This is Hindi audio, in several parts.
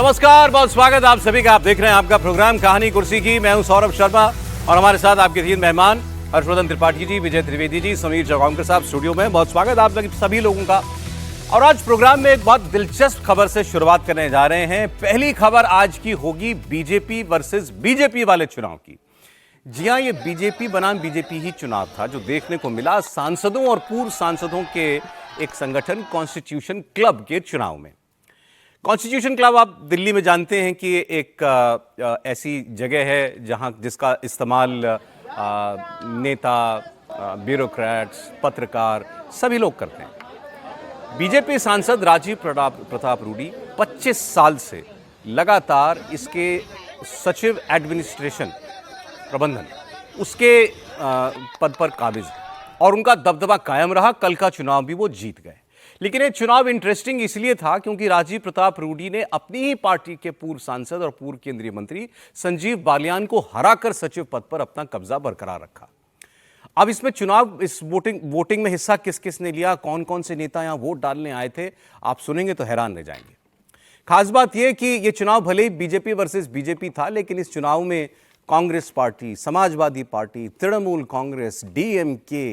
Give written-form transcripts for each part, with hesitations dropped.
नमस्कार, बहुत स्वागत आप सभी का। आप देख रहे हैं आपका प्रोग्राम कहानी कुर्सी की। मैं हूं सौरभ शर्मा और हमारे साथ आपके 3 मेहमान हर्षवर्धन त्रिपाठी जी, विजय त्रिवेदी जी, समीर चौगांवकर साहब स्टूडियो में। बहुत स्वागत आप सभी लोगों का। और आज प्रोग्राम में एक बहुत दिलचस्प खबर से शुरुआत करने जा रहे हैं। पहली खबर आज की होगी बीजेपी वर्सेस बीजेपी वाले चुनाव की। जी हां, ये बीजेपी बनाम बीजेपी ही चुनाव था जो देखने को मिला सांसदों और पूर्व सांसदों के एक संगठन कॉन्स्टिट्यूशन क्लब के चुनाव में। कॉन्स्टिट्यूशन क्लब आप दिल्ली में जानते हैं कि एक ऐसी जगह है जहां जिसका इस्तेमाल नेता, ब्यूरोक्रेट्स, पत्रकार सभी लोग करते हैं। बीजेपी सांसद राजीव प्रताप रूडी 25 साल से लगातार इसके सचिव एडमिनिस्ट्रेशन प्रबंधन उसके पद पर काबिज और उनका दबदबा कायम रहा। कल का चुनाव भी वो जीत गए। लेकिन ये चुनाव इंटरेस्टिंग इसलिए था क्योंकि राजीव प्रताप रूडी ने अपनी ही पार्टी के पूर्व सांसद और पूर्व केंद्रीय मंत्री संजीव बालियान को हराकर सचिव पद पर अपना कब्जा बरकरार रखा। अब इसमें चुनाव इस वोटिंग में हिस्सा किस किस ने लिया, कौन कौन से नेता यहां वोट डालने आए थे, आप सुनेंगे तो हैरान रह जाएंगे। खास बात यह कि यह चुनाव भले ही बीजेपी वर्सेस बीजेपी था, लेकिन इस चुनाव में कांग्रेस पार्टी, समाजवादी पार्टी, तृणमूल कांग्रेस, डीएमके,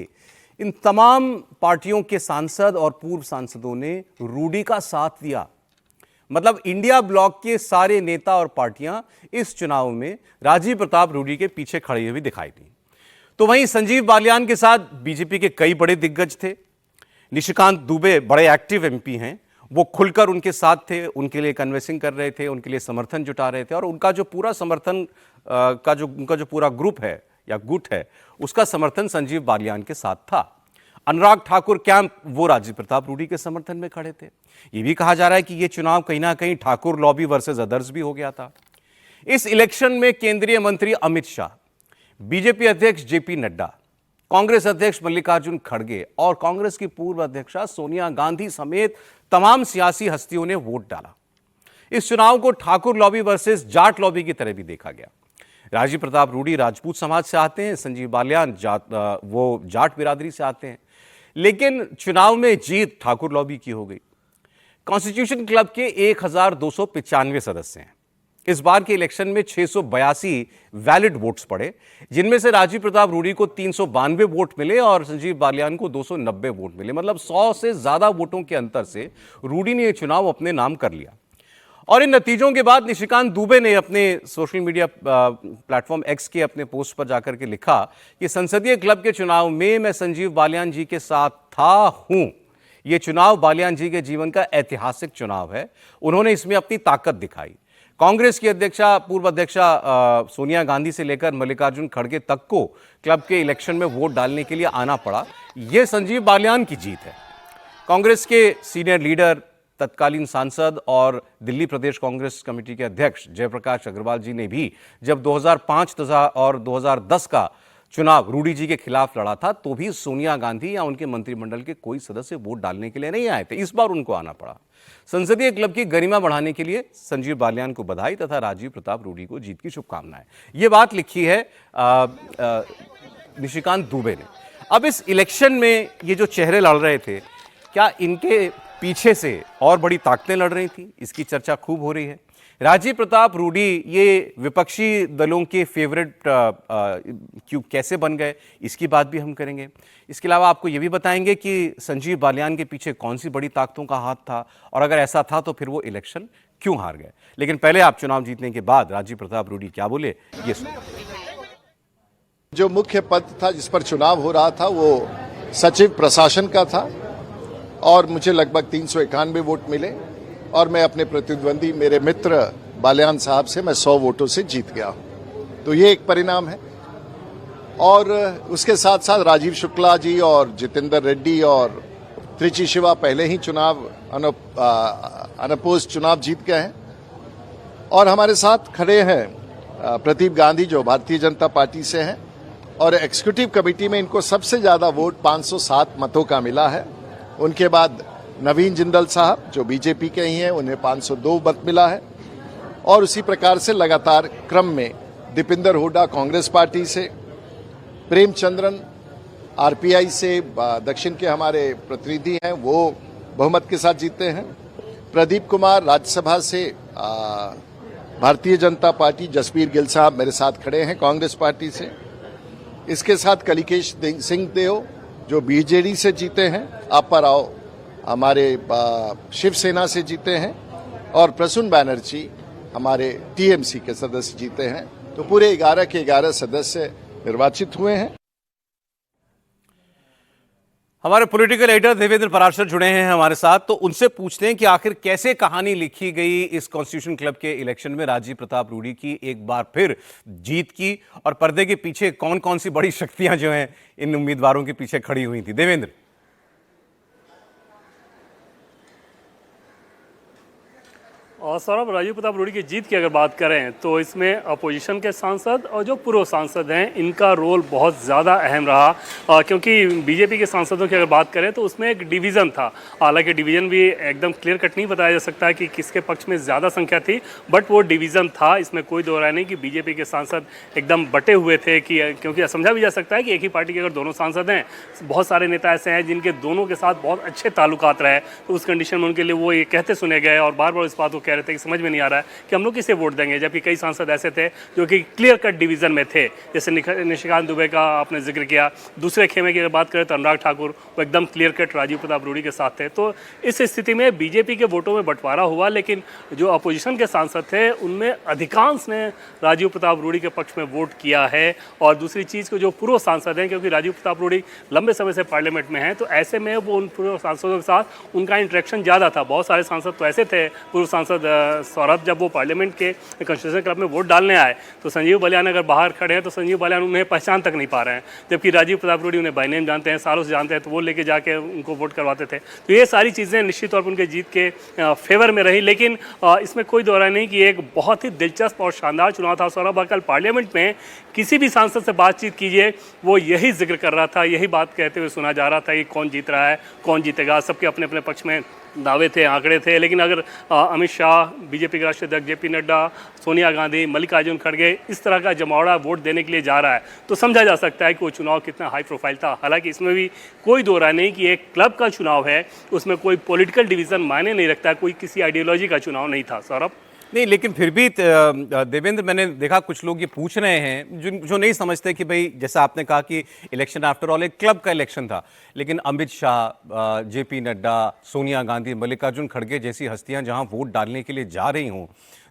इन तमाम पार्टियों के सांसद और पूर्व सांसदों ने रूडी का साथ दिया। मतलब इंडिया ब्लॉक के सारे नेता और पार्टियां इस चुनाव में राजीव प्रताप रूडी के पीछे खड़े हुए दिखाई दी। तो वहीं संजीव बालियान के साथ बीजेपी के कई बड़े दिग्गज थे। निशिकांत दुबे बड़े एक्टिव एमपी हैं, वो खुलकर उनके साथ थे, उनके लिए कन्वेंसिंग कर रहे थे, उनके लिए समर्थन जुटा रहे थे और उनका जो पूरा समर्थन उनका जो पूरा ग्रुप है या गुट है, उसका समर्थन संजीव बालियान के साथ था। अनुराग ठाकुर कैंप वो राजीव प्रताप रूडी के समर्थन में खड़े थे। ये भी कहा जा रहा है कि ये चुनाव कहीं ना कहीं ठाकुर लॉबी वर्सेस अदर्स भी हो गया था। इस इलेक्शन में केंद्रीय मंत्री अमित शाह, बीजेपी अध्यक्ष जेपी नड्डा, कांग्रेस अध्यक्ष मल्लिकार्जुन खड़गे और कांग्रेस की पूर्व अध्यक्षा सोनिया गांधी समेत तमाम सियासी हस्तियों ने वोट डाला। इस चुनाव को Thakur lobby versus Jat lobby की तरह भी देखा गया। राजीव प्रताप रूडी राजपूत समाज से आते हैं, संजीव बालियान वो जाट बिरादरी से आते हैं, लेकिन चुनाव में जीत ठाकुर लॉबी की हो गई। कॉन्स्टिट्यूशन क्लब के 1295 सदस्य हैं। इस बार के इलेक्शन में 682 वैलिड वोट्स पड़े, जिनमें से राजीव प्रताप रूडी को 392 वोट मिले और संजीव बालियान को 290 वोट मिले। मतलब 100 से ज्यादा वोटों के अंतर से रूडी ने यह चुनाव अपने नाम कर लिया। और इन नतीजों के बाद निशिकांत दुबे ने अपने सोशल मीडिया प्लेटफॉर्म एक्स के अपने पोस्ट पर जाकर के लिखा कि संसदीय क्लब के चुनाव में मैं संजीव बालियान जी के साथ हूं। यह चुनाव बालियान जी के जीवन का ऐतिहासिक चुनाव है। उन्होंने इसमें अपनी ताकत दिखाई। कांग्रेस की पूर्व अध्यक्षा सोनिया गांधी से लेकर मल्लिकार्जुन खड़गे तक को क्लब के इलेक्शन में वोट डालने के लिए आना पड़ा। यह संजीव बालियान की जीत है। कांग्रेस के सीनियर लीडर, तत्कालीन सांसद और दिल्ली प्रदेश कांग्रेस कमेटी के अध्यक्ष जयप्रकाश अग्रवाल जी ने भी जब 2005 और 2010 का चुनाव रूडी जी के खिलाफ लड़ा था, तो भी सोनिया गांधी या उनके मंत्रिमंडल के कोई सदस्य वोट डालने के लिए नहीं आए थे। इस बार उनको आना पड़ा। संसदीय क्लब की गरिमा बढ़ाने के लिए संजीव बालियान को बधाई तथा राजीव प्रताप रूडी को जीत की शुभकामनाएं। ये बात लिखी है निशिकांत दुबे ने। अब इस इलेक्शन में ये जो चेहरे लड़ रहे थे, क्या इनके पीछे से और बड़ी ताकतें लड़ रही थी? इसकी चर्चा खूब हो रही है। राजीव प्रताप रूडी ये विपक्षी दलों के फेवरेट क्यों कैसे बन गए, इसकी बात भी हम करेंगे। इसके अलावा आपको ये भी बताएंगे कि संजीव बालियान के पीछे कौन सी बड़ी ताकतों का हाथ था और अगर ऐसा था तो फिर वो इलेक्शन क्यों हार गए। लेकिन पहले आप चुनाव जीतने के बाद राजीव प्रताप रूडी क्या बोले, ये सुनिए। जो मुख्य पद था जिस पर चुनाव हो रहा था वो सचिव प्रशासन का था और मुझे लगभग 391 वोट मिले और मैं अपने प्रतिद्वंदी मेरे मित्र बालियान साहब से मैं 100 वोटों से जीत गया। तो ये एक परिणाम है। और उसके साथ साथ राजीव शुक्ला जी और जितेंद्र रेड्डी और त्रिची शिवा पहले ही चुनाव अनपोज चुनाव जीत गए हैं और हमारे साथ खड़े हैं प्रदीप गांधी जो भारतीय जनता पार्टी से हैं और एग्जीक्यूटिव कमेटी में इनको सबसे ज्यादा वोट 507 मतों का मिला है। उनके बाद नवीन जिंदल साहब जो बीजेपी के ही हैं, उन्हें 502 मत मिला है और उसी प्रकार से लगातार क्रम में दीपिंदर हुड्डा कांग्रेस पार्टी से, प्रेमचंद्रन आरपीआई से दक्षिण के हमारे प्रतिनिधि हैं, वो बहुमत के साथ जीते हैं, प्रदीप कुमार राज्यसभा से भारतीय जनता पार्टी, जसबीर गिल साहब मेरे साथ खड़े हैं कांग्रेस पार्टी से। इसके साथ कलिकेश सिंह देव जो बीजेडी से जीते हैं, आपा राव हमारे शिवसेना से जीते हैं, और प्रसून बैनर्जी हमारे टीएमसी के सदस्य जीते हैं। तो पूरे 11 के 11 सदस्य निर्वाचित हुए हैं। हमारे पॉलिटिकल एडिटर देवेंद्र पराशर जुड़े हैं हमारे साथ, तो उनसे पूछते हैं कि आखिर कैसे कहानी लिखी गई इस कॉन्स्टिट्यूशन क्लब के इलेक्शन में राजीव प्रताप रूडी की एक बार फिर जीत की, और पर्दे के पीछे कौन कौन सी बड़ी शक्तियां जो हैं इन उम्मीदवारों के पीछे खड़ी हुई थी। देवेंद्र। और सौरभ, राजीव प्रताप रूडी की जीत की अगर बात करें तो इसमें अपोजिशन के सांसद और जो पूर्व सांसद हैं इनका रोल बहुत ज़्यादा अहम रहा, क्योंकि बीजेपी के सांसदों की अगर बात करें तो उसमें एक डिवीज़न था। हालांकि डिवीज़न भी एकदम क्लियर कट नहीं बताया जा सकता है कि किसके पक्ष में ज़्यादा संख्या थी, बट वो डिवीज़न था। इसमें कोई दो राय नहीं कि बीजेपी के सांसद एकदम बटे हुए थे, कि क्योंकि समझा भी जा सकता है कि एक ही पार्टी के अगर दोनों सांसद हैं, बहुत सारे नेता ऐसे हैं जिनके दोनों के साथ बहुत अच्छे ताल्लुकात रहे, तो उस कंडीशन में उनके लिए वो ये कहते सुने गए और बार बार इस बात को कह रहे थे कि समझ में नहीं आ रहा है कि हम लोग किसे वोट देंगे, जबकि कई सांसद ऐसे थे जो कि क्लियर कट डिवीजन में थे। जैसे निशिकांत दुबे का आपने जिक्र किया। दूसरे खेमे की अगर बात करें तो अनुराग ठाकुर, वो एकदम क्लियर कट राजीव प्रताप रूडी के साथ थे। तो इस स्थिति में बीजेपी के वोटों में बंटवारा हुआ, लेकिन जो अपोजिशन के सांसद थे उनमें अधिकांश ने राजीव प्रताप रूडी के पक्ष में वोट किया है। और दूसरी चीज़ को जो पूर्व सांसद हैं, क्योंकि राजीव प्रताप रूडी लंबे समय से पार्लियामेंट में हैं, तो ऐसे में वो उन पूर्व सांसदों के साथ उनका इंटरेक्शन ज़्यादा था। बहुत सारे सांसद तो ऐसे थे पूर्व सांसद सौरभ, जब वो पार्लियामेंट के कॉन्स्टिट्यूशन क्लब में वोट डालने आए तो संजीव बलियान अगर बाहर खड़े हैं तो संजीव बलियान उन्हें पहचान तक नहीं पा रहे हैं, जबकि राजीव प्रताप रूडी उन्हें बाय नेम जानते हैं, सालों से जानते हैं, तो वो लेके जाके उनको वोट करवाते थे। तो ये सारी चीज़ें निश्चित तौर पर उनके जीत के फेवर में रही। लेकिन इसमें कोई दो राय नहीं कि एक बहुत ही दिलचस्प और शानदार चुनाव था। सौरभ, कल पार्लियामेंट में किसी भी सांसद से बातचीत कीजिए, वो यही जिक्र कर रहा था, यही बात कहते हुए सुना जा रहा था कि कौन जीत रहा है, कौन जीतेगा। सबके अपने अपने पक्ष में दावे थे, आंकड़े थे। लेकिन अगर अमित शाह, बीजेपी के राष्ट्रीय अध्यक्ष जेपी नड्डा, सोनिया गांधी, मल्लिकार्जुन खड़गे इस तरह का जमावड़ा वोट देने के लिए जा रहा है, तो समझा जा सकता है कि वो चुनाव कितना हाई प्रोफाइल था। हालांकि इसमें भी कोई दो राय नहीं कि एक क्लब का चुनाव है, उसमें कोई पॉलिटिकल डिवीजन मायने नहीं रखता, कोई किसी आइडियोलॉजी का चुनाव नहीं था। सौरभ नहीं, लेकिन फिर भी देवेंद्र, मैंने देखा कुछ लोग ये पूछ रहे हैं जो नहीं समझते कि भाई, जैसा आपने कहा कि इलेक्शन आफ्टर ऑल एक क्लब का इलेक्शन था, लेकिन अमित शाह, जेपी नड्डा, सोनिया गांधी, मल्लिकार्जुन खड़गे जैसी हस्तियां जहां वोट डालने के लिए जा रही हों,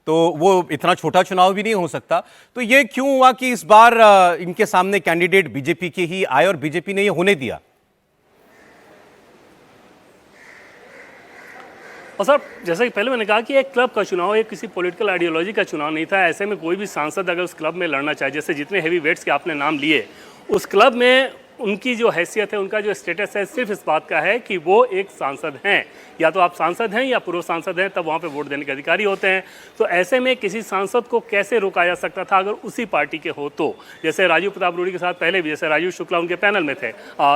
तो वो इतना छोटा चुनाव भी नहीं हो सकता। तो ये क्यों हुआ कि इस बार इनके सामने कैंडिडेट बीजेपी के ही आए और बीजेपी ने ये होने दिया? और सर, जैसा कि पहले मैंने कहा कि एक क्लब का चुनाव, एक किसी पॉलिटिकल आइडियोलॉजी का चुनाव नहीं था। ऐसे में कोई भी सांसद अगर उस क्लब में लड़ना चाहे, जैसे जितने हैवी वेट्स के आपने नाम लिए, उस क्लब में उनकी जो हैसियत है, उनका जो स्टेटस है, सिर्फ इस बात का है कि वो एक सांसद हैं। या तो आप सांसद हैं या पूर्व सांसद हैं, तब वहाँ पे वोट देने के अधिकारी होते हैं। तो ऐसे में किसी सांसद को कैसे रोका जा सकता था अगर उसी पार्टी के हो तो? जैसे राजीव प्रताप रूडी के साथ पहले भी, जैसे राजीव शुक्ला उनके पैनल में थे,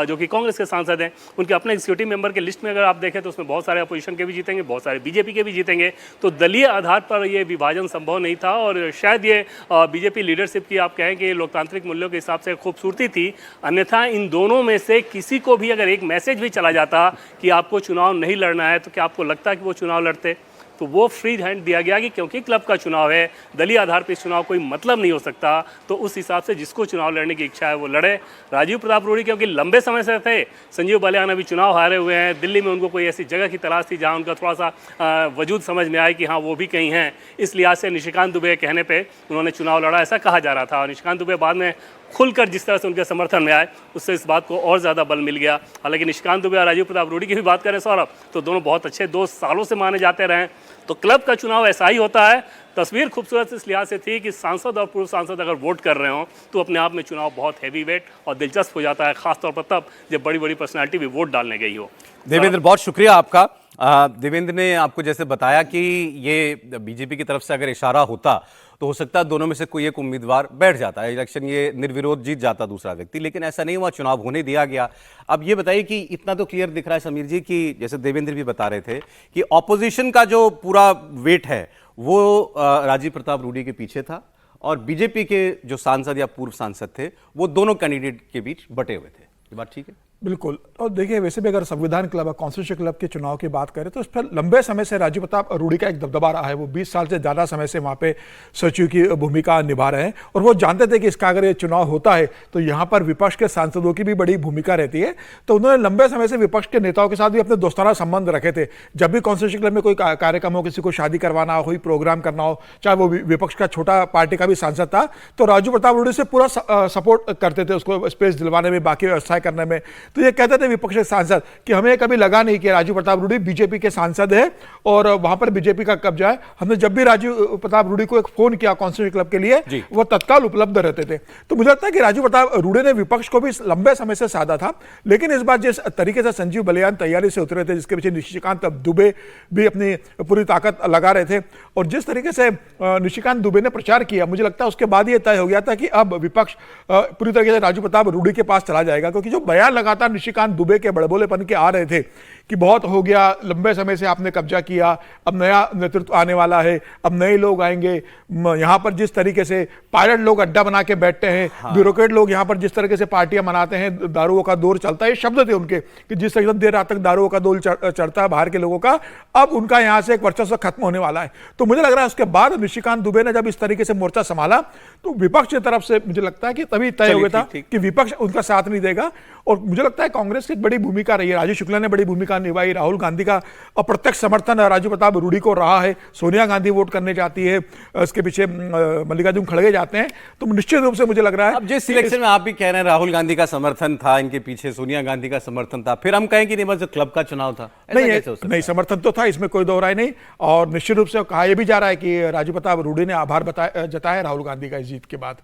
जो कि कांग्रेस के सांसद हैं, उनके अपने एग्जीक्यूटिव मेंबर के लिस्ट में अगर आप देखें तो उसमें बहुत सारे अपोजिशन के भी जीतेंगे, बहुत सारे बीजेपी के भी जीतेंगे। तो दलीय आधार पर यह विभाजन संभव नहीं था, और शायद ये बीजेपी लीडरशिप की आप कहें कि लोकतांत्रिक मूल्यों के हिसाब से खूबसूरती थी। अन्यथा इन दोनों में से किसी को भी अगर एक मैसेज भी चला जाता कि आपको चुनाव नहीं लड़ना है, तो क्या आपको लगता है कि वो चुनाव लड़ते? तो वो फ्री हैंड दिया गया कि क्योंकि क्लब का चुनाव है, दलीय आधार पर इस चुनाव कोई मतलब नहीं हो सकता, तो उस हिसाब से जिसको चुनाव लड़ने की इच्छा है वो लड़े। राजीव प्रताप रूडी क्योंकि लंबे समय से थे, संजीव बलियान अभी चुनाव हारे हुए हैं, दिल्ली में उनको कोई ऐसी जगह की तलाश थी जहां उनका थोड़ा सा वजूद समझ में आए कि हाँ वो भी कहीं हैं। इस लिहाज से निशिकांत दुबे के कहने पर उन्होंने चुनाव लड़ा, ऐसा कहा जा रहा था। और निशिकांत दुबे बाद में खुलकर जिस तरह से उनके समर्थन में आए, उससे इस बात को और ज़्यादा बल मिल गया। हालांकि निशिकांत दुबे और राजीव प्रताप रूडी की भी बात करें सौरभ, तो दोनों बहुत अच्छे दोस्त सालों से माने जाते रहे। तो क्लब का चुनाव ऐसा ही होता है। तस्वीर खूबसूरत इस लिहाज से थी कि सांसद और पूर्व सांसद अगर वोट कर रहे हों तो अपने आप में चुनाव बहुत हैवी वेट और दिलचस्प हो जाता है, खासतौर पर तब जब बड़ी बड़ी पर्सनालिटी भी वोट डालने गई हो। देवेंद्र, बहुत शुक्रिया आपका। देवेंद्र ने आपको जैसे बताया कि ये बीजेपी की तरफ से अगर इशारा होता तो हो सकता है दोनों में से कोई एक उम्मीदवार बैठ जाता है, इलेक्शन ये निर्विरोध जीत जाता दूसरा व्यक्ति, लेकिन ऐसा नहीं हुआ, चुनाव होने दिया गया। अब ये बताइए कि इतना तो क्लियर दिख रहा है समीर जी कि जैसे देवेंद्र भी बता रहे थे कि ऑपोजिशन का जो पूरा वेट है वो राजीव प्रताप रूडी के पीछे था, और बीजेपी के जो सांसद या पूर्व सांसद थे वो दोनों कैंडिडेट के बीच बटे हुए थे। ये बात ठीक है? बिल्कुल। और देखिए, वैसे भी अगर संविधान क्लब और कॉन्स्टिट्यूशन क्लब के चुनाव की बात करें तो इस पर लंबे समय से राजीव प्रताप रूडी का एक दबदबा रहा है। वो 20 साल से ज़्यादा समय से वहाँ पे सचिव की भूमिका निभा रहे हैं और वो जानते थे कि इसका अगर ये चुनाव होता है तो यहाँ पर विपक्ष के सांसदों की भी बड़ी भूमिका रहती है। तो उन्होंने लंबे समय से विपक्ष के नेताओं के साथ भी अपने दोस्ताना संबंध रखे थे। जब भी कॉन्स्टिट्यूशन क्लब में कोई कार्यक्रम हो, किसी को शादी करवाना हो, कोई प्रोग्राम करना हो, चाहे वो विपक्ष का छोटा पार्टी का भी सांसद था, तो राजीव प्रताप रूडी से पूरा सपोर्ट करते थे, उसको स्पेस दिलवाने में, बाकी व्यवस्थाएं करने में। तो ये कहते थे विपक्ष के सांसद कि हमें कभी लगा नहीं कि राजीव प्रताप रूडी बीजेपी के सांसद है और वहां पर बीजेपी का कब्जा है। हमने जब भी राजीव प्रताप रूडी को एक फोन किया कॉन्स्टिट्यूशन क्लब के लिए, वो तत्काल उपलब्ध रहते थे। तो मुझे लगता है कि राजीव प्रताप रूडी ने विपक्ष को भी लंबे समय से साधा था। लेकिन इस बार जिस तरीके से संजीव बलियान तैयारी से उतरे थे, जिसके पीछे निशिकांत दुबे भी अपनी पूरी ताकत लगा रहे थे, और जिस तरीके से निशिकांत दुबे ने प्रचार किया, मुझे लगता है उसके बाद ये तय हो गया था कि अब विपक्ष पूरी तरीके से राजीव प्रताप रूडी के पास चला जाएगा। क्योंकि जो बयान लगातार निशिकांत दुबे के बड़बोलेपन के आ रहे थे कि बहुत हो गया, लंबे समय से आपने कब्जा किया, अब नया नेतृत्व आने वाला है, अब नए लोग आएंगे, यहां पर जिस तरीके से पायलट लोग अड्डा बना के बैठते हैं, ब्यूरोक्रेट लोग यहां पर जिस तरीके से पार्टियां मनाते हैं, दारुओं का दौर चलता है, ये शब्द थे उनके कि जिस तरीके से देर रात तक दारुओं का दौर चढ़ता है बाहर के लोगों का, अब उनका यहां से एक वर्चस्व खत्म होने वाला है। तो मुझे लग रहा है उसके बाद निशिकांत दुबे ने जब इस तरीके से मोर्चा संभाला तो विपक्ष की तरफ से मुझे लगता है कि तभी तय हो गया था कि विपक्ष उनका साथ नहीं देगा। और मुझे लगता है कांग्रेस की बड़ी भूमिका रही है, राजीव शुक्ला ने बड़ी भूमिका निभाई, राहुल गांधी का अप्रत्यक्ष समर्थन राजीव प्रताप रूडी को रहा है, सोनिया गांधी वोट करने जाती है, उसके पीछे मल्लिकार्जुन खड़गे जाते हैं। तो निश्चित रूप से मुझे लग रहा है अब जिस सिलेक्शन में आप भी कह रहे हैं राहुल गांधी का समर्थन था, इनके पीछे सोनिया गांधी का समर्थन था, फिर हम कहें कि नहीं बस क्लब का चुनाव था? नहीं, समर्थन तो था, इसमें कोई दो राय नहीं। और निश्चित रूप से कहा यह भी जा रहा है कि राजीव प्रताप रूडी ने आभार जताया राहुल गांधी का इस जीत के बाद।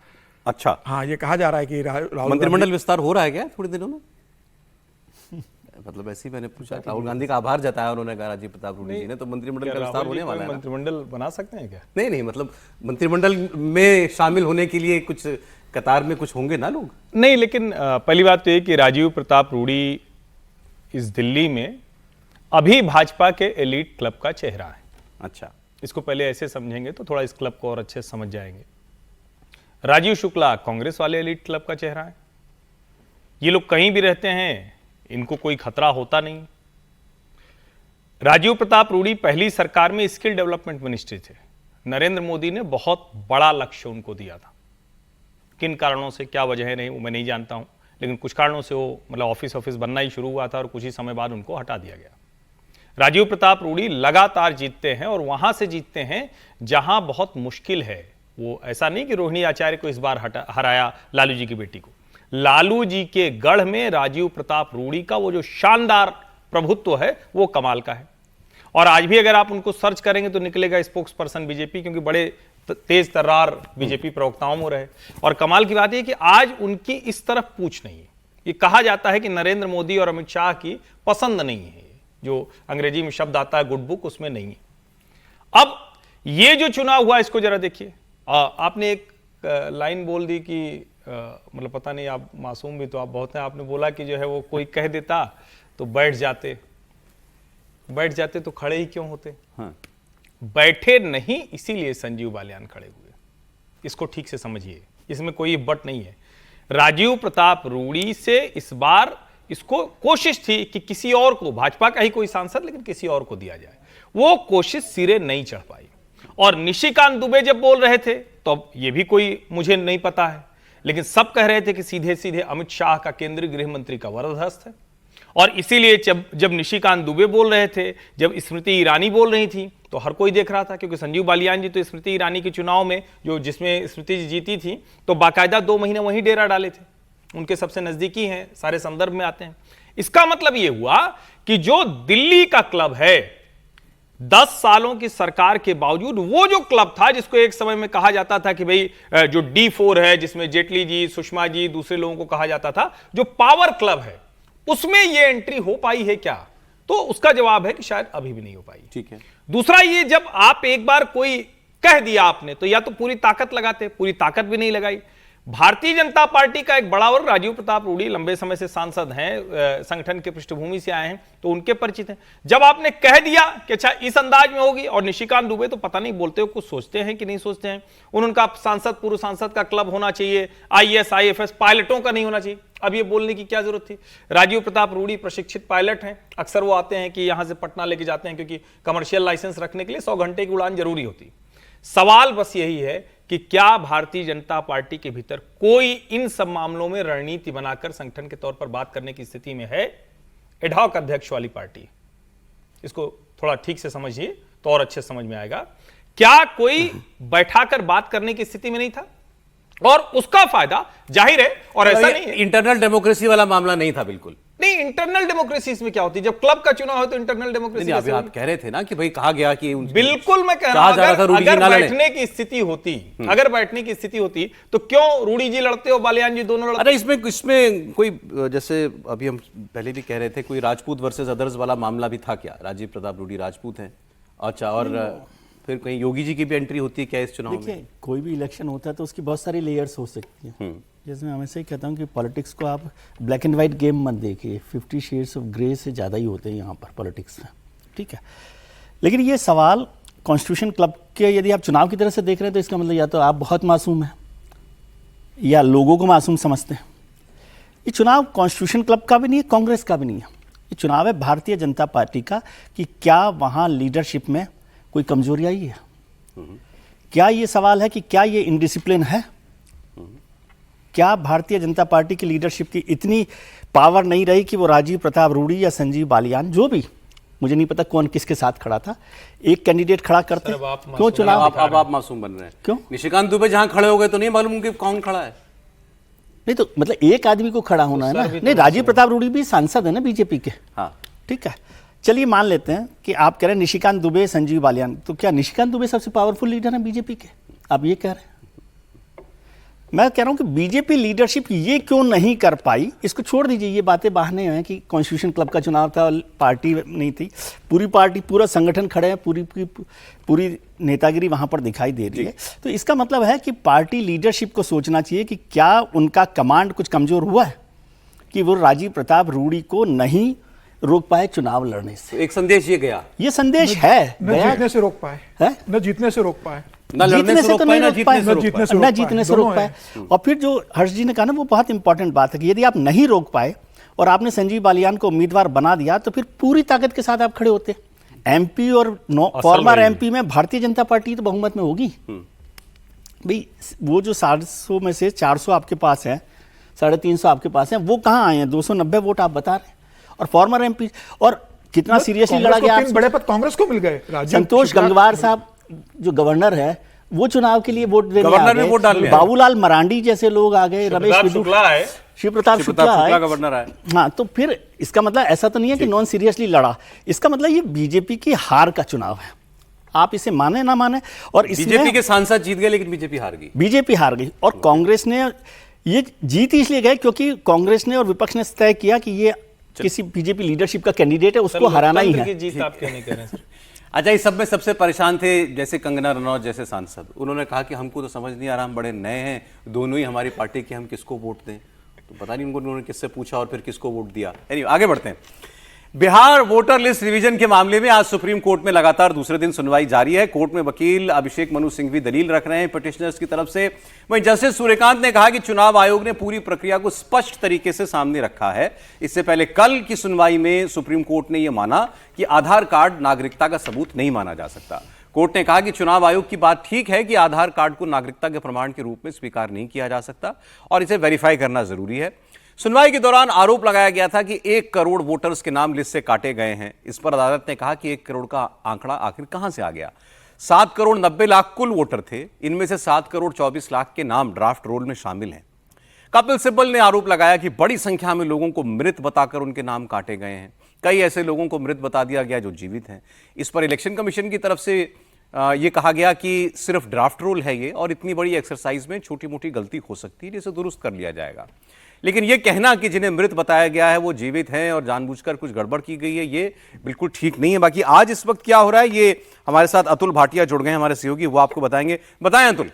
अच्छा, हाँ, ये कहा जा रहा है कि राहुल मंत्रिमंडल विस्तार हो रहा है क्या थोड़े दिनों में? मतलब ऐसे ही मैंने पूछा, राहुल गांधी का आभार जताया उन्होंने, कहा राजीव प्रताप रूडी जी ने, तो मंत्रिमंडल का विस्तार होने वाला है। मंत्रिमंडल बना सकते हैं क्या? नहीं, मतलब मंत्रिमंडल में शामिल होने के लिए कुछ कतार में कुछ होंगे ना लोग? नहीं, लेकिन पहली बात तो ये कि राजीव प्रताप रूडी इस दिल्ली में अभी भाजपा के एलीट क्लब का चेहरा है। अच्छा, इसको पहले ऐसे समझेंगे तो थोड़ा इस क्लब को और अच्छे से समझ जाएंगे। राजीव शुक्ला कांग्रेस वाले एलीट क्लब का चेहरा है। ये लोग कहीं भी रहते हैं, इनको कोई खतरा होता नहीं। राजीव प्रताप रूडी पहली सरकार में स्किल डेवलपमेंट मिनिस्ट्री थे। नरेंद्र मोदी ने बहुत बड़ा लक्ष्य उनको दिया था। किन कारणों से, क्या वजह नहीं, वो मैं नहीं जानता हूं, लेकिन कुछ कारणों से वो मतलब ऑफिस बनना ही शुरू हुआ था और कुछ ही समय बाद उनको हटा दिया गया। राजीव प्रताप रूडी लगातार जीतते हैं और वहां से जीतते हैं जहां बहुत मुश्किल है। वो ऐसा नहीं कि रोहिणी आचार्य को इस बार हराया, लालू जी की बेटी को। लालू जी के गढ़ में राजीव प्रताप रूडी का वो जो शानदार प्रभुत्व है वो कमाल का है। और आज भी अगर आप उनको सर्च करेंगे तो निकलेगा स्पोक्स पर्सन बीजेपी, क्योंकि बड़े तेज तर्रार बीजेपी प्रवक्ताओं में रहे। और कमाल की बात यह कि आज उनकी इस तरफ पूछ नहीं है। ये कहा जाता है कि नरेंद्र मोदी और अमित शाह की पसंद नहीं है, जो अंग्रेजी में शब्द आता है गुड बुक, उसमें नहीं है। अब ये जो चुनाव हुआ इसको जरा देखिए। आपने एक लाइन बोल दी कि मतलब पता नहीं, आप मासूम भी तो आप बहुत हैं, आपने बोला कि जो है वो कोई कह देता तो बैठ जाते तो खड़े ही क्यों होते? हाँ। बैठे नहीं, इसीलिए संजीव बालियान खड़े हुए। इसको ठीक से समझिए, इसमें कोई बट नहीं है। राजीव प्रताप रूडी से इस बार इसको कोशिश थी कि किसी और को, भाजपा का ही कोई सांसद, लेकिन किसी और को दिया जाए। वो कोशिश सिरे नहीं चढ़ पाई। और निशिकांत दुबे जब बोल रहे थे तो ये भी कोई मुझे नहीं पता है, लेकिन सब कह रहे थे कि सीधे सीधे अमित शाह का केंद्रीय गृह मंत्री का वरदहस्त है। और इसीलिए जब निशिकांत दुबे बोल रहे थे, जब स्मृति ईरानी बोल रही थी, तो हर कोई देख रहा था, क्योंकि संजीव बालियान जी तो स्मृति ईरानी के चुनाव में जिसमें स्मृति जी जीती थी, तो बाकायदा 2 महीने वहीं डेरा डाले थे। उनके सबसे नजदीकी हैं, सारे संदर्भ में आते हैं। इसका मतलब यह हुआ कि जो दिल्ली का क्लब है, 10 सालों की सरकार के बावजूद वो जो क्लब था जिसको एक समय में कहा जाता था कि भाई जो D4 है, जिसमें जेटली जी, सुषमा जी, दूसरे लोगों को कहा जाता था, जो पावर क्लब है, उसमें ये एंट्री हो पाई है क्या? तो उसका जवाब है कि शायद अभी भी नहीं हो पाई। ठीक है। दूसरा, ये जब आप एक बार कोई कह दिया आपने, तो या तो पूरी ताकत लगाते, पूरी ताकत भी नहीं लगाई। भारतीय जनता पार्टी का एक बड़ा वर्ग, राजीव प्रताप रूडी लंबे समय से सांसद हैं, संगठन के पृष्ठभूमि से आए हैं, तो उनके परिचित हैं। जब आपने कह दिया कि अच्छा इस अंदाज में होगी, और निशिकांत दुबे तो पता नहीं बोलते हो कुछ सोचते हैं कि नहीं सोचते हैं, उनका सांसद, पूर्व सांसद का क्लब होना चाहिए, IAS IFS पायलटों का नहीं होना चाहिए। अब ये बोलने की क्या जरूरत थी? राजीव प्रताप रूडी प्रशिक्षित पायलट हैं, अक्सर वो आते हैं कि यहां से पटना लेके जाते हैं क्योंकि कमर्शियल लाइसेंस रखने के लिए 100 घंटे की उड़ान जरूरी होती। सवाल बस यही है कि क्या भारतीय जनता पार्टी के भीतर कोई इन सब मामलों में रणनीति बनाकर संगठन के तौर पर बात करने की स्थिति में है? एडहॉक अध्यक्ष वाली पार्टी, इसको थोड़ा ठीक से समझिए तो और अच्छे समझ में आएगा। क्या कोई बैठाकर बात करने की स्थिति में नहीं था? और उसका फायदा जाहिर है, और ऐसा नहीं है इंटरनल डेमोक्रेसी वाला मामला नहीं था बिल्कुल नहीं। इंटरनल डेमोक्रेसी इसमें क्या होती है? जब क्लब का चुनाव हो तो इंटरनल डेमोक्रेसी अभी आप कह रहे थे ना कि भाई कहा गया कि बिल्कुल मैं कह रहा हूं, अगर बैठने की स्थिति होती, अगर बैठने की स्थिति होती तो क्यों रूडी जी लड़ते हो, बालियान जी दोनों लड़ते? अरे इसमें कोई, जैसे अभी हम पहले भी कह रहे थे, कोई राजपूत वर्सेस अदर्स वाला मामला भी था क्या? राजीव प्रताप रूडी राजपूत हैं, अच्छा, और फिर कहीं योगी जी की भी एंट्री होती है क्या इस चुनाव में? कोई भी इलेक्शन होता है तो उसकी बहुत सारी लेयर्स हो सकती हैं। जैसे मैं हमेशा ही कहता हूँ कि पॉलिटिक्स को आप ब्लैक एंड वाइट गेम मत देखिए, 50 शेड्स ऑफ ग्रे से ज़्यादा ही होते हैं यहाँ पर पॉलिटिक्स में, ठीक है। लेकिन ये सवाल कॉन्स्टिट्यूशन क्लब के यदि आप चुनाव की तरह से देख रहे हैं तो इसका मतलब या तो आप बहुत मासूम हैं या लोगों को मासूम समझते हैं। ये चुनाव कॉन्स्टिट्यूशन क्लब का भी नहीं है, कांग्रेस का भी नहीं है, ये चुनाव है भारतीय जनता पार्टी का कि क्या वहाँ लीडरशिप में कोई कमजोरी आई है? क्या ये सवाल है कि क्या ये इनडिसिप्लिन है? क्या भारतीय जनता पार्टी की लीडरशिप की इतनी पावर नहीं रही कि वो राजीव प्रताप रूडी या संजीव बालियान, जो भी, मुझे नहीं पता कौन किसके साथ खड़ा था, एक कैंडिडेट खड़ा करते? क्यों चुनाव अब आप मासूम बन रहे हैं? क्यों? निशिकांत दुबे जहां खड़े हो गए तो नहीं मालूम कि कौन खड़ा है? नहीं तो मतलब एक आदमी को खड़ा होना है ना। नहीं, राजीव प्रताप रूडी भी सांसद है ना बीजेपी के, हाँ ठीक है। चलिए मान लेते हैं कि आप कह रहे हैं निशिकांत दुबे संजीव बालियान, तो क्या निशिकांत दुबे सबसे पावरफुल लीडर है बीजेपी के? आप ये कह रहे हैं। मैं कह रहा हूं कि बीजेपी लीडरशिप ये क्यों नहीं कर पाई? इसको छोड़ दीजिए, ये बातें बहाने हैं कि कॉन्स्टिट्यूशन क्लब का चुनाव था, पार्टी नहीं थी, पूरी पार्टी पूरा संगठन खड़े हैं, पूरी नेतागिरी वहां पर दिखाई दे रही है। तो इसका मतलब है कि पार्टी लीडरशिप को सोचना चाहिए कि क्या उनका कमांड कुछ कमजोर हुआ है कि वो राजीव प्रताप रूडी को नहीं रोक पाए चुनाव लड़ने से। एक संदेश ये गया, ये संदेश है, न जीतने से रोक पाए है, न जीतने से रोक पाए, ना लड़ने से तो नहीं रोक पाए, न जीतने से रोक पाए। और फिर जो हर्ष जी ने कहा ना, वो बहुत इंपॉर्टेंट बात है कि यदि आप नहीं रोक पाए और आपने संजीव बालियान को उम्मीदवार बना दिया तो फिर पूरी ताकत के साथ आप खड़े होते। एमपी और फॉर्मर एमपी में भारतीय जनता पार्टी तो बहुमत में होगी भाई। वो जो 700 में से 400 आपके पास है, 350 आपके पास है, वो कहाँ आए हैं? 290 वोट आप बता रहे हैं। और फॉर्मर एमपी, और कितना सीरियसली लड़ा गया। 3 बड़े पद कांग्रेस को मिल गए। संतोष गंगवार साहब जो गवर्नर है, वो चुनाव के लिए वोट देने आ गए। बाबूलाल मरांडी जैसे लोग आ गए, रमेश शिव प्रताप शुक्ला गवर्नर है। हाँ, तो फिर इसका मतलब ऐसा तो नहीं है कि नॉन सीरियसली लड़ा। इसका मतलब ये बीजेपी की हार का चुनाव है, आप इसे माने ना माने। और बीजेपी के सांसद जीत गए लेकिन बीजेपी हार गई। बीजेपी हार गई और कांग्रेस ने ये जीत इसलिए गए क्योंकि कांग्रेस ने और विपक्ष ने तय किया कि ये किसी बीजेपी लीडरशिप का कैंडिडेट है, उसको हराना ही है। जीत आप क्यों नहीं कह रहे हैं? अच्छा, इस सब में सबसे परेशान थे जैसे कंगना रनौत जैसे सांसद, उन्होंने कहा कि हमको तो समझ नहीं आ रहा, हम बड़े नए हैं, दोनों ही हमारी पार्टी के, हम किसको वोट दें? तो पता नहीं उन्होंने किससे पूछा और फिर किसको वोट दिया। आगे बढ़ते हैं। बिहार वोटर लिस्ट रिवीजन के मामले में आज सुप्रीम कोर्ट में लगातार दूसरे दिन सुनवाई जारी है। कोर्ट में वकील अभिषेक मनु सिंह भी दलील रख रहे हैं पिटिशनर्स की तरफ से। वहीं जस्टिस सूर्यकांत ने कहा कि चुनाव आयोग ने पूरी प्रक्रिया को स्पष्ट तरीके से सामने रखा है। इससे पहले कल की सुनवाई में सुप्रीम कोर्ट ने यह माना कि आधार कार्ड नागरिकता का सबूत नहीं माना जा सकता। कोर्ट ने कहा कि चुनाव आयोग की बात ठीक है कि आधार कार्ड को नागरिकता के प्रमाण के रूप में स्वीकार नहीं किया जा सकता और इसे वेरीफाई करना जरूरी है। सुनवाई के दौरान आरोप लगाया गया था कि 1 करोड़ वोटर्स के नाम लिस्ट से काटे गए हैं। इस पर अदालत ने कहा कि 1 करोड़ का आंकड़ा आखिर कहां से आ गया? 7 करोड़ 90 लाख कुल वोटर थे, इनमें से 7 करोड़ 24 लाख के नाम ड्राफ्ट रोल में शामिल हैं। कपिल सिब्बल ने आरोप लगाया कि बड़ी संख्या में लोगों को मृत बताकर उनके नाम काटे गए हैं। कई ऐसे लोगों को मृत बता दिया गया जो जीवित हैं। इस पर इलेक्शन कमीशन की तरफ से यह कहा गया कि सिर्फ ड्राफ्ट रोल है ये, और इतनी बड़ी एक्सरसाइज में छोटी मोटी गलती हो सकती है जिसे दुरुस्त कर लिया जाएगा। लेकिन यह कहना कि जिन्हें मृत बताया गया है वो जीवित हैं और जानबूझकर कुछ गड़बड़ की गई है, ये बिल्कुल ठीक नहीं है। बाकी आज इस वक्त क्या हो रहा है, ये हमारे साथ अतुल भाटिया जुड़ गए हैं, हमारे सहयोगी, वो आपको बताएंगे। बताएं अतुल।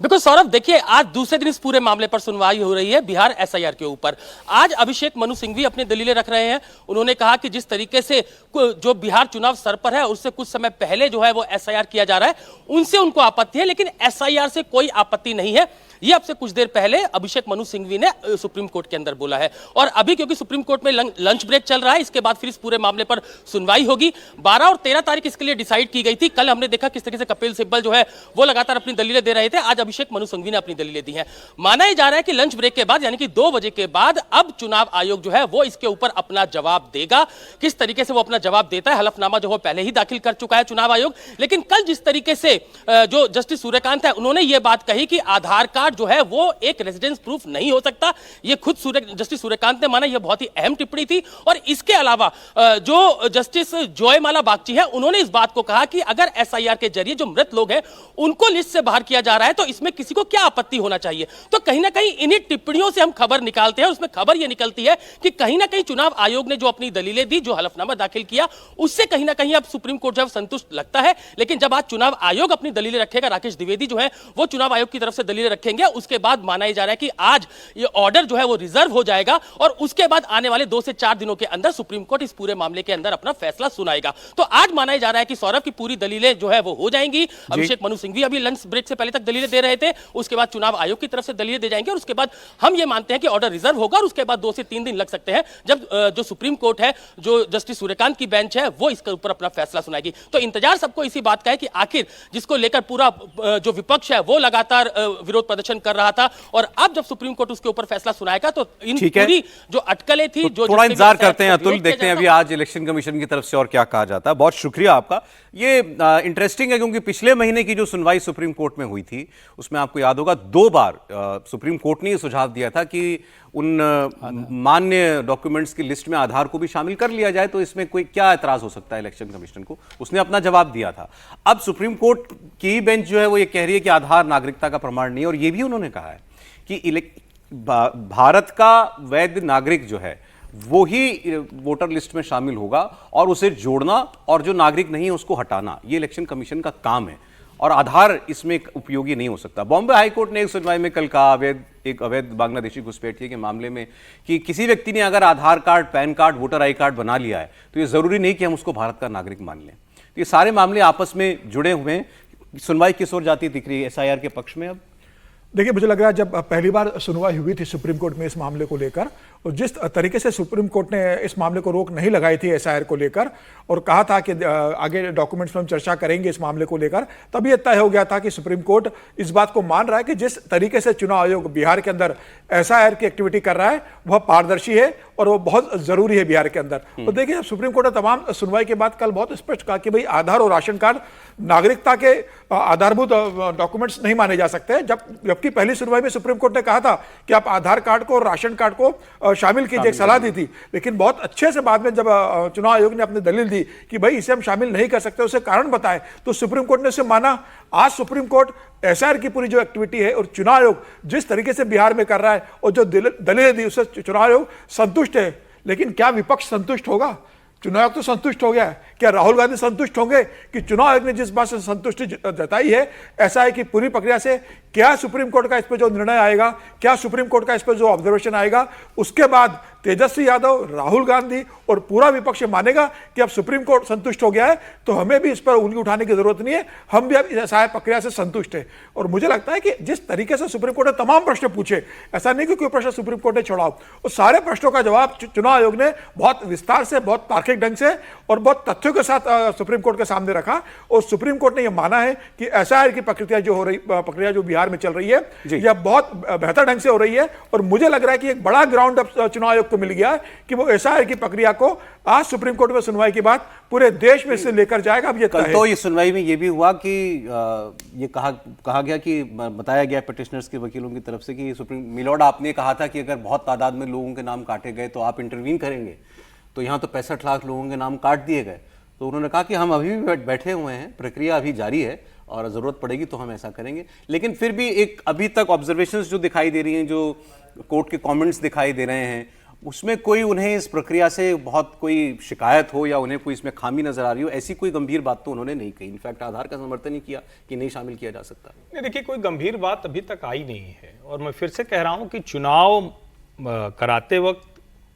बिल्कुल सौरभ, देखिए आज दूसरे दिन इस पूरे मामले पर सुनवाई हो रही है बिहार एसआईआर के ऊपर। आज अभिषेक मनु सिंघवी अपनी दलीलें रख रहे हैं। उन्होंने कहा कि जिस तरीके से जो बिहार चुनाव सर पर है उससे कुछ समय पहले जो है वो एसआईआर किया जा रहा है, उनसे उनको आपत्ति है, लेकिन एसआईआर से कोई आपत्ति नहीं है। ये अब से कुछ देर पहले अभिषेक मनु सिंघवी ने सुप्रीम कोर्ट के अंदर बोला है। और अभी क्योंकि सुप्रीम कोर्ट में लंच ब्रेक चल रहा है, इसके बाद फिर इस पूरे मामले पर सुनवाई होगी। 12 और 13 तारीख इसके लिए डिसाइड की गई थी। कल हमने देखा किस तरीके से कपिल सिब्बल जो है वो लगातार अपनी दलीलें दे रहे थे। आज अभिषेक मनु सिंघवी ने अपनी दलीलें दी हैं। माना ही जा रहा है कि लंच ब्रेक के बाद यानी कि 2 बजे के बाद अब चुनाव आयोग जो है वो इसके ऊपर अपना जवाब देगा। किस तरीके से वो अपना जवाब देता है, हलफनामा जो है पहले ही दाखिल कर चुका है चुनाव आयोग। लेकिन कल जिस तरीके से जो जस्टिस सूर्यकांत है उन्होंने ये बात कही कि आधार कार्ड जो है वो एक रेजिडेंस प्रूफ नहीं हो सकता, ये खुद जस्टिस सूर्यकांत ने माना। यह बहुत ही अहम टिप्पणी थी। और इसके अलावा जो जस्टिस जयमाला बागची है उन्होंने इस बात को कहा कि अगर एसआईआर के जरिए जो मृत लोग हैं उनको लिस्ट से बाहर किया जा रहा है तो इसमें किसी को क्या आपत्ति होना चाहिए। तो कहीं ना कहीं इन्हीं टिप्पणियों से हम खबर निकालते हैं, उसमें खबर यह निकलती है कि कहीं ना कहीं चुनाव आयोग ने जो अपनी दलीलें दी, जो हलफनामा दाखिल किया, उससे कहीं ना कहीं अब सुप्रीम कोर्ट जो है संतुष्ट लगता है। लेकिन जब आज चुनाव आयोग अपनी दलीलें रखेगा, राकेश द्विवेदी जो है वो चुनाव आयोग की तरफ से दलीलें रखेंगे, उसके बाद माना जा रहा है कि आज ये ऑर्डर जो है वो रिजर्व हो जाएगा और उसके बाद आने वाले 2 से 4 दिनों के अंदर सुप्रीम कोर्ट इस पूरे मामले के अंदर अपना फैसला सुनाएगा। तो आज माना जा रहा है कि सौरभ की पूरी दलीलें जो है वो हो जाएंगी। अभिषेक मनु सिंघवी अभी लंच ब्रेक से पहले तक दलीलें दे रहे थे, उसके बाद चुनाव आयोग की तरफ से दलीलें दे जाएंगे और उसके बाद हम ये मानते हैं कि ऑर्डर रिजर्व होगा और उसके बाद 2 से 3 दिन लग सकते हैं जब जो सुप्रीम कोर्ट है, जो जस्टिस सूर्यकांत की बेंच है, वो इसके ऊपर अपना फैसला सुनाएगी। तो इंतजार सबको इसी बात का है कि आखिर जिसको लेकर पूरा जो विपक्ष है वो लगातार विरोध प्रदर्शन कर रहा था और अब जब सुप्रीम कोर्ट उसके ऊपर फैसला सुनाएगा तो इन पूरी जो अटकलें थी तो थोड़ा इंतजार करते हैं अतुल, देखते हैं अभी आज इलेक्शन कमीशन की तरफ से और क्या कहा जाता है। बहुत शुक्रिया आपका। ये इंटरेस्टिंग है क्योंकि पिछले महीने की जो सुनवाई सुप्रीम कोर्ट में हुई थी उसमें आपको याद होगा 2 बार सुप्रीम कोर्ट ने यह सुझाव दिया था कि उन मान्य डॉक्यूमेंट्स की लिस्ट में आधार को भी शामिल कर लिया जाए, तो इसमें कोई क्या एतराज हो सकता है इलेक्शन कमीशन को। उसने अपना जवाब दिया था। अब सुप्रीम कोर्ट की बेंच जो है वो ये कह रही है कि आधार नागरिकता का प्रमाण नहीं है और ये भी उन्होंने कहा है कि भारत का वैध नागरिक जो है वो ही वोटर लिस्ट में शामिल होगा और उसे जोड़ना और जो नागरिक नहीं है उसको हटाना, ये इलेक्शन कमीशन का काम है और आधार इसमें उपयोगी नहीं हो सकता। बॉम्बे हाईकोर्ट ने एक सुनवाई में कल कहा एक अवैध बांग्लादेशी घुसपैठिए के मामले में कि किसी व्यक्ति ने अगर Aadhaar card, PAN card, voter I card बना लिया है तो ये जरूरी नहीं कि हम उसको भारत का नागरिक मान लें। तो ये सारे मामले आपस में जुड़े हुए हैं। सुनवाई किस ओर जाती दिख रही है एसआईआर के पक्ष में? अब देखिए, मुझे लग रहा है जब पहली बार सुनवाई हुई थी सुप्रीम कोर्ट में इस मामले को लेकर और जिस तरीके से सुप्रीम कोर्ट ने इस मामले को रोक नहीं लगाई थी एसआईआर को लेकर और कहा था कि आगे डॉक्यूमेंट्स में हम चर्चा करेंगे इस मामले को लेकर, तब ये तय हो गया था कि सुप्रीम कोर्ट इस बात को मान रहा है कि जिस तरीके से चुनाव आयोग बिहार के अंदर एसआईआर की एक्टिविटी कर रहा है वह पारदर्शी है और वो बहुत जरूरी है बिहार के अंदर। तो देखिए, सुप्रीम कोर्ट ने तमाम सुनवाई के बाद कल बहुत स्पष्ट कहा कि भाई आधार और राशन कार्ड नागरिकता के आधारभूत डॉक्यूमेंट्स नहीं माने जा सकते। जबकि पहली सुनवाई में सुप्रीम कोर्ट ने कहा था कि आप आधार कार्ड को और राशन कार्ड को शामिल कीजिए, एक सलाह दी थी। लेकिन बहुत अच्छे से बाद में जब चुनाव आयोग ने अपनी दलील दी कि भाई इसे हम शामिल नहीं कर सकते, उसे कारण बताए, तो सुप्रीम कोर्ट ने उसे माना। आज सुप्रीम कोर्ट एसआईआर की पूरी जो एक्टिविटी है और चुनाव आयोग जिस तरीके से बिहार में कर रहा है और जो दलीलें दी उससे चुनाव आयोग संतुष्ट है। लेकिन क्या विपक्ष संतुष्ट होगा? चुनाव आयोग तो संतुष्ट हो गया है। क्या राहुल गांधी संतुष्ट होंगे कि चुनाव आयोग ने जिस बात से संतुष्टि जताई है एसआईआर की पूरी प्रक्रिया से, क्या सुप्रीम कोर्ट का इस पर जो निर्णय आएगा, क्या सुप्रीम कोर्ट का इस पर जो ऑब्जर्वेशन आएगा, उसके बाद तेजस्वी यादव, राहुल गांधी और पूरा विपक्ष मानेगा कि अब सुप्रीम कोर्ट संतुष्ट हो गया है तो हमें भी इस पर उंगली उठाने की जरूरत नहीं है, हम भी अब इस एसआईआर प्रक्रिया से संतुष्ट है। और मुझे लगता है कि जिस तरीके से सुप्रीम कोर्ट ने तमाम प्रश्न पूछे, ऐसा नहीं कि कोई प्रश्न सुप्रीम कोर्ट ने छोड़ा, और सारे प्रश्नों का जवाब चुनाव आयोग ने बहुत विस्तार से, बहुत तार्किक ढंग से और बहुत तथ्यों के साथ सुप्रीम कोर्ट के सामने रखा। और सुप्रीम कोर्ट ने यह माना है कि एसआईआर की प्रक्रिया जो बिहार में चल रही है यह बहुत बेहतर ढंग से हो रही है। और मुझे लग रहा है कि एक बड़ा ग्राउंड अब चुनाव आयोग को मिल गया है कि वो एसआईआर की प्रक्रिया को आज सुप्रीम कोर्ट में सुनवाई के बाद पूरे देश में से लेकर जाएगा। अब ये कल तो इस सुनवाई में ये भी हुआ कि ये कहा गया कि बताया गया पिटिशनर्स के वकीलों की तरफ से कि सुप्रीम मिलॉर्ड आपने कहा था कि अगर बहुत तादाद में लोगों के नाम काटे गए तो आप इंटरवीन करेंगे, तो यहाँ तो 65 लाख लोगों के नाम काट दिए गए। तो उन्होंने कहा कि हम अभी भी बैठे हुए हैं, प्रक्रिया अभी जारी है और ज़रूरत पड़ेगी तो हम ऐसा करेंगे। लेकिन फिर भी एक अभी तक ऑब्जर्वेशंस जो दिखाई दे रही हैं, जो कोर्ट के कमेंट्स दिखाई दे रहे हैं उसमें कोई उन्हें इस प्रक्रिया से बहुत कोई शिकायत हो या उन्हें कोई इसमें खामी नजर आ रही हो, ऐसी कोई गंभीर बात तो उन्होंने नहीं कही। इनफैक्ट आधार का समर्थन ही किया कि नहीं शामिल किया जा सकता। नहीं, देखिए कोई गंभीर बात अभी तक आई नहीं है। और मैं फिर से कह रहा हूं कि चुनाव कराते वक्त,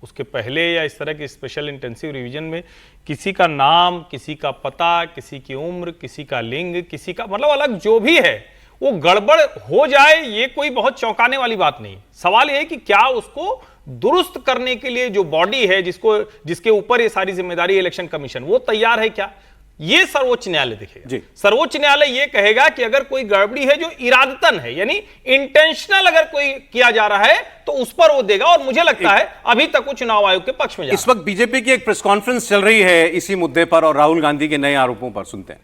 उसके पहले या इस तरह के स्पेशल इंटेंसिव रिवीजन में किसी का नाम, किसी का पता, किसी की उम्र, किसी का लिंग, किसी का मतलब अलग जो भी है वो गड़बड़ हो जाए, ये कोई बहुत चौंकाने वाली बात नहीं। सवाल ये है कि क्या उसको दुरुस्त करने के लिए जो बॉडी है जिसके ऊपर ये सारी जिम्मेदारी इलेक्शन कमीशन, वो तैयार है क्या, ये सर्वोच्च न्यायालय देखेगा। सर्वोच्च न्यायालय ये कहेगा कि अगर कोई गड़बड़ी है जो इरादतन है, यानी इंटेंशनल अगर कोई किया जा रहा है, तो उस पर वो देगा। और मुझे लगता है अभी तक वो चुनाव आयोग के पक्ष में जा रहा है। इस वक्त बीजेपी की एक प्रेस कॉन्फ्रेंस चल रही है इसी मुद्दे पर और राहुल गांधी के नए आरोपों पर, सुनते हैं।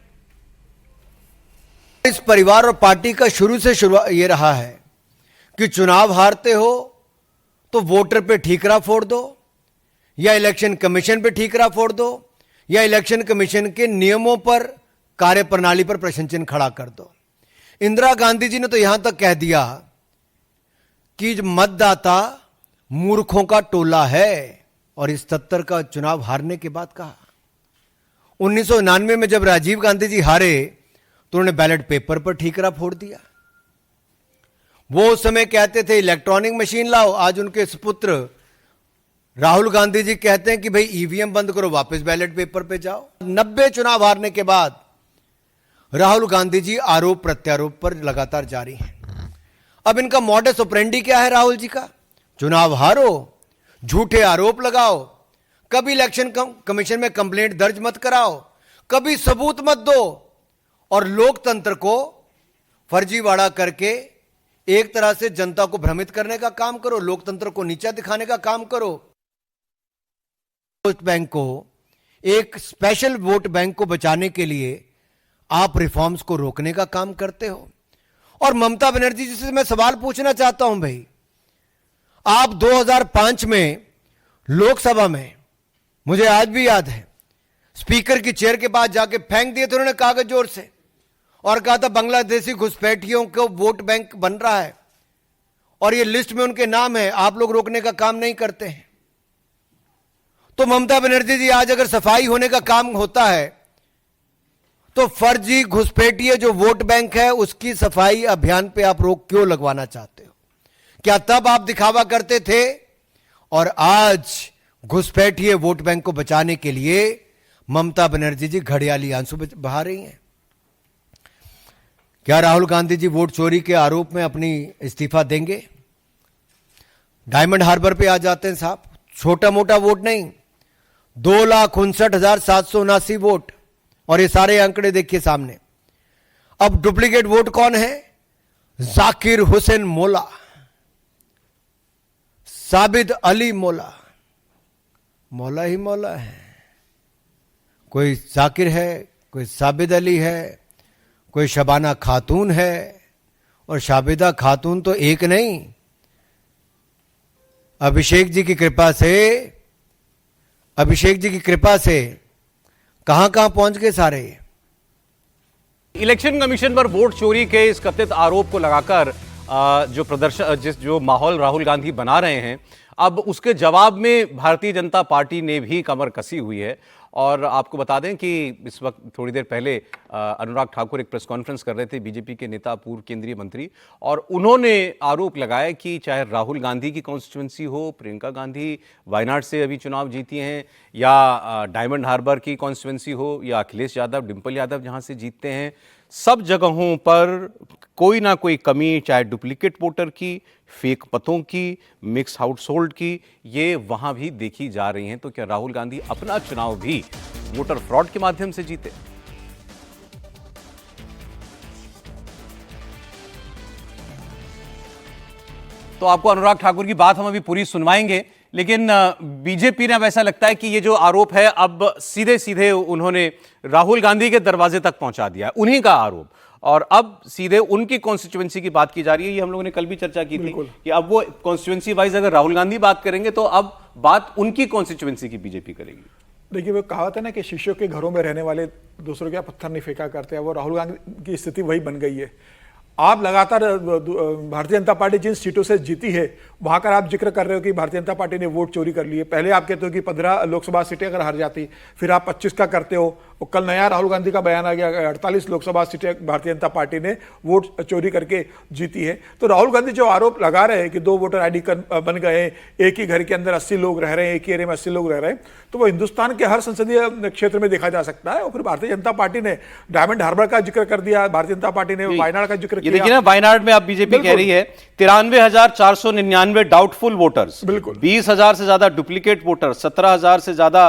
इस परिवार और पार्टी का शुरू से ये रहा है कि चुनाव हारते हो तो वोटर पे ठीकरा फोड़ दो, या इलेक्शन कमीशन पे ठीकरा फोड़ दो, या इलेक्शन कमीशन के नियमों पर, कार्यप्रणाली पर प्रश्न चिन्ह खड़ा कर दो। इंदिरा गांधी जी ने तो यहां तक कह दिया कि मतदाता मूर्खों का टोला है, और इस 77 का चुनाव हारने के बाद कहा। 1999 में जब राजीव गांधी जी हारे तो उन्होंने बैलेट पेपर पर ठीकरा फोड़ दिया। वो उस समय कहते थे इलेक्ट्रॉनिक मशीन लाओ, आज उनके सुपुत्र राहुल गांधी जी कहते हैं कि भाई ईवीएम बंद करो, वापस बैलेट पेपर पे जाओ। 90 चुनाव हारने के बाद राहुल गांधी जी आरोप प्रत्यारोप पर लगातार जारी हैं। अब इनका मॉडस ऑपरेंडी क्या है राहुल जी का? चुनाव हारो, झूठे आरोप लगाओ, कभी इलेक्शन कमीशन में कंप्लेंट दर्ज मत कराओ, कभी सबूत मत दो, और लोकतंत्र को फर्जीवाड़ा करके एक तरह से जनता को भ्रमित करने का काम करो, लोकतंत्र को नीचा दिखाने का काम करो। वोट बैंक को, एक स्पेशल वोट बैंक को बचाने के लिए आप रिफॉर्म्स को रोकने का काम करते हो। और ममता बनर्जी जी से मैं सवाल पूछना चाहता हूं, भाई आप 2005 में लोकसभा में, मुझे आज भी याद है, स्पीकर की चेयर के पास जाके फेंक दिए थे उन्होंने कागज जोर से, और कहा था बांग्लादेशी घुसपैठियों को वोट बैंक बन रहा है और ये लिस्ट में उनके नाम है, आप लोग रोकने का काम नहीं करते हैं। तो ममता बनर्जी जी आज अगर सफाई होने का काम होता है तो फर्जी घुसपैठिए जो वोट बैंक है उसकी सफाई अभियान पे आप रोक क्यों लगवाना चाहते हो? क्या तब आप दिखावा करते थे और आज घुसपैठिए वोट बैंक को बचाने के लिए ममता बनर्जी जी घड़ियाली आंसू बहा रही हैं? क्या राहुल गांधी जी वोट चोरी के आरोप में अपनी इस्तीफा देंगे? डायमंड हार्बर पे आ जाते हैं साहब, छोटा मोटा वोट नहीं, 2,59,779 वोट, और ये सारे आंकड़े देखिए सामने। अब डुप्लीकेट वोट कौन है? जाकिर हुसैन मोला, साबिद अली मोला, मौला ही मौला है, कोई जाकिर है, कोई साबिद अली है, कोई शबाना खातून है, और शाबिदा खातून तो एक नहीं, अभिषेक जी की कृपा से कहां कहां पहुंच गए सारे। इलेक्शन कमीशन पर वोट चोरी के इस कथित आरोप को लगाकर जो माहौल राहुल गांधी बना रहे हैं, अब उसके जवाब में भारतीय जनता पार्टी ने भी कमर कसी हुई है। और आपको बता दें कि इस वक्त थोड़ी देर पहले अनुराग ठाकुर एक प्रेस कॉन्फ्रेंस कर रहे थे, बीजेपी के नेता, पूर्व केंद्रीय मंत्री, और उन्होंने आरोप लगाया कि चाहे राहुल गांधी की कॉन्स्टिट्यूंसी हो, प्रियंका गांधी वायनाड से अभी चुनाव जीती हैं, या डायमंड हार्बर की कॉन्स्टिट्यूंसी हो, या अखिलेश यादव, डिंपल यादव जहां से जीतते हैं, सब जगहों पर कोई ना कोई कमी, चाहे डुप्लीकेट वोटर की, फेक पतों की, मिक्स हाउसहोल्ड की, ये वहां भी देखी जा रही हैं। तो क्या राहुल गांधी अपना चुनाव भी वोटर फ्रॉड के माध्यम से जीते? तो आपको अनुराग ठाकुर की बात हम अभी पूरी सुनवाएंगे, लेकिन बीजेपी ने अब ऐसा लगता है कि ये जो आरोप है अब सीधे सीधे उन्होंने राहुल गांधी के दरवाजे तक पहुंचा दिया है, उन्हीं का आरोप, और अब सीधे उनकी कॉन्स्टिट्यूएंसी की बात की जा रही है। ये हम लोगों ने कल भी चर्चा की थी कि अब वो कॉन्स्टिट्यूएंसी वाइज अगर राहुल गांधी बात करेंगे तो अब बात उनकी कॉन्स्टिट्यूएंसी की बीजेपी करेगी। देखिए, वो कहावत है ना कि शिष्यों के घरों में रहने वाले दूसरों के पत्थर नहीं फेंका करते हैं, वो राहुल गांधी की स्थिति वही बन गई है। आप लगातार भारतीय जनता पार्टी जिन सीटों से जीती है वहां का आप जिक्र कर रहे हो कि भारतीय जनता पार्टी ने वोट चोरी कर लिए। पहले आप कहते हो कि 15 लोकसभा सीटें अगर हार जाती, फिर आप 25 का करते हो, और कल नया राहुल गांधी का बयान आ गया 48 लोकसभा सीटें भारतीय जनता पार्टी ने वोट चोरी करके जीती है। तो राहुल गांधी जो आरोप लगा रहे हैं कि 2 वोटर आईडी बन गए, एक ही घर के अंदर 80 लोग रह रहे हैं, एक ही एरिया में 80 लोग रह रहे हैं, तो वो हिंदुस्तान के हर संसदीय क्षेत्र में देखा जा सकता है। और फिर भारतीय जनता पार्टी ने डायमंड हार्बर का जिक्र कर दिया, भारतीय जनता पार्टी ने वायनाड का जिक्र किया। देखिए ना, वायनाड में अब बीजेपी कह रही है 93,499 डाउटफुल वोटर्स, बिल्कुल 20,000 से ज्यादा डुप्लीकेट वोटर, 17,000 से ज्यादा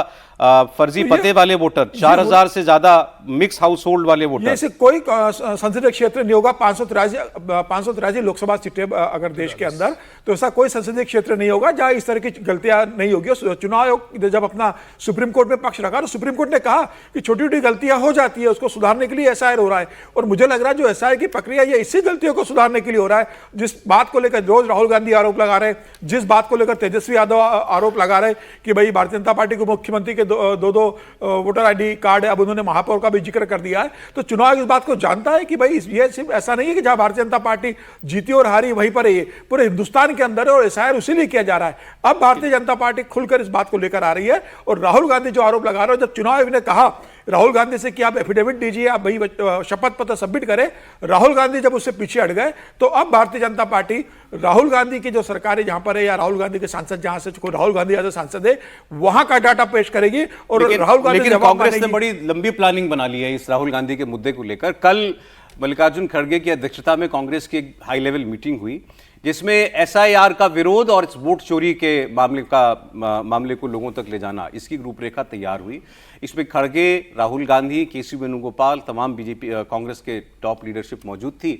फर्जी पते वाले वोटर, 4,000 से ज्यादा मिक्स हाउस होल्ड वाले वोटर। ऐसे कोई संसदीय क्षेत्र नहीं होगा। 583 लोकसभा सीटें अगर देश के अंदर, तो ऐसा कोई संसदीय क्षेत्र नहीं होगा जहां इस तरह की गलतियां नहीं होगी। चुनाव आयोग जब अपना सुप्रीम कोर्ट में पक्ष रखा तो सुप्रीम कोर्ट ने कहा कि छोटी छोटी गलतियां हो जाती है, उसको सुधारने के लिए एसआईआर हो रहा है। और मुझे लग रहा है जो एसआईआर की प्रक्रिया ये इसी गलतियों को सुधारने के लिए हो रहा है। जिस बात को लेकर रोज राहुल गांधी आरोप लगा रहे हैं, जिस बात को लेकर तेजस्वी यादव आरोप लगा रहे कि भाई भारतीय जनता पार्टी को मुख्यमंत्री के दो वोटर आईडी कार्ड है, अब उन्होंने महापौर का भी जिक्र कर दिया है। तो चुनाव आयोग इस बात को जानता है कि भाई ये सिर्फ ऐसा नहीं है कि जहां भारतीय जनता पार्टी जीती और हारी वहीं पर है, ये पूरे हिंदुस्तान के अंदर है और एसआईआर उसी लिए किया जा रहा है। अब भारतीय जनता पार्टी खुलकर इस बात को लेकर आ रही है। और राहुल गांधी जो आरोप लगा रहे हो, जब चुनाव आयोग ने कहा राहुल गांधी से कि आप एफिडेविट दीजिए, आप भाई शपथ पत्र सबमिट करें, राहुल गांधी जब उससे पीछे हट गए, तो अब भारतीय जनता पार्टी राहुल गांधी की जो सरकार है जहां पर है, या राहुल गांधी के सांसद जहां से कोई राहुल गांधी जैसे सांसद है, वहां का डाटा पेश करेगी। और राहुल गांधी लेकिन कांग्रेस ने बड़ी लंबी प्लानिंग बना ली है इस राहुल गांधी के मुद्दे को लेकर। कल मल्लिकार्जुन खड़गे की अध्यक्षता में कांग्रेस की एक हाई लेवल मीटिंग हुई जिसमें एसआईआर का विरोध और इस वोट चोरी के मामले को लोगों तक ले जाना, इसकी रूपरेखा तैयार हुई। इसमें खड़गे, राहुल गांधी, केसी वेणुगोपाल, तमाम बीजेपी कांग्रेस के टॉप लीडरशिप मौजूद थी।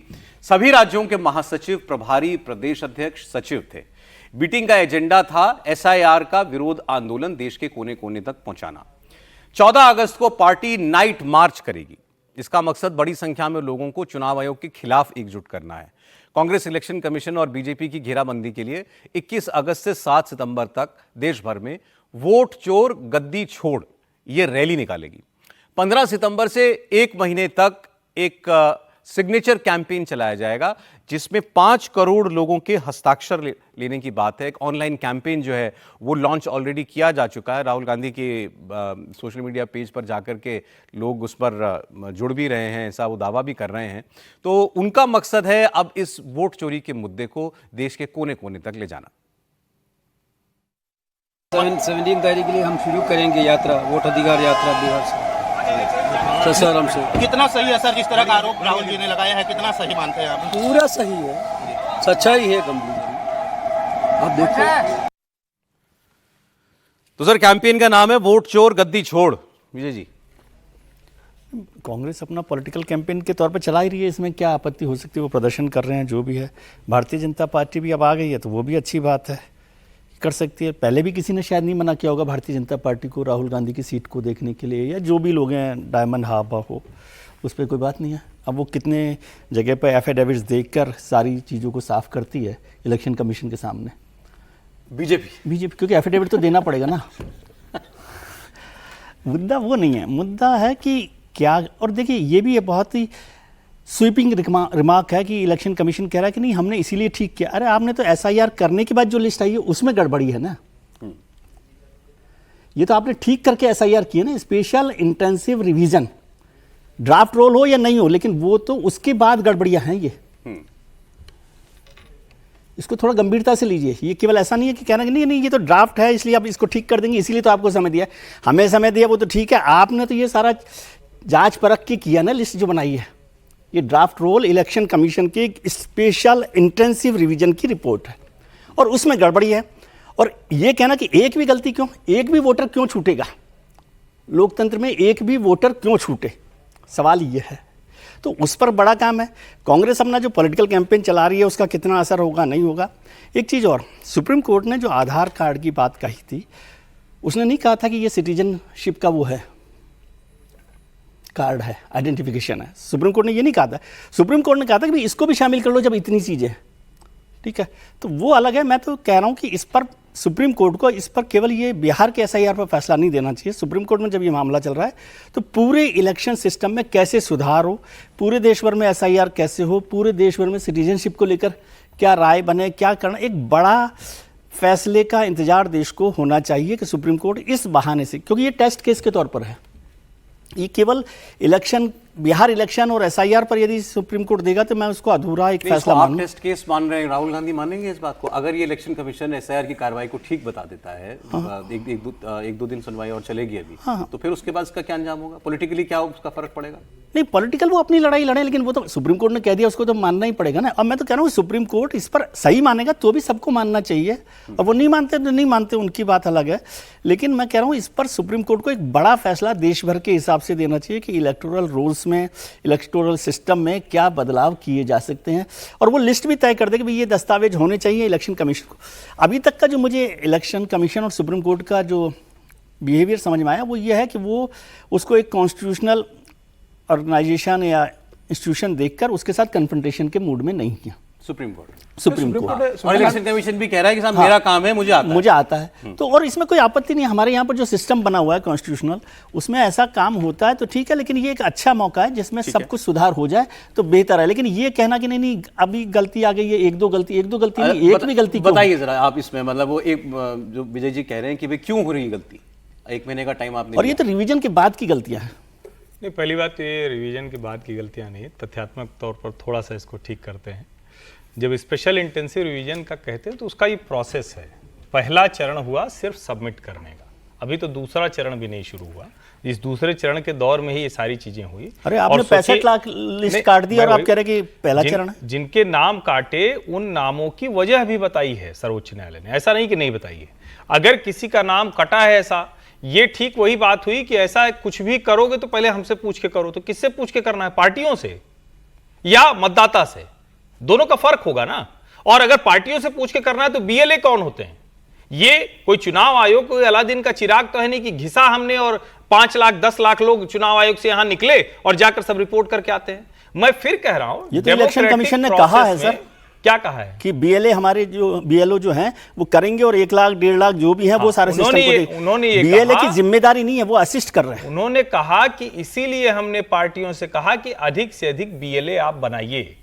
सभी राज्यों के महासचिव, प्रभारी, प्रदेश अध्यक्ष, सचिव थे। मीटिंग का एजेंडा था एसआईआर का विरोध आंदोलन देश के कोने कोने तक पहुंचाना। 14 अगस्त को पार्टी नाइट मार्च करेगी। इसका मकसद बड़ी संख्या में लोगों को चुनाव आयोग के खिलाफ एकजुट करना है। कांग्रेस इलेक्शन कमीशन और बीजेपी की घेराबंदी के लिए 21 अगस्त से 7 सितंबर तक देश भर में वोट चोर गद्दी छोड़ यह रैली निकालेगी। 15 सितंबर से 1 महीने तक एक सिग्नेचर कैंपेन चलाया जाएगा जिसमें 5 करोड़ लोगों के हस्ताक्षर लेने की बात है। एक ऑनलाइन कैंपेन जो है वो लॉन्च ऑलरेडी किया जा चुका है। राहुल गांधी के सोशल मीडिया पेज पर जाकर के लोग उस पर जुड़ भी रहे हैं, ऐसा वो दावा भी कर रहे हैं। तो उनका मकसद है अब इस वोट चोरी के मुद्दे को देश के कोने कोने तक ले जाना। 17 तारीख के लिए हम शुरू करेंगे यात्रा, वोट अधिकार यात्रा बिहार से ससाराम से। कितना सही है सर, जिस तरह का आरोप राहुल जी ने लगाया है, कितना सही मानते हैं आप? पूरा सही है, सच्चाई है कंप्लीट, आप देखिए। तो सर कैंपेन का नाम है वोट चोर गद्दी छोड़। विजय जी, कांग्रेस अपना पॉलिटिकल कैंपेन के तौर पर चला ही रही है, इसमें क्या आपत्ति हो सकती है? वो प्रदर्शन कर रहे हैं जो भी है। भारतीय जनता पार्टी भी अब आ गई है तो वो भी अच्छी बात है, कर सकती है। पहले भी किसी ने शायद नहीं मना किया होगा भारतीय जनता पार्टी को राहुल गांधी की सीट को देखने के लिए, या जो भी लोग हैं, डायमंड हार्बर हो, उस पर कोई बात नहीं है। अब वो कितने जगह पर एफिडेविट्स देखकर सारी चीज़ों को साफ करती है इलेक्शन कमीशन के सामने। बीजेपी क्योंकि एफिडेविट तो देना पड़ेगा ना। मुद्दा वो नहीं है, मुद्दा है कि क्या। और देखिए ये भी है बहुत ही स्वीपिंग रिमार्क है कि इलेक्शन कमीशन कह रहा है कि नहीं हमने इसीलिए ठीक किया। अरे आपने तो एसआईआर करने के बाद जो लिस्ट आई है उसमें गड़बड़ी है ना। ये तो आपने ठीक करके एसआईआर की है ना। Special intensive revision, draft roll हो या नहीं हो, लेकिन वो तो उसके बाद गड़बड़ियां हैं। ये इसको थोड़ा गंभीरता से लीजिए। ये केवल ऐसा नहीं है कि कहना कि नहीं ये तो ड्राफ्ट है इसलिए आप इसको ठीक कर देंगे, इसीलिए तो आपको समय दिया। हमें समय दिया वो तो ठीक है, आपने तो ये सारा जांच परख के किया ना, लिस्ट जो बनाई है। ये ड्राफ्ट रोल इलेक्शन कमीशन की स्पेशल इंटेंसिव रिवीजन की रिपोर्ट है और उसमें गड़बड़ी है। और ये कहना कि एक भी गलती क्यों, एक भी वोटर क्यों छूटेगा, लोकतंत्र में एक भी वोटर क्यों छूटे, सवाल ये है। तो उस पर बड़ा काम है। कांग्रेस अपना जो पॉलिटिकल कैंपेन चला रही है उसका कितना असर होगा नहीं होगा। एक चीज़ और, सुप्रीम कोर्ट ने जो आधार कार्ड की बात कही थी, उसने नहीं कहा था कि ये सिटीजनशिप का वो है कार्ड है, आइडेंटिफिकेशन है। सुप्रीम कोर्ट ने ये नहीं कहा था। सुप्रीम कोर्ट ने कहा था कि भाई इसको भी शामिल कर लो जब इतनी चीज़ें, ठीक है। तो वो अलग है। मैं तो कह रहा हूँ कि इस पर सुप्रीम कोर्ट को इस पर केवल ये बिहार के एसआईआर पर फैसला नहीं देना चाहिए। सुप्रीम कोर्ट में जब ये मामला चल रहा है तो पूरे इलेक्शन सिस्टम में कैसे सुधार हो, पूरे देश भर में एसआईआर कैसे हो, पूरे देश भर में सिटीजनशिप को लेकर क्या राय बने, क्या करना, एक बड़ा फैसले का इंतजार देश को होना चाहिए कि सुप्रीम कोर्ट इस बहाने से, क्योंकि ये टेस्ट केस के तौर पर है, ये केवल इलेक्शन, बिहार इलेक्शन और एसआईआर पर यदि सुप्रीम कोर्ट देगा तो मैं उसको अधूरा एक फैसला आप मानूंगा। टेस्ट केस मान रहे हैं, राहुल गांधी मानेंगे इस बात को? अगर ये इलेक्शन कमीशन एसआईआर की कार्रवाई को ठीक बता देता है, एक दो दिन सुनवाई और चलेगी अभी, तो फिर उसके बाद इसका क्या अंजाम होगा? पॉलिटिकली क्या उसका फर्क पड़ेगा? नहीं, पॉलिटिकल वो अपनी लड़ाई लड़े, लेकिन वो तो सुप्रीम कोर्ट ने कह दिया, उसको तो मानना ही पड़ेगा ना। अब मैं तो कह रहा हूँ सुप्रीम कोर्ट इस पर सही मानेगा तो भी सबको मानना चाहिए, और वो नहीं मानते तो नहीं मानते, उनकी बात अलग है। लेकिन मैं कह रहा हूँ इस पर सुप्रीम कोर्ट को एक बड़ा फैसला देश भर के हिसाब से देना चाहिए कि इलेक्टोरल रूल्स में, इलेक्टोरल सिस्टम में क्या बदलाव किए जा सकते हैं, और वो लिस्ट भी तय कर दे कि भाई ये दस्तावेज होने चाहिए इलेक्शन कमीशन को। अभी तक का जो मुझे इलेक्शन कमीशन और सुप्रीम कोर्ट का जो बिहेवियर समझ में आया वो ये है कि वो उसको एक कॉन्स्टिट्यूशनल ऑर्गेनाइजेशन या इंस्टीट्यूशन देखकर उसके साथ कन्फ्रंटेशन के मूड में नहीं किया सुप्रीम कोर्ट। सुप्रीम कोर्ट और इलेक्शन कमीशन भी कह रहा है कि साहब मेरा काम है, मुझे आता है। तो और इसमें कोई आपत्ति नहीं है। हमारे यहाँ पर जो सिस्टम बना हुआ है कॉन्स्टिट्यूशनल, उसमें ऐसा काम होता है तो ठीक है, लेकिन ये एक अच्छा मौका है जिसमें सब कुछ सुधार हो जाए तो बेहतर है। लेकिन ये कहना कि नहीं अभी गलती आ गई है, एक दो गलती नहीं, एक भी गलती बताइए जरा आप इसमें, मतलब वो एक जो विजय जी कह रहे हैं कि भाई क्यों हो रही है गलती, एक महीने का टाइम आपने, और ये तो रिवीजन के बाद की गलतियां हैं। नहीं, पहली बात तो ये रिवीजन के बाद की गलतियां नहीं, तथ्यात्मक तौर पर थोड़ा सा इसको ठीक करते हैं। जब स्पेशल इंटेंसिव रिवीजन का कहते हैं तो उसका ये प्रोसेस है। पहला चरण हुआ सिर्फ सबमिट करने का, अभी तो दूसरा चरण भी नहीं शुरू हुआ। इस दूसरे चरण के दौर में ही ये सारी चीजें हुई। अरे आपने 65 लाख लिस्ट काट दी और आप कह रहे कि पहला चरण है। जिनके नाम काटे उन नामों की वजह भी बताई है सर्वोच्च न्यायालय ने, ऐसा नहीं कि नहीं बताई है। अगर किसी का नाम कटा है ऐसा, ये ठीक वही बात हुई कि ऐसा कुछ भी करोगे तो पहले हमसे पूछ के करो। तो किससे पूछ के करना है, पार्टियों से या मतदाता से? दोनों का फर्क होगा ना। और अगर पार्टियों से पूछ के करना है तो बीएलए कौन होते हैं? ये कोई चुनाव आयोग, कोई अलादीन का चिराग तो है नहीं कि घिसा हमने और 5 लाख 10 लाख लोग चुनाव आयोग से यहां निकले और जाकर सब रिपोर्ट करके आते हैं। मैं फिर कह रहा हूं, ये तो इलेक्शन कमीशन ने कहा है सर, क्या कहा है कि बीएलए हमारे जो बीएलओ जो हैं वो करेंगे और 1 लाख 1.5 लाख जो भी है वो सारे सिस्टम को, उन्होंने बीएलए की जिम्मेदारी नहीं है, वो असिस्ट कर रहे हैं। उन्होंने कहा कि इसीलिए हमने पार्टियों से कहा कि अधिक से अधिक बीएलए आप बनाइए,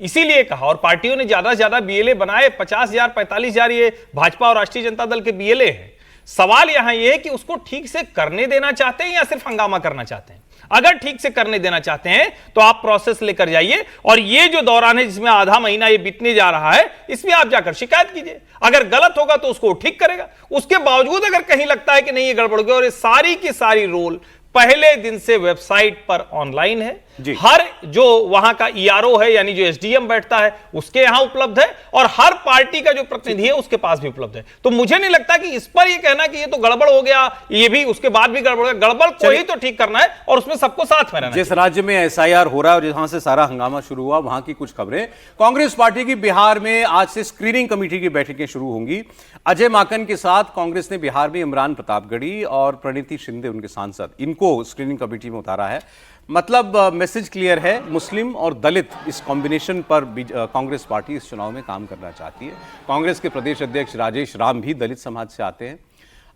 इसीलिए कहा। और पार्टियों ने ज्यादा से ज्यादा बीएलए बनाए, 50,000 45,000 ये भाजपा और राष्ट्रीय जनता दल के बीएलए हैं। सवाल यहां यह है कि उसको ठीक से करने देना चाहते हैं या सिर्फ हंगामा करना चाहते हैं। अगर ठीक से करने देना चाहते हैं तो आप प्रोसेस लेकर जाइए, और ये जो दौरान है जिसमें आधा महीना ये बीतने जा रहा है, इसमें आप जाकर शिकायत कीजिए। अगर गलत होगा तो उसको ठीक करेगा। उसके बावजूद अगर कहीं लगता है कि नहीं ये गड़बड़ हो गया, और ये सारी की सारी रोल पहले दिन से वेबसाइट पर ऑनलाइन है, हर जो वहां का ईआरओ है यानी जो एसडीएम बैठता है उसके यहां उपलब्ध है, और हर पार्टी का जो प्रतिनिधि है उसके पास भी उपलब्ध है। तो मुझे नहीं लगता कि इस पर ये कहना कि ये तो गड़बड़ हो गया, ये भी उसके बाद भी गड़बड़ हो गया। गड़बड़ को ही तो ठीक करना है और उसमें सबको साथ में रहना। जिस राज्य में एसआईआर हो रहा है और जहां से सारा हंगामा शुरू हुआ, वहां की कुछ खबरें। कांग्रेस पार्टी की बिहार में आज से स्क्रीनिंग कमेटी की बैठकें शुरू होंगी। अजय माकन के साथ कांग्रेस ने बिहार में इमरान प्रतापगढ़ी और प्रणीति शिंदे उनके सांसद, इनको स्क्रीनिंग कमेटी में उतारा है। मतलब मैसेज क्लियर है, मुस्लिम और दलित इस कॉम्बिनेशन पर कांग्रेस पार्टी इस चुनाव में काम करना चाहती है। कांग्रेस के प्रदेश अध्यक्ष राजेश राम भी दलित समाज से आते हैं।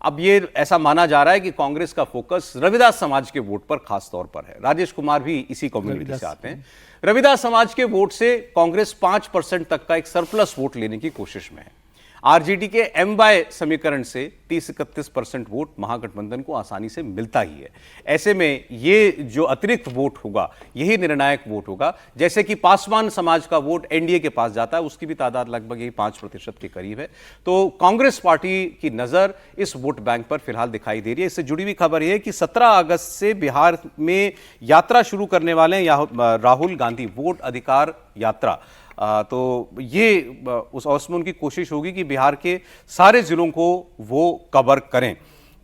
अब ये ऐसा माना जा रहा है कि कांग्रेस का फोकस रविदास समाज के वोट पर खास तौर पर है। राजेश कुमार भी इसी कम्युनिटी से आते हैं। रविदास समाज के वोट से कांग्रेस 5% तक का एक सरप्लस वोट लेने की कोशिश में है। आरजेडी के एम/बाय समीकरण से 30-31% वोट महागठबंधन को आसानी से मिलता ही है। ऐसे में ये जो अतिरिक्त वोट होगा यही निर्णायक वोट होगा। जैसे कि पासवान समाज का वोट एनडीए के पास जाता है, उसकी भी तादाद लगभग यही 5% के करीब है। तो कांग्रेस पार्टी की नजर इस वोट बैंक पर फिलहाल दिखाई दे रही है। इससे जुड़ी हुई खबर यह है कि 17 अगस्त से बिहार में यात्रा शुरू करने वाले हैं राहुल गांधी, वोट अधिकार यात्रा। तो ये उस उसमें उनकी कोशिश होगी कि बिहार के सारे जिलों को वो कवर करें।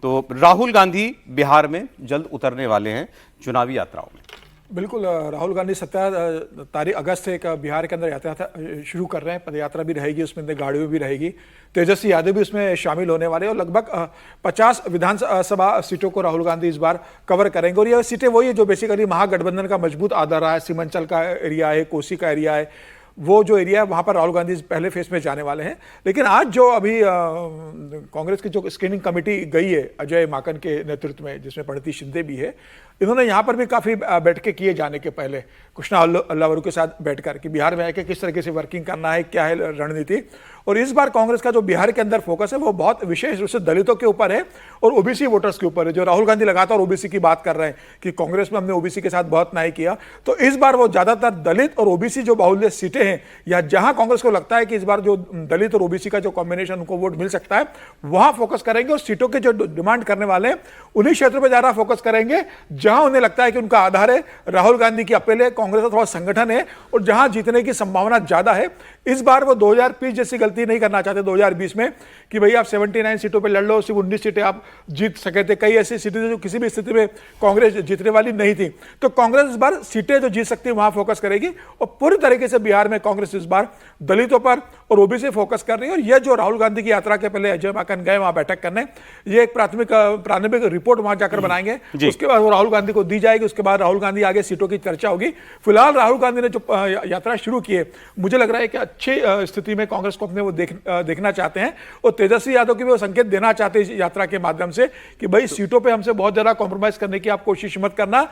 तो राहुल गांधी बिहार में जल्द उतरने वाले हैं चुनावी यात्राओं में। बिल्कुल, राहुल गांधी 17 अगस्त से एक बिहार के अंदर यात्रा शुरू कर रहे हैं। पदयात्रा भी रहेगी, उसमें गाड़ियों भी रहेगी। तेजस्वी यादव भी उसमें शामिल होने वाले हैं और लगभग 50 विधानसभा सीटों को राहुल गांधी इस बार कवर करेंगे। और ये सीटें वही है जो बेसिकली महागठबंधन का मजबूत आधार रहा है। सीमांचल का एरिया है, कोसी का एरिया है, वो जो एरिया है वहाँ पर राहुल गांधी पहले फेज में जाने वाले हैं। लेकिन आज जो अभी कांग्रेस की जो स्क्रीनिंग कमेटी गई है अजय माकन के नेतृत्व में, जिसमें प्रणिति शिंदे भी है, इन्होंने यहाँ पर भी काफ़ी बैठकें किए जाने के पहले कृष्णा अल्लावरू के साथ बैठकर कि बिहार में आके किस तरीके से वर्किंग करना है, क्या है रणनीति। और इस बार कांग्रेस का जो बिहार के अंदर फोकस है वो बहुत विशेष रूप से दलितों के ऊपर है और ओबीसी वोटर्स के ऊपर है। जो राहुल गांधी लगातार ओबीसी की बात कर रहे हैं कि कांग्रेस में हमने ओबीसी के साथ बहुत न्याय किया, तो इस बार वो ज्यादातर दलित और ओबीसी जो बाहुल्य सीटें हैं या जहां कांग्रेस को लगता है कि इस बार जो दलित और ओबीसी का जो कॉम्बिनेशन उनको वोट मिल सकता है वहां फोकस करेंगे और सीटों के जो डिमांड करने वाले हैं उन्हीं क्षेत्रों पर ज्यादा फोकस करेंगे जहां उन्हें लगता है कि उनका आधार है, राहुल गांधी की अपील है, कांग्रेस का थोड़ा संगठन है और जहां जीतने की संभावना ज्यादा है। इस बार वो 2020 जैसी गलती नहीं करना चाहते 2020 में कि भाई आप 79 सीटों पे लड़ लो, सिर्फ 19 सीटें आप जीत सके थे। कई ऐसी सीटें जो किसी भी स्थिति में कांग्रेस जीतने वाली नहीं थी, तो कांग्रेस इस बार सीटें जो जीत सकती है वहां फोकस करेगी और पूरी तरीके से बिहार में कांग्रेस इस बार दलितों पर और ओबीसी फोकस कर रही है। और यह जो राहुल गांधी की यात्रा के पहले अजय माकन गए वहां बैठक करने, ये एक प्रारंभिक रिपोर्ट वहां जाकर बनाएंगे, उसके बाद वो राहुल गांधी को दी जाएगी, उसके बाद राहुल गांधी आगे सीटों की चर्चा होगी। फिलहाल राहुल गांधी ने जो यात्रा शुरू की है, मुझे लग रहा है कि अच्छी स्थिति में कांग्रेस को अपने वो देखना चाहते हैं और तेजस्वी यादव की भी वो संकेत देना चाहते हैं इस यात्रा के माध्यम से कि भाई सीटों पे हमसे बहुत ज्यादा कॉम्प्रोमाइज करने की आप कोशिश मत करना।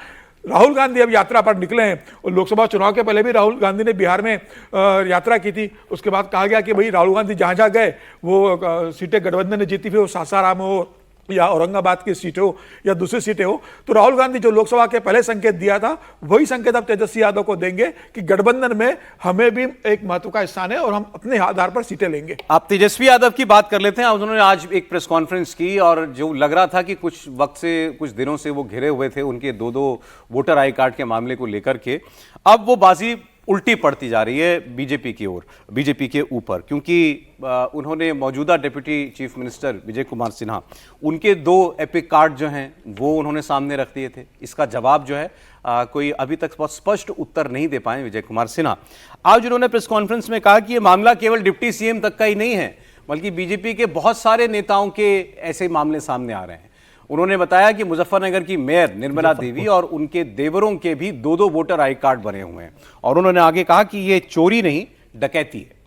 राहुल गांधी अब यात्रा पर निकले हैं और लोकसभा चुनाव के पहले भी राहुल गांधी ने बिहार में यात्रा की थी। उसके बाद कहा गया कि भाई राहुल गांधी जहां जहां गए वो सीटें गठबंधन ने जीती, फिर वो सासाराम हो या औरंगाबाद की सीटें हो या दूसरी सीटें हो, तो राहुल गांधी जो लोकसभा के पहले संकेत दिया था वही संकेत अब तेजस्वी यादव को देंगे कि गठबंधन में हमें भी एक महत्व का स्थान है और हम अपने आधार पर सीटें लेंगे। आप तेजस्वी यादव की बात कर लेते हैं। उन्होंने आज एक प्रेस कॉन्फ्रेंस की और जो लग रहा था कि कुछ वक्त से, कुछ दिनों से वो घिरे हुए थे उनके दो वोटर आई कार्ड के मामले को लेकर के, अब वो बाजी उल्टी पड़ती जा रही है बीजेपी की ओर, बीजेपी के ऊपर, क्योंकि उन्होंने मौजूदा deputy chief minister Vijay Kumar Sinha, उनके 2 एपिक कार्ड जो हैं वो उन्होंने सामने रख दिए थे। इसका जवाब जो है कोई अभी तक बहुत स्पष्ट उत्तर नहीं दे पाए विजय कुमार सिन्हा। आज उन्होंने प्रेस कॉन्फ्रेंस में कहा कि ये मामला केवल डिप्टी सीएम तक का ही नहीं है, बल्कि बीजेपी के बहुत सारे नेताओं के ऐसे मामले सामने आ रहे हैं। उन्होंने बताया कि मुजफ्फरनगर की मेयर निर्मला देवी और उनके देवरों के भी 2 वोटर आई कार्ड बने हुए हैं और उन्होंने आगे कहा कि यह चोरी नहीं, डकैती है।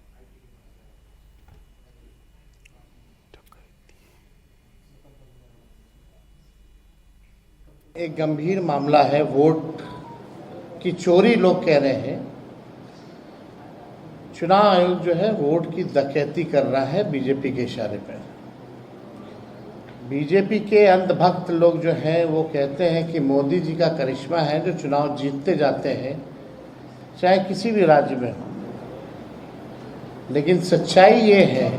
एक गंभीर मामला है, वोट की चोरी लोग कह रहे हैं। चुनाव आयोग जो है वोट की डकैती कर रहा है बीजेपी के इशारे पर। बीजेपी के अंधभक्त लोग जो हैं वो कहते हैं कि मोदी जी का करिश्मा है जो चुनाव जीतते जाते हैं, चाहे किसी भी राज्य में हो। लेकिन सच्चाई ये है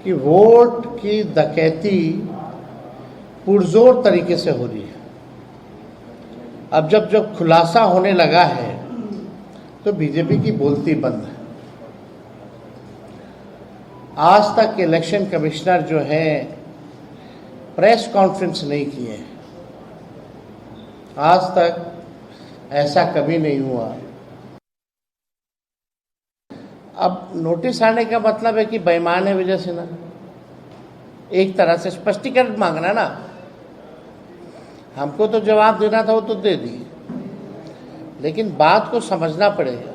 कि वोट की डकैती पुरजोर तरीके से हो रही है। अब जब खुलासा होने लगा है तो बीजेपी की बोलती बंद है। आज तक इलेक्शन कमिश्नर जो है प्रेस कॉन्फ्रेंस नहीं किए, आज तक ऐसा कभी नहीं हुआ। अब नोटिस आने का मतलब है कि बेईमान है विजय सिन्हा, एक तरह से स्पष्टीकरण मांगना ना। हमको तो जवाब देना था वो तो दे दिए, लेकिन बात को समझना पड़ेगा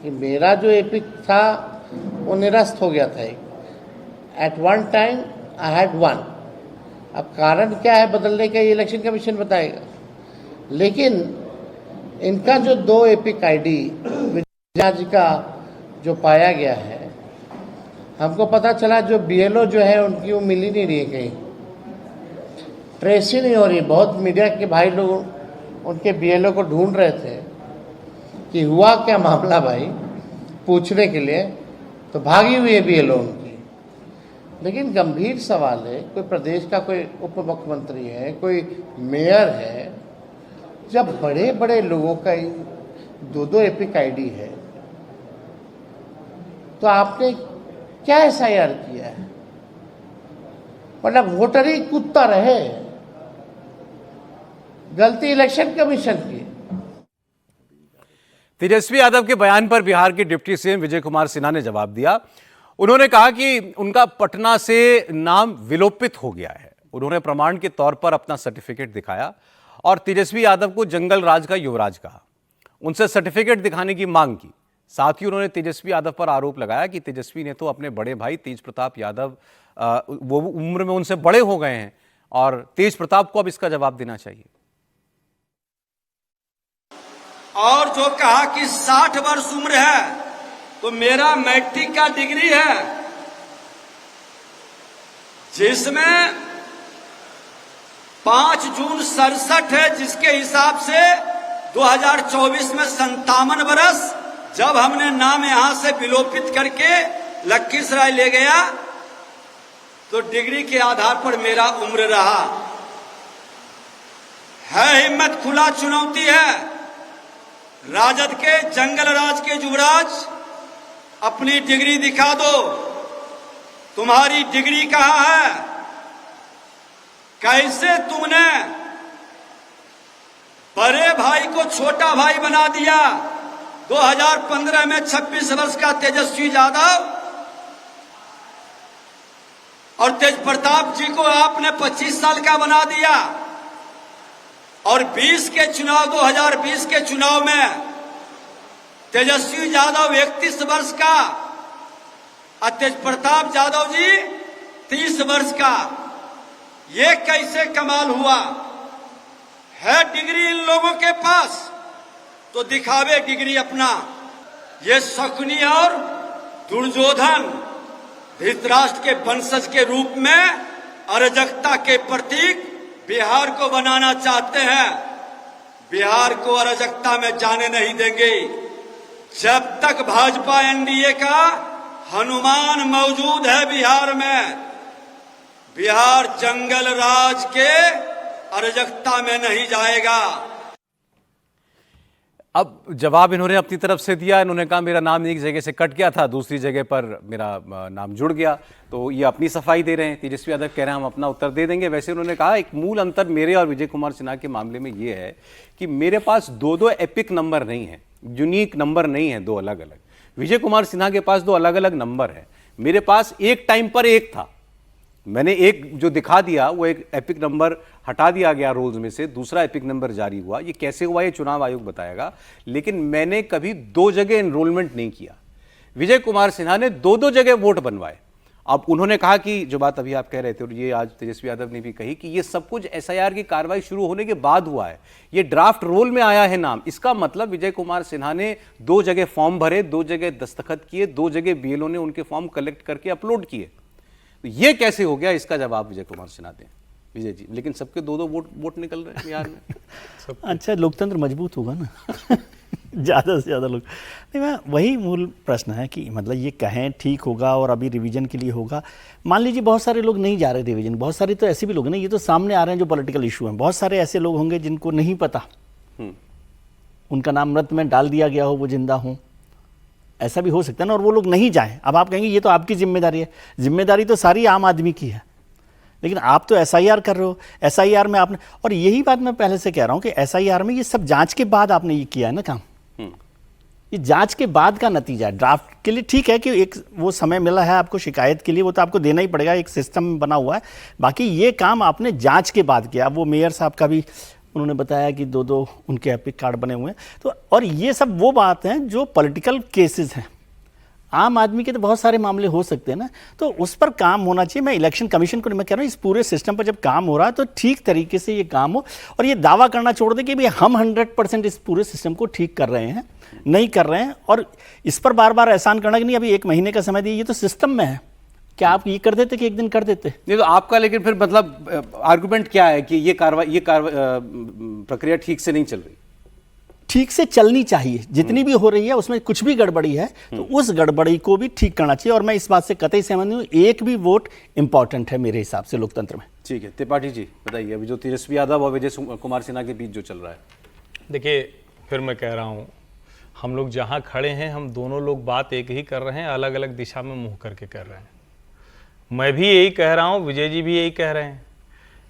कि मेरा जो एपिक था वो निरस्त हो गया था। At one time I had one. अब कारण क्या है बदलने का ये इलेक्शन कमीशन बताएगा। लेकिन इनका जो 2 एपिक आईडी विजय जी का जो पाया गया है, हमको पता चला जो बीएलओ जो है उनकी वो मिल ही नहीं रही है, कहीं ट्रेस ही नहीं हो रही। बहुत मीडिया के भाई लोग उनके बीएलओ को ढूंढ रहे थे कि हुआ क्या मामला भाई, पूछने के लिए, तो भागी हुई है बीएलओ उनकी। लेकिन गंभीर सवाल है, कोई प्रदेश का कोई उप मुख्यमंत्री है, कोई मेयर है, जब बड़े बड़े लोगों का 2 एपिक आईडी है तो आपने क्या एसआईआर किया है? मतलब वोटर ही कूदता रहे, गलती इलेक्शन कमीशन की। तेजस्वी यादव के बयान पर बिहार के डिप्टी सीएम विजय कुमार सिन्हा ने जवाब दिया। उन्होंने कहा कि उनका पटना से नाम विलोपित हो गया है। उन्होंने प्रमाण के तौर पर अपना सर्टिफिकेट दिखाया और तेजस्वी यादव को जंगल राज का युवराज कहा। उनसे सर्टिफिकेट दिखाने की मांग की। साथ ही उन्होंने तेजस्वी यादव पर आरोप लगाया कि तेजस्वी ने तो अपने बड़े भाई तेज प्रताप यादव, वो उम्र में उनसे बड़े हो गए हैं और तेज प्रताप को अब इसका जवाब देना चाहिए। और जो कहा कि 60 वर्ष उम्र है, तो मेरा मैट्रिक का डिग्री है जिसमें 5 जून 67 है, जिसके हिसाब से 2024 में 57 वर्ष, जब हमने नाम यहां से विलोपित करके लखीसराय ले गया तो डिग्री के आधार पर मेरा उम्र रहा है। हिम्मत खुला चुनौती है। राजद के, जंगल राज के युवराज, अपनी डिग्री दिखा दो। तुम्हारी डिग्री कहां है? कैसे तुमने बड़े भाई को छोटा भाई बना दिया? 2015 में 26 वर्ष का तेजस्वी यादव और तेज प्रताप जी को आपने 25 साल का बना दिया, और 2020 के चुनाव में तेजस्वी यादव 31 वर्ष का और तेज प्रताप यादव जी 30 वर्ष का। ये कैसे कमाल हुआ है? डिग्री इन लोगों के पास तो दिखावे डिग्री अपना। ये शकुनी और दुर्योधन धृतराष्ट्र के वंशज के रूप में अराजकता के प्रतीक बिहार को बनाना चाहते हैं। बिहार को अराजकता में जाने नहीं देंगे। जब तक भाजपा एनडीए का हनुमान मौजूद है बिहार में, बिहार जंगल राज के अराजकता में नहीं जाएगा। अब जवाब इन्होंने अपनी तरफ से दिया। इन्होंने कहा मेरा नाम एक जगह से कट गया था, दूसरी जगह पर मेरा नाम जुड़ गया, तो ये अपनी सफाई दे रहे हैं। तेजस्वी यादव कह रहे हैं हम अपना उत्तर दे देंगे। वैसे उन्होंने कहा एक मूल अंतर मेरे और विजय कुमार सिन्हा के मामले में ये है कि मेरे पास दो एपिक नंबर नहीं है, यूनिक नंबर नहीं है, दो अलग अलग। विजय कुमार सिन्हा के पास दो अलग अलग नंबर है, मेरे पास एक टाइम पर एक था। मैंने एक जो दिखा दिया वो एक एपिक नंबर हटा दिया गया रोल्स में से, दूसरा एपिक नंबर जारी हुआ। ये कैसे हुआ ये चुनाव आयोग बताएगा, लेकिन मैंने कभी दो जगह एनरोलमेंट नहीं किया। विजय कुमार सिन्हा ने दो जगह वोट बनवाए। अब उन्होंने कहा कि जो बात अभी आप कह रहे थे और ये आज तेजस्वी यादव ने भी कही कि ये सब कुछ एसआईआर की कार्रवाई शुरू होने के बाद हुआ है, ये ड्राफ्ट रोल में आया है नाम। इसका मतलब विजय कुमार सिन्हा ने दो जगह फॉर्म भरे, दो जगह दस्तखत किए, दो जगह बीएलओ ने उनके फॉर्म कलेक्ट करके अपलोड किए। तो ये कैसे हो गया, इसका जवाब विजय कुमार सिन्हा दें। विजय जी, लेकिन सबके दो वोट निकल रहे हैं बिहार में। अच्छा, लोकतंत्र मजबूत होगा ना ज़्यादा से ज़्यादा लोग नहीं। मैं वही मूल प्रश्न है कि मतलब ये कहें ठीक होगा और अभी रिवीजन के लिए होगा। मान लीजिए बहुत सारे लोग नहीं जा रहे रिवीजन, बहुत सारे तो ऐसे भी लोग नहीं, ये तो सामने आ रहे हैं जो पॉलिटिकल इशू हैं। बहुत सारे ऐसे लोग होंगे जिनको नहीं पता, उनका नाम मृत में डाल दिया गया हो, वो जिंदा हो, ऐसा भी हो सकता है ना, और वो लोग नहीं जाएं। अब आप कहेंगे ये तो आपकी जिम्मेदारी है। जिम्मेदारी तो सारी आम आदमी की है, लेकिन आप तो एसआईआर कर रहे हो। एसआईआर में आपने, और यही बात मैं पहले से कह रहा हूं कि एसआईआर में ये सब जांच के बाद आपने ये किया है ना काम। ये जांच के बाद का नतीजा है। ड्राफ्ट के लिए ठीक है कि एक वो समय मिला है आपको शिकायत के लिए, वो तो आपको देना ही पड़ेगा, एक सिस्टम बना हुआ है। बाकी ये काम आपने जांच के बाद किया। वो मेयर साहब का भी उन्होंने बताया कि दो उनके एपिक कार्ड बने हुए हैं। तो और ये सब वो बात हैं जो पॉलिटिकल केसेस हैं। आम आदमी के तो बहुत सारे मामले हो सकते हैं ना, तो उस पर काम होना चाहिए। मैं इलेक्शन कमीशन को मैं कह रहा हूँ इस पूरे सिस्टम पर जब काम हो रहा है तो ठीक तरीके से ये काम हो, और ये दावा करना छोड़ दे कि भाई हम 100% इस पूरे सिस्टम को ठीक कर रहे हैं, नहीं कर रहे हैं, और इस पर बार बार एहसान करना कि नहीं अभी 1 महीने का समय दिए, ये तो सिस्टम में है। क्या आप ये कर देते कि एक दिन कर देते? नहीं तो आपका, लेकिन फिर मतलब आर्गुमेंट क्या है कि ये प्रक्रिया ठीक से नहीं चल रही? ठीक से चलनी चाहिए, जितनी भी हो रही है उसमें कुछ भी गड़बड़ी है तो उस गड़बड़ी को भी ठीक करना चाहिए। और मैं इस बात से कतई सहमत हूं, एक भी वोट इंपॉर्टेंट है मेरे हिसाब से लोकतंत्र में। ठीक है, त्रिपाठी जी बताइए, अभी जो तेजस्वी यादव और विजय कुमार सिन्हा के बीच जो चल रहा है। देखिए, फिर मैं कह रहा हूं, हम लोग जहां खड़े हैं हम दोनों लोग बात एक ही कर रहे हैं, अलग अलग दिशा में मुंह करके कर रहे हैं। मैं भी यही कह रहा हूं, विजय जी भी यही कह रहे हैं।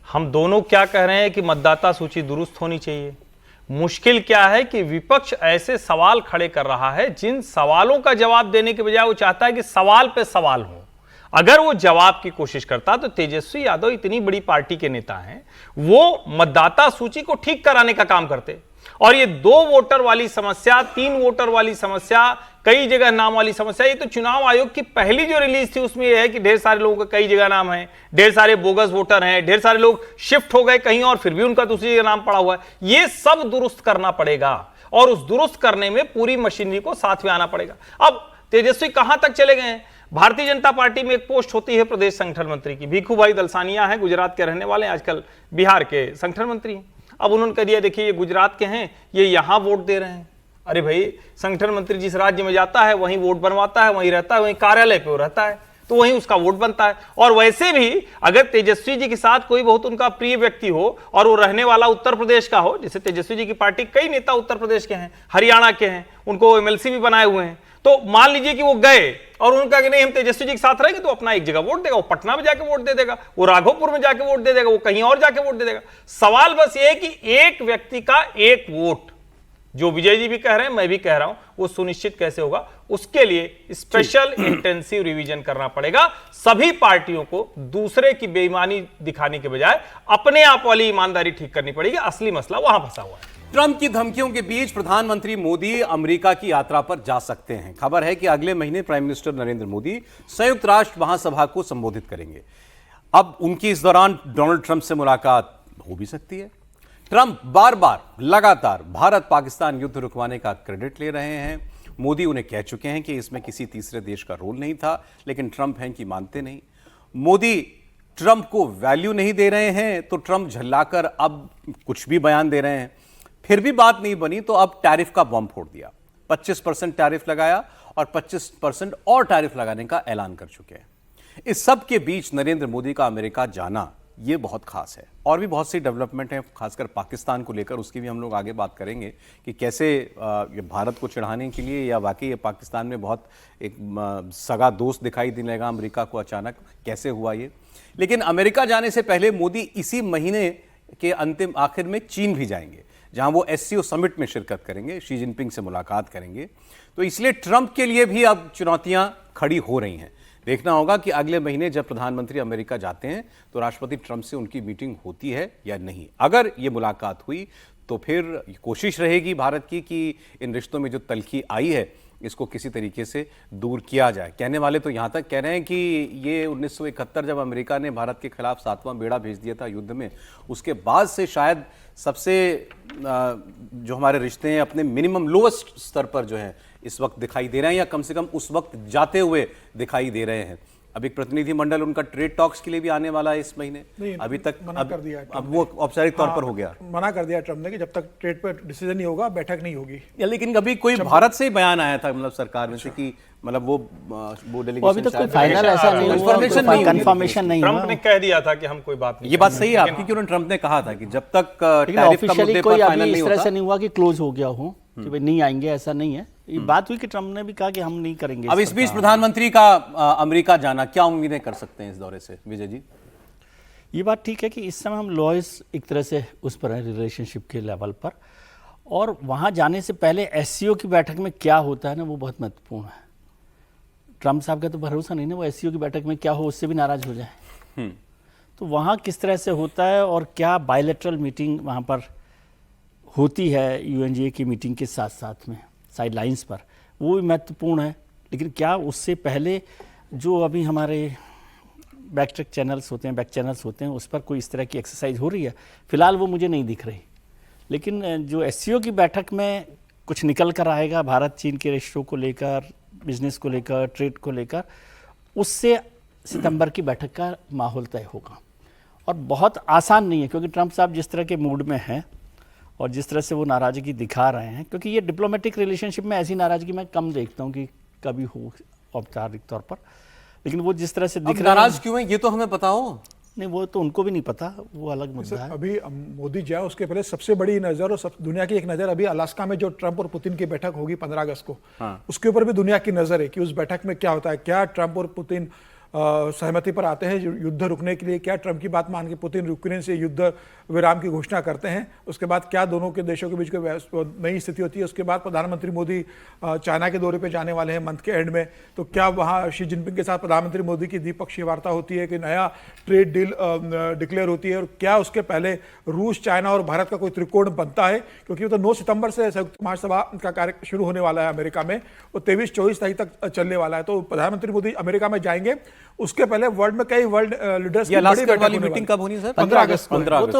हम दोनों क्या कह रहे हैं कि मतदाता सूची दुरुस्त होनी चाहिए। मुश्किल क्या है कि विपक्ष ऐसे सवाल खड़े कर रहा है जिन सवालों का जवाब देने के बजाय वो चाहता है कि सवाल पे सवाल हो। अगर वो जवाब की कोशिश करता तो तेजस्वी यादव इतनी बड़ी पार्टी के नेता हैं, वो मतदाता सूची को ठीक कराने का काम करते। और ये 2 वोटर वाली समस्या, 3 वोटर वाली समस्या, कई जगह नाम वाली समस्या, ये तो चुनाव आयोग की पहली जो रिलीज थी उसमें यह है कि ढेर सारे लोगों का कई जगह नाम है, ढेर सारे बोगस वोटर हैं, ढेर सारे लोग शिफ्ट हो गए कहीं और फिर भी उनका दूसरी जगह नाम पड़ा हुआ है। ये सब दुरुस्त करना पड़ेगा और उस दुरुस्त करने में पूरी मशीनरी को साथ में आना पड़ेगा। अब तेजस्वी कहां तक चले गए हैं? भारतीय जनता पार्टी में एक पोस्ट होती है प्रदेश संगठन मंत्री की, भीखूभाई दलसानिया है, गुजरात के रहने वाले, आजकल बिहार के संगठन मंत्री हैं। अब उन्होंने कह दिया देखिए ये गुजरात के हैं, ये यहां वोट दे रहे हैं। अरे भाई, संगठन मंत्री जिस राज्य में जाता है वहीं वोट बनवाता है, वहीं रहता है, वहीं कार्यालय पे वो रहता है, तो वहीं उसका वोट बनता है। और वैसे भी अगर तेजस्वी जी के साथ कोई बहुत उनका प्रिय व्यक्ति हो और वो रहने वाला उत्तर प्रदेश का हो, जैसे तेजस्वी जी की पार्टी कई नेता उत्तर प्रदेश के हैं, हरियाणा के हैं, उनको एमएलसी भी बनाए हुए हैं, तो मान लीजिए कि वो गए और उन्होंने कहा कि नहीं हम तेजस्वी जी के साथ रहेंगे, तो अपना एक जगह वोट देगा, वो पटना में जाके वोट दे देगा, वो राघोपुर में जाके वोट दे देगा, वो कहीं और जाके वोट दे देगा। सवाल बस ये है कि एक व्यक्ति का एक वोट, जो विजय जी भी कह रहे हैं, मैं भी कह रहा हूं, वो सुनिश्चित कैसे होगा? उसके लिए स्पेशल इंटेंसिव रिवीजन करना पड़ेगा। सभी पार्टियों को दूसरे की बेईमानी दिखाने के बजाय अपने आप वाली ईमानदारी ठीक करनी पड़ेगी। असली मसला वहां फंसा हुआ है। ट्रंप की धमकियों के बीच प्रधानमंत्री मोदी अमेरिका की यात्रा पर जा सकते हैं। खबर है कि अगले महीने प्राइम मिनिस्टर नरेंद्र मोदी संयुक्त राष्ट्र महासभा को संबोधित करेंगे। अब उनकी इस दौरान डोनाल्ड ट्रंप से मुलाकात हो भी सकती है। ट्रंप बार बार लगातार भारत पाकिस्तान युद्ध रुकवाने का क्रेडिट ले रहे हैं। मोदी उन्हें कह चुके हैं कि इसमें किसी तीसरे देश का रोल नहीं था, लेकिन ट्रंप हैं कि मानते नहीं। मोदी ट्रंप को वैल्यू नहीं दे रहे हैं, तो ट्रंप झल्लाकर अब कुछ भी बयान दे रहे हैं। फिर भी बात नहीं बनी तो अब टैरिफ का बम फोड़ दिया, 25% टैरिफ लगाया और 25% और टैरिफ लगाने का ऐलान कर चुके हैं। इस सब के बीच नरेंद्र मोदी का अमेरिका जाना ये बहुत खास है। और भी बहुत सी डेवलपमेंट है, खासकर पाकिस्तान को लेकर, उसकी भी हम लोग आगे बात करेंगे कि कैसे ये भारत को चिढ़ाने के लिए या वाकई ये पाकिस्तान में बहुत एक सगा दोस्त दिखाई देने लगा अमेरिका को, अचानक कैसे हुआ ये। लेकिन अमेरिका जाने से पहले मोदी इसी महीने के अंतिम आखिर में चीन भी जाएंगे, जहां वो एससीओ समिट में शिरकत करेंगे, शी जिनपिंग से मुलाकात करेंगे। तो इसलिए ट्रंप के लिए भी अब चुनौतियां खड़ी हो रही हैं। देखना होगा कि अगले महीने जब प्रधानमंत्री अमेरिका जाते हैं तो राष्ट्रपति ट्रंप से उनकी मीटिंग होती है या नहीं। अगर ये मुलाकात हुई तो फिर कोशिश रहेगी भारत की कि इन रिश्तों में जो तल्खी आई है इसको किसी तरीके से दूर किया जाए। कहने वाले तो यहाँ तक कह रहे हैं कि ये 1971 जब अमेरिका ने भारत के खिलाफ 7वां बेड़ा भेज दिया था युद्ध में, उसके बाद से शायद सबसे जो हमारे रिश्ते हैं अपने मिनिमम लोएस्ट स्तर पर जो है इस वक्त दिखाई दे रहे हैं, या कम से कम उस वक्त जाते हुए दिखाई दे रहे हैं। अब एक प्रतिनिधिमंडल उनका ट्रेड टॉक्स के लिए भी आने वाला है इस महीने। अभी तक मना कर दिया, अब वो औपचारिक तौर पर हो गया, मना कर दिया ट्रंप ने कि जब तक ट्रेड पर डिसीजन नहीं होगा बैठक नहीं होगी। लेकिन कभी कोई भारत से ही बयान आया था, मतलब सरकार में से कि मतलब वो डेलीगेशन अभी तक कोई फाइनल ऐसा नहीं हुआ, कंफर्मेशन नहीं हुआ। ट्रंप ने कह दिया था कि हम कोई बात नहीं। ये बात सही है आपकी कि उन्होंने ट्रंप ने कहा था कि जब तक टैरिफ का मुद्दे पर फाइनल नहीं होता, इस तरह से नहीं हुआ कि क्लोज हो गया हो कि भाई नहीं आएंगे, ऐसा नहीं है। ये बात हुई कि ट्रंप ने भी कहा कि हम नहीं करेंगे। अब इस बीच प्रधानमंत्री का अमेरिका जाना, क्या उम्मीदें कर सकते हैं इस दौरे से विजय जी? ये बात ठीक है कि इस समय हम लॉयस एक तरह से उस पर है रिलेशनशिप के लेवल पर, और वहाँ जाने से पहले एससीओ की बैठक में क्या होता है ना, वो बहुत महत्वपूर्ण है। ट्रंप साहब का तो भरोसा नहीं ना, वो एससीओ की बैठक में क्या हो उससे भी नाराज हो जाए। तो वहाँ किस तरह से होता है और क्या बायलैटरल मीटिंग वहाँ पर होती है यूएनजीए की मीटिंग के साथ साथ में साइड लाइन्स पर, वो भी महत्वपूर्ण है। लेकिन क्या उससे पहले जो अभी हमारे बैक ट्रैक चैनल्स होते हैं, बैक चैनल्स होते हैं, उस पर कोई इस तरह की एक्सरसाइज हो रही है? फिलहाल वो मुझे नहीं दिख रही। लेकिन जो एससीओ की बैठक में कुछ निकल कर आएगा भारत चीन के रिश्तों को लेकर, बिजनेस को लेकर, ट्रेड को लेकर, उससे सितंबर की बैठक का माहौल तय होगा। और बहुत आसान नहीं है, क्योंकि ट्रंप साहब जिस तरह के मूड में हैं और जिस तरह से वो नाराज़गी दिखा रहे हैं, क्योंकि ये डिप्लोमेटिक रिलेशनशिप में ऐसी नाराज़गी मैं कम देखता हूँ कि कभी हो औपचारिक तौर पर, लेकिन वो जिस तरह से दिख रहे हैं। नाराज क्यों है ये तो हमें पता हो? नहीं, वो तो उनको भी नहीं पता, वो अलग मुद्दा है। अभी मोदी जाए उसके पहले सबसे बड़ी नज़र और सब दुनिया की एक नज़र अभी अलास्का में जो ट्रंप और पुतिन की बैठक होगी 15 अगस्त को, उसके ऊपर भी दुनिया की नज़र है कि उस बैठक में क्या होता है। क्या ट्रंप और पुतिन सहमति पर आते हैं युद्ध रुकने के लिए? क्या ट्रंप की बात मान के पुतिन यूक्रेन से युद्ध विराम की घोषणा करते हैं? उसके बाद क्या दोनों के देशों के बीच कोई नई स्थिति होती है? उसके बाद प्रधानमंत्री मोदी चाइना के दौरे पे जाने वाले हैं मंथ के एंड में, तो क्या वहाँ शी जिनपिंग के साथ प्रधानमंत्री मोदी की द्विपक्षीय वार्ता होती है कि नया ट्रेड डील डिक्लेयर होती है? और क्या उसके पहले रूस, चाइना और भारत का कोई त्रिकोण बनता है? क्योंकि वो तो 9 सितंबर से संयुक्त महासभा का कार्य शुरू होने वाला है अमेरिका में, वो 23-24 तारीख तक चलने वाला है। तो प्रधानमंत्री मोदी अमेरिका में जाएंगे, उसके पहले वर्ल्ड में कई वर्ल्ड लीडर्स की बड़ी बैठक वाली मीटिंग कब होनी सर? 15 अगस्त को।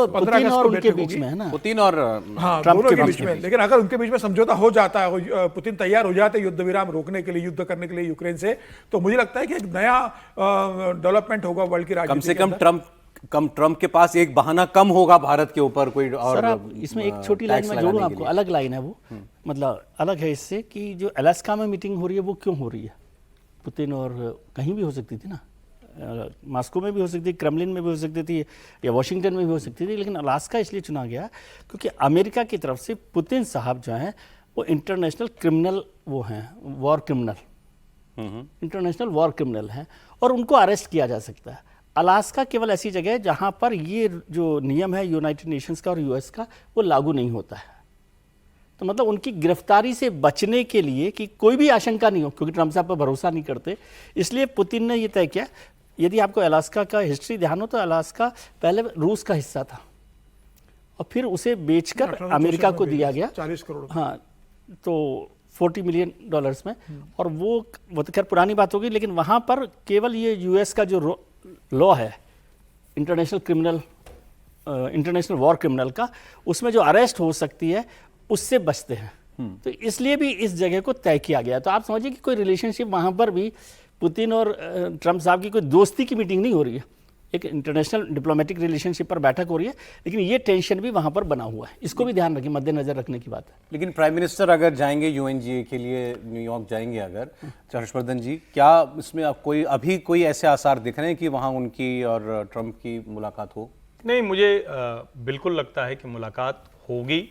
15 अगस्त को उनके बीच में है ना, पुतिन और हाँ, दोनों के बीच में। लेकिन अगर उनके बीच में समझौता हो जाता है, पुतिन तैयार हो जाते हैं युद्ध विराम रोकने के लिए, युद्ध करने के लिए यूक्रेन से, तो मुझे लगता है कि एक नया डेवलपमेंट होगा वर्ल्ड की राजनीति। कम से कम ट्रंप के पास एक बहाना कम होगा भारत के ऊपर कोई। और सर आप इसमें एक छोटी लाइन में जोड़ूं आपको, अलग लाइन है वो, मतलब अलग है इससे, कि जो अलास्का में मीटिंग हो रही है वो क्यों हो रही है? पुतिन और कहीं भी हो सकती थी ना, मॉस्को में भी हो सकती थी, क्रेमलिन में भी हो सकती थी, या वॉशिंगटन में भी हो सकती थी, लेकिन अलास्का इसलिए चुना गया क्योंकि अमेरिका की तरफ से पुतिन साहब जो हैं वो इंटरनेशनल क्रिमिनल, वो हैं war criminal, international war criminal हैं और उनको अरेस्ट किया जा सकता है। अलास्का केवल ऐसी जगह है जहां पर ये जो नियम है यूनाइटेड नेशंस का और यूएस का वो लागू नहीं होता है। तो मतलब उनकी गिरफ्तारी से बचने के लिए कि कोई भी आशंका नहीं हो, क्योंकि ट्रंप साहब पर भरोसा नहीं करते, इसलिए पुतिन ने ये तय किया। यदि आपको अलास्का का हिस्ट्री ध्यान हो तो अलास्का पहले रूस का हिस्सा था और फिर उसे बेचकर अमेरिका को दिया गया 40 करोड़। हाँ, तो $40 मिलियन में, और वो तो खैर पुरानी बात होगी, लेकिन वहाँ पर केवल ये यूएस का जो लॉ है international criminal, international war criminal का, उसमें जो अरेस्ट हो सकती है उससे बचते हैं। तो इसलिए भी इस जगह को तय किया गया। तो आप समझिए कि कोई रिलेशनशिप वहाँ पर भी पुतिन और ट्रंप साहब की कोई दोस्ती की मीटिंग नहीं हो रही है, एक इंटरनेशनल डिप्लोमेटिक रिलेशनशिप पर बैठक हो रही है, लेकिन ये टेंशन भी वहाँ पर बना हुआ है। इसको भी ध्यान रखिए, मद्देनजर रखने की बात है। लेकिन प्राइम मिनिस्टर अगर जाएंगे यूएनजीए के लिए, न्यूयॉर्क जाएंगे अगर, हर्षवर्धन जी, क्या इसमें आप कोई ऐसे आसार दिख रहे हैं कि वहाँ उनकी और ट्रंप की मुलाकात हो? नहीं, मुझे बिल्कुल लगता है कि मुलाकात होगी।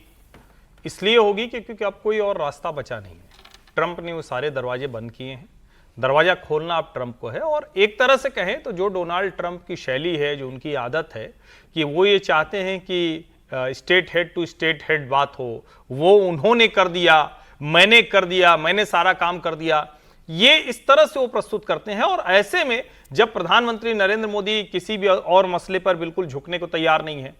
इसलिए होगी क्योंकि अब कोई और रास्ता बचा नहीं है। ट्रंप ने वो सारे दरवाजे बंद किए हैं, दरवाजा खोलना अब ट्रंप को है। और एक तरह से कहें तो जो डोनाल्ड ट्रंप की शैली है, जो उनकी आदत है कि वो ये चाहते हैं कि state head to state head बात हो, वो उन्होंने कर दिया, मैंने सारा काम कर दिया, ये इस तरह से वो प्रस्तुत करते हैं। और ऐसे में जब प्रधानमंत्री नरेंद्र मोदी किसी भी और मसले पर बिल्कुल झुकने को तैयार नहीं है,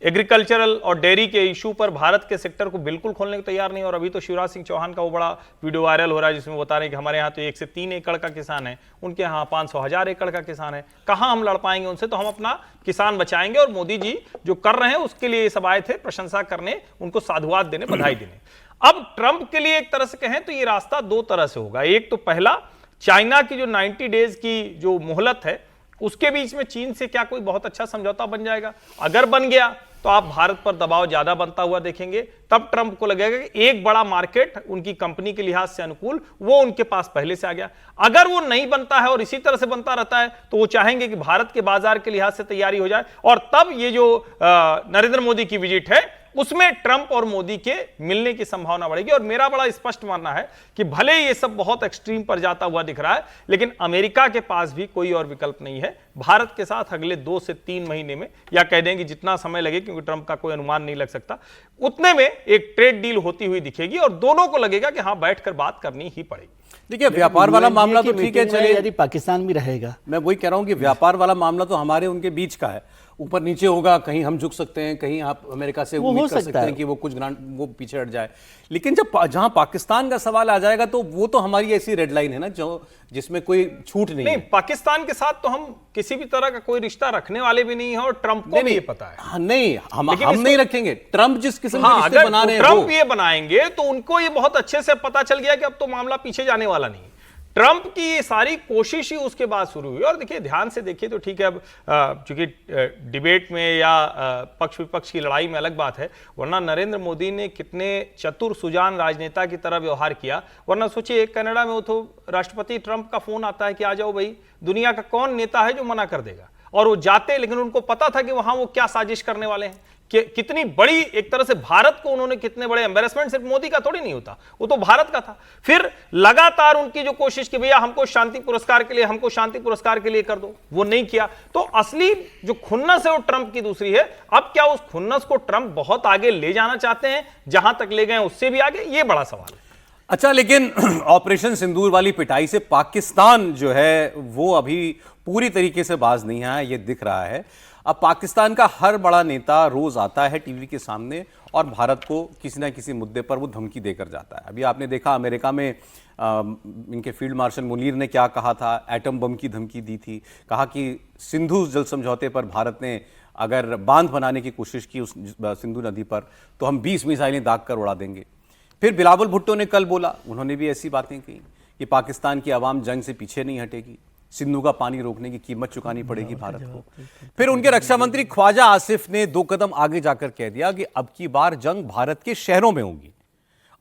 एग्रीकल्चरल और डेयरी के इशू पर भारत के सेक्टर को बिल्कुल खोलने को तैयार नहीं। और अभी तो शिवराज सिंह चौहान का वो बड़ा वीडियो वायरल हो रहा है जिसमें बता रहे हैं कि हमारे यहाँ तो 1 से 3 एकड़ का किसान है, उनके यहाँ 500,000 एकड़ का किसान है, कहाँ हम लड़ पाएंगे उनसे, तो हम अपना किसान बचाएंगे। और मोदी जी जो कर रहे हैं उसके लिए ये सब आए थे प्रशंसा करने, उनको साधुवाद देने, बधाई देने। अब ट्रंप के लिए एक तरह से कहें तो ये रास्ता 2 तरह से होगा। एक तो पहला, चाइना की जो 90 डेज की जो मोहलत है उसके बीच में चीन से क्या कोई बहुत अच्छा समझौता बन जाएगा? अगर बन गया तो आप भारत पर दबाव ज्यादा बनता हुआ देखेंगे। तब ट्रंप को लगेगा कि एक बड़ा मार्केट उनकी कंपनी के लिहाज से अनुकूल वो उनके पास पहले से आ गया। अगर वो नहीं बनता है और इसी तरह से बनता रहता है तो वो चाहेंगे कि भारत के बाजार के लिहाज से तैयारी हो जाए। और तब ये जो नरेंद्र मोदी की विजिट है उसमें ट्रंप और मोदी के मिलने की संभावना बढ़ेगी। और मेरा बड़ा स्पष्ट मानना है कि भले ये सब बहुत एक्सट्रीम पर जाता हुआ दिख रहा है, लेकिन अमेरिका के पास भी कोई और विकल्प नहीं है। भारत के साथ अगले 2 से 3 महीने में, या कह देंगे जितना समय लगे, क्योंकि ट्रंप का कोई अनुमान नहीं लग सकता, उतने में एक ट्रेड डील होती हुई दिखेगी और दोनों को लगेगा कि हाँ, बैठकर बात करनी ही पड़ेगी। देखिए, व्यापार वाला मामला तो ठीक है, चलिए, यदि पाकिस्तान भी रहेगा, मैं वही कह रहा हूं कि व्यापार वाला मामला तो हमारे उनके बीच का है, ऊपर नीचे होगा, कहीं हम झुक सकते हैं, कहीं आप अमेरिका से उम्मीद कर सकते हैं कि वो कुछ वो पीछे हट जाए। लेकिन जहां पाकिस्तान का सवाल आ जाएगा तो वो तो हमारी ऐसी रेड लाइन है ना जिसमें कोई छूट नहीं है। पाकिस्तान के साथ तो हम किसी भी तरह का कोई रिश्ता रखने वाले भी नहीं है और ट्रंप को भी ये पता है। नहीं, हम नहीं रखेंगे। ट्रंप जिस किस्म के रिश्ते बना रहे हैं, ट्रंप ये बनाएंगे तो उनको ये बहुत अच्छे से पता चल गया कि अब तो मामला पीछे जाने वाला नहीं। ट्रंप की ये सारी कोशिश ही उसके बाद शुरू हुई। और देखिए, ध्यान से देखिए तो ठीक है, अब चूंकि डिबेट में या पक्ष विपक्ष की लड़ाई में अलग बात है, वरना नरेंद्र मोदी ने कितने चतुर सुजान राजनेता की तरह व्यवहार किया। वरना सोचिए, कनाडा में वो तो राष्ट्रपति ट्रंप का फोन आता है कि आ जाओ भाई, दुनिया का कौन नेता है जो मना कर देगा, और वो जाते, लेकिन उनको पता था कि वहां वो क्या साजिश करने वाले हैं, कि कितनी बड़ी एक तरह से भारत को उन्होंने कितने बड़े एम्बेरसमेंट सिर्फ मोदी का थोड़ी नहीं होता, वो तो भारत का था। फिर लगातार उनकी जो कोशिश की भैया हमको शांति पुरस्कार के लिए कर दो, वो नहीं किया। तो असली जो खुन्नस है वो ट्रंप की दूसरी है। अब क्या उस खुन्नस को ट्रंप बहुत आगे ले जाना चाहते हैं, जहां तक ले गए उससे भी आगे, ये बड़ा सवाल है। अच्छा, लेकिन ऑपरेशन सिंदूर वाली पिटाई से पाकिस्तान जो है वो अभी पूरी तरीके से बाज नहीं आया, ये दिख रहा है। अब पाकिस्तान का हर बड़ा नेता रोज आता है टीवी के सामने और भारत को किसी ना किसी मुद्दे पर वो धमकी देकर जाता है। अभी आपने देखा अमेरिका में इनके फील्ड मार्शल मुनीर ने क्या कहा था, एटम बम की धमकी दी थी, कहा कि सिंधु जल समझौते पर भारत ने अगर बांध बनाने की कोशिश की उस सिंधु नदी पर तो हम 20 मिसाइलें दाग कर उड़ा देंगे। फिर बिलावल भुट्टो ने कल बोला, उन्होंने भी ऐसी बातें कही कि पाकिस्तान की आवाम जंग से पीछे नहीं हटेगी, सिंधु का पानी रोकने की कीमत चुकानी पड़ेगी भारत को। फिर उनके रक्षा मंत्री ख्वाजा आसिफ ने 2 कदम आगे जाकर कह दिया कि अब की बार जंग भारत के शहरों में होगी।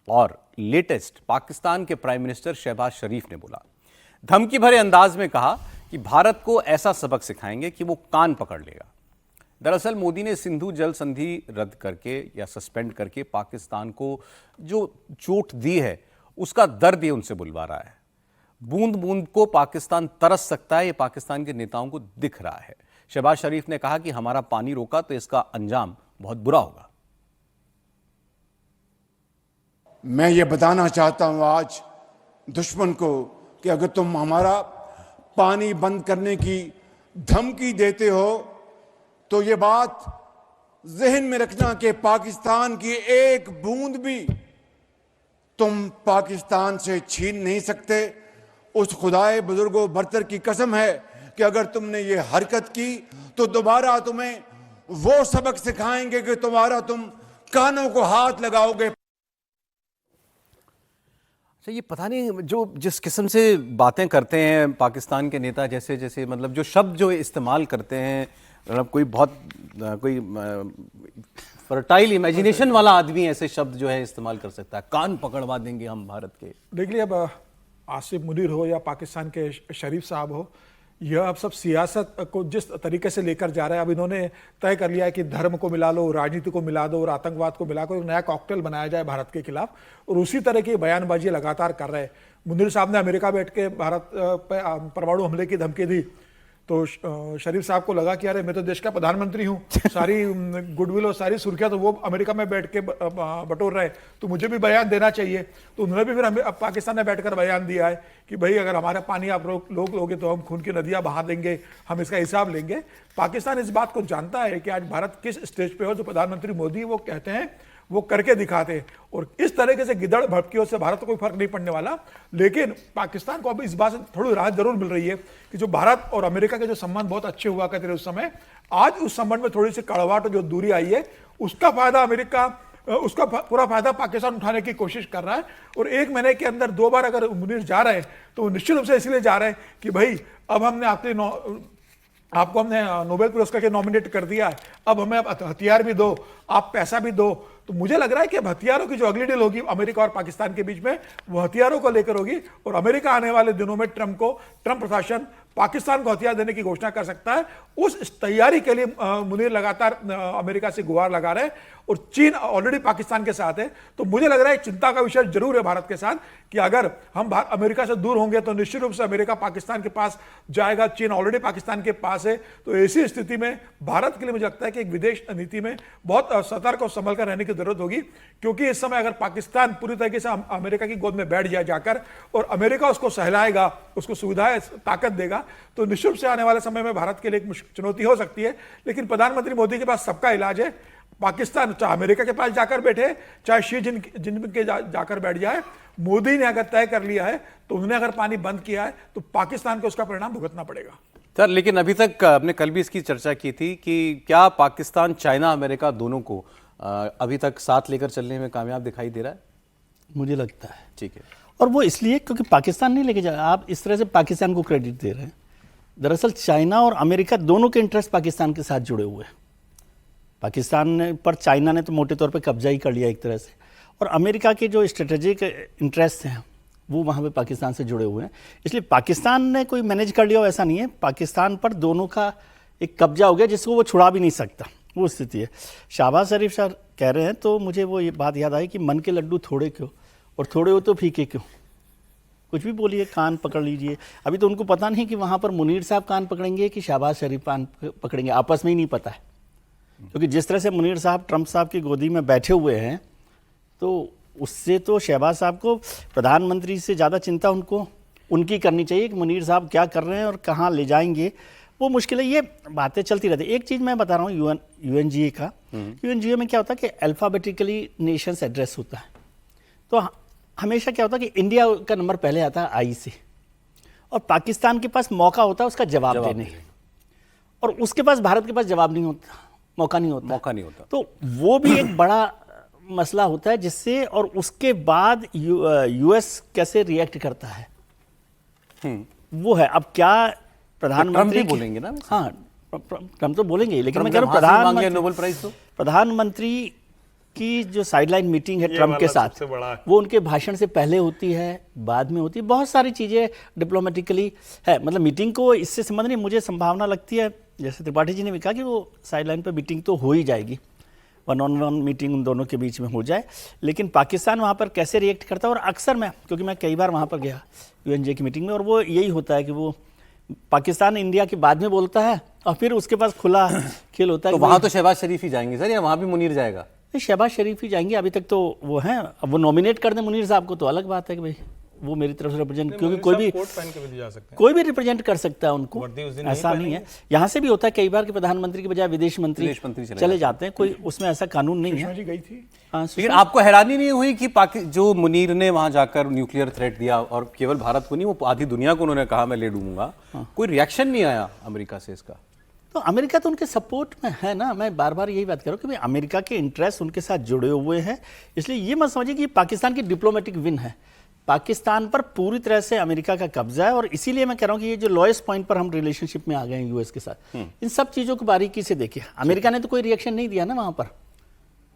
और लेटेस्ट पाकिस्तान के प्राइम मिनिस्टर शहबाज शरीफ ने बोला, धमकी भरे अंदाज में कहा कि भारत को ऐसा सबक सिखाएंगे कि वो कान पकड़ लेगा। दरअसल मोदी ने सिंधु जल संधि रद्द करके या सस्पेंड करके पाकिस्तान को जो चोट दी है उसका दर्द ये उनसे बुलवा रहा है। बूंद बूंद को पाकिस्तान तरस सकता है, ये पाकिस्तान के नेताओं को दिख रहा है। शहबाज शरीफ ने कहा कि हमारा पानी रोका तो इसका अंजाम बहुत बुरा होगा। मैं ये बताना चाहता हूं आज दुश्मन को कि अगर तुम हमारा पानी बंद करने की धमकी देते हो तो ये बात जहन में रखना कि पाकिस्तान की एक बूंद भी तुम पाकिस्तान से छीन नहीं सकते। उस खुदाए बुजुर्गों बरतर की कसम है कि अगर तुमने ये हरकत की तो दोबारा तुम्हें वो सबक सिखाएंगे कि तुम कानों को हाथ लगाओगे। अच्छा, ये पता नहीं जो जिस किस्म से बातें करते हैं पाकिस्तान के नेता, जैसे जैसे मतलब जो शब्द जो इस्तेमाल करते हैं, मतलब कोई फर्टाइल इमेजिनेशन वाला आदमी ऐसे शब्द जो है इस्तेमाल कर सकता है, कान पकड़वा देंगे हम भारत के। देख लिया, अब आसिफ मुनीर हो या पाकिस्तान के शरीफ साहब हो, यह अब सब सियासत को जिस तरीके से लेकर जा रहे हैं, अब इन्होंने तय कर लिया है कि धर्म को मिला लो, राजनीति को मिला दो और आतंकवाद को मिलाकर एक नया कॉकटेल बनाया जाए भारत के खिलाफ, और उसी तरह की बयानबाजी लगातार कर रहे हैं। मुनीर साहब ने अमेरिका बैठ के भारत पर परमाणु हमले की धमकी दी तो शरीफ साहब को लगा कि अरे मैं तो देश का प्रधानमंत्री हूँ, सारी गुडविल और सारी सुर्खियाँ तो वो अमेरिका में बैठ के बटोर रहे, तो मुझे भी बयान देना चाहिए। तो उन्होंने भी फिर अब पाकिस्तान में बैठकर बयान दिया है कि भाई अगर हमारा पानी आप लोग लोगे तो हम खून की नदियाँ बहा देंगे, हम इसका हिसाब लेंगे। पाकिस्तान इस बात को जानता है कि आज भारत किस स्टेज पे हो, जो प्रधानमंत्री मोदी वो कहते हैं वो करके दिखाते हैं, और इस तरीके से गिदड़ भटकियों से भारत को कोई फर्क नहीं पड़ने वाला। लेकिन पाकिस्तान को अब इस बात से थोड़ी राहत जरूर मिल रही है कि जो भारत और अमेरिका के जो संबंध बहुत अच्छे हुआ करते थे उस समय, आज उस संबंध में थोड़ी सी कड़वाहट और जो दूरी आई है उसका फायदा अमेरिका, उसका पूरा फायदा पाकिस्तान उठाने की कोशिश कर रहा है। और 1 महीने के अंदर 2 बार अगर मुनीर जा रहे हैं तो निश्चित रूप से इसलिए जा रहे हैं कि भाई अब हमने आपको हमने नोबेल पुरस्कार के नॉमिनेट कर दिया है, अब हमें हथियार भी दो, आप पैसा भी दो। तो मुझे लग रहा है कि अब हथियारों की जो अगली डील होगी अमेरिका और पाकिस्तान के बीच में, वो हथियारों को लेकर होगी, और अमेरिका आने वाले दिनों में ट्रंप प्रशासन पाकिस्तान को हथियार देने की घोषणा कर सकता है। उस तैयारी के लिए मुनीर लगातार अमेरिका से गुहार लगा रहे हैं, और चीन ऑलरेडी पाकिस्तान के साथ है। तो मुझे लग रहा है चिंता का विषय जरूर है भारत के साथ कि अगर हम अमेरिका से दूर होंगे तो निश्चित रूप से अमेरिका पाकिस्तान के पास जाएगा, चीन ऑलरेडी पाकिस्तान के पास है। तो ऐसी स्थिति में भारत के लिए मुझे लगता है कि एक विदेश नीति में बहुत सतर्क और संभल कर रहने की जरूरत होगी, क्योंकि इस समय अगर पाकिस्तान पूरी तरीके से अमेरिका की गोद में बैठ जाए जाकर, और अमेरिका उसको सहलाएगा, उसको सुविधाएं ताकत देगा, तो निश्चित रूप से आने वाले समय में भारत के लिए एक चुनौती हो सकती है। लेकिन प्रधानमंत्री मोदी के पास सबका इलाज है। पाकिस्तान चाहे अमेरिका के पास जाकर बैठे, चाहे शी जिनपिंग के जाकर बैठ जाए, मोदी ने अगर तय कर लिया है तो उन्होंने अगर पानी बंद किया है तो पाकिस्तान को उसका परिणाम भुगतना पड़ेगा। सर, लेकिन अभी तक हमने कल भी इसकी चर्चा की थी कि क्या पाकिस्तान, चाइना, अमेरिका दोनों को अभी तक साथ लेकर चलने में कामयाब दिखाई दे रहा है? मुझे लगता है ठीक है, और वो इसलिए क्योंकि पाकिस्तान नहीं लेके जा, आप इस तरह से पाकिस्तान को क्रेडिट दे रहे हैं। दरअसल चाइना और अमेरिका दोनों के इंटरेस्ट पाकिस्तान के साथ जुड़े हुए हैं। पाकिस्तान पर चाइना ने तो मोटे तौर पे कब्जा ही कर लिया एक तरह से, और अमेरिका के जो स्ट्रेटेजिक इंटरेस्ट हैं वो वहाँ पे पाकिस्तान से जुड़े हुए हैं। इसलिए पाकिस्तान ने कोई मैनेज कर लिया हो ऐसा नहीं है, पाकिस्तान पर दोनों का एक कब्जा हो गया जिसको वो छुड़ा भी नहीं सकता। वो स्थिति है। शहबाज शरीफ सर कह रहे हैं तो मुझे वो ये बात याद आई कि मन के लड्डू थोड़े क्यों और थोड़े हो तो फीके क्यों। कुछ भी बोलिए, कान पकड़ लीजिए। अभी तो उनको पता नहीं कि वहाँ पर मुनीर साहब कान पकड़ेंगे कि शहबाज शरीफ कान पकड़ेंगे, आपस में ही नहीं पता है। क्योंकि जिस तरह से मुनीर साहब ट्रंप साहब की गोदी में बैठे हुए हैं, तो उससे तो शहबाज साहब को प्रधानमंत्री से ज़्यादा चिंता उनकी करनी चाहिए कि मुनीर साहब क्या कर रहे हैं और कहाँ ले जाएंगे। वो मुश्किल है, ये बातें चलती रहती है। एक चीज़ मैं बता रहा हूँ यूएनजीए का, यूएनजीए में क्या होता है कि अल्फ़ाबेटिकली नेशंस एड्रेस होता है। तो हमेशा क्या होता है कि इंडिया का नंबर पहले आता है आई से, और पाकिस्तान के पास मौका होता है उसका जवाब देने, और उसके पास भारत के पास जवाब नहीं होता, मौका नहीं होता। तो वो भी एक बड़ा मसला होता है जिससे, और उसके बाद यूएस कैसे रिएक्ट करता है वो है। अब क्या प्रधानमंत्री बोलेंगे ना? हाँ, ट्रम्प तो बोलेंगे, लेकिन मैं कह रहा हूँ नोबेल प्राइज तो प्रधानमंत्री की जो साइडलाइन मीटिंग है ट्रम्प के साथ, वो उनके भाषण से पहले होती है, बाद में होती है। बहुत सारी चीज़ें डिप्लोमेटिकली है, मतलब मीटिंग को इससे संबंध नहीं। मुझे संभावना लगती है, जैसे त्रिपाठी जी ने भी कहा, कि वो साइडलाइन पर मीटिंग तो हो ही जाएगी, 1-on-1 मीटिंग उन दोनों के बीच में हो जाए। लेकिन पाकिस्तान वहाँ पर कैसे रिएक्ट करता है, और अक्सर मैं, क्योंकि मैं कई बार वहाँ पर गया यूएनजीए की मीटिंग में, और वो यही होता है कि वो पाकिस्तान इंडिया के बाद में बोलता है और फिर उसके पास खुला खेल होता है। तो वहाँ तो शहबाज शरीफ ही जाएंगे सर, या वहाँ भी मुनीर जाएगा? शहबाज शरीफ ही जाएंगे, अभी तक तो वो हैं। अब वो नॉमिनेट कर दें मुनीर साहब को तो अलग बात है कि भाई वो मेरी तरफ से रिप्रेजेंट, क्योंकि कोई भी रिप्रेजेंट कर सकता है उनको, ऐसा नहीं है। यहाँ से भी होता है कई बार कि प्रधानमंत्री के बजाय विदेश मंत्री चले जाते हैं, कोई उसमें ऐसा कानून नहीं है। लेकिन आपको हैरानी नहीं हुई कि जो मुनीर ने वहां जाकर न्यूक्लियर थ्रेट दिया, और केवल भारत को नहीं, वो आधी दुनिया को उन्होंने कहा मैं ले डूबूंगा, कोई रिएक्शन नहीं आया अमेरिका से इसका? तो अमेरिका तो उनके सपोर्ट में है ना। मैं बार बार यही बात कर रहा हूँ कि भाई अमेरिका के इंटरेस्ट उनके साथ जुड़े हुए हैं, इसलिए ये मत समझिए कि पाकिस्तान की डिप्लोमेटिक विन है। पाकिस्तान पर पूरी तरह से अमेरिका का कब्जा है, और इसीलिए मैं कह रहा हूँ कि ये जो लॉएस्ट पॉइंट पर हम रिलेशनशिप में आ गए हैं यूएस के साथ, इन सब चीज़ों को बारीकी से देखिए। अमेरिका ने तो कोई रिएक्शन नहीं दिया ना वहाँ पर,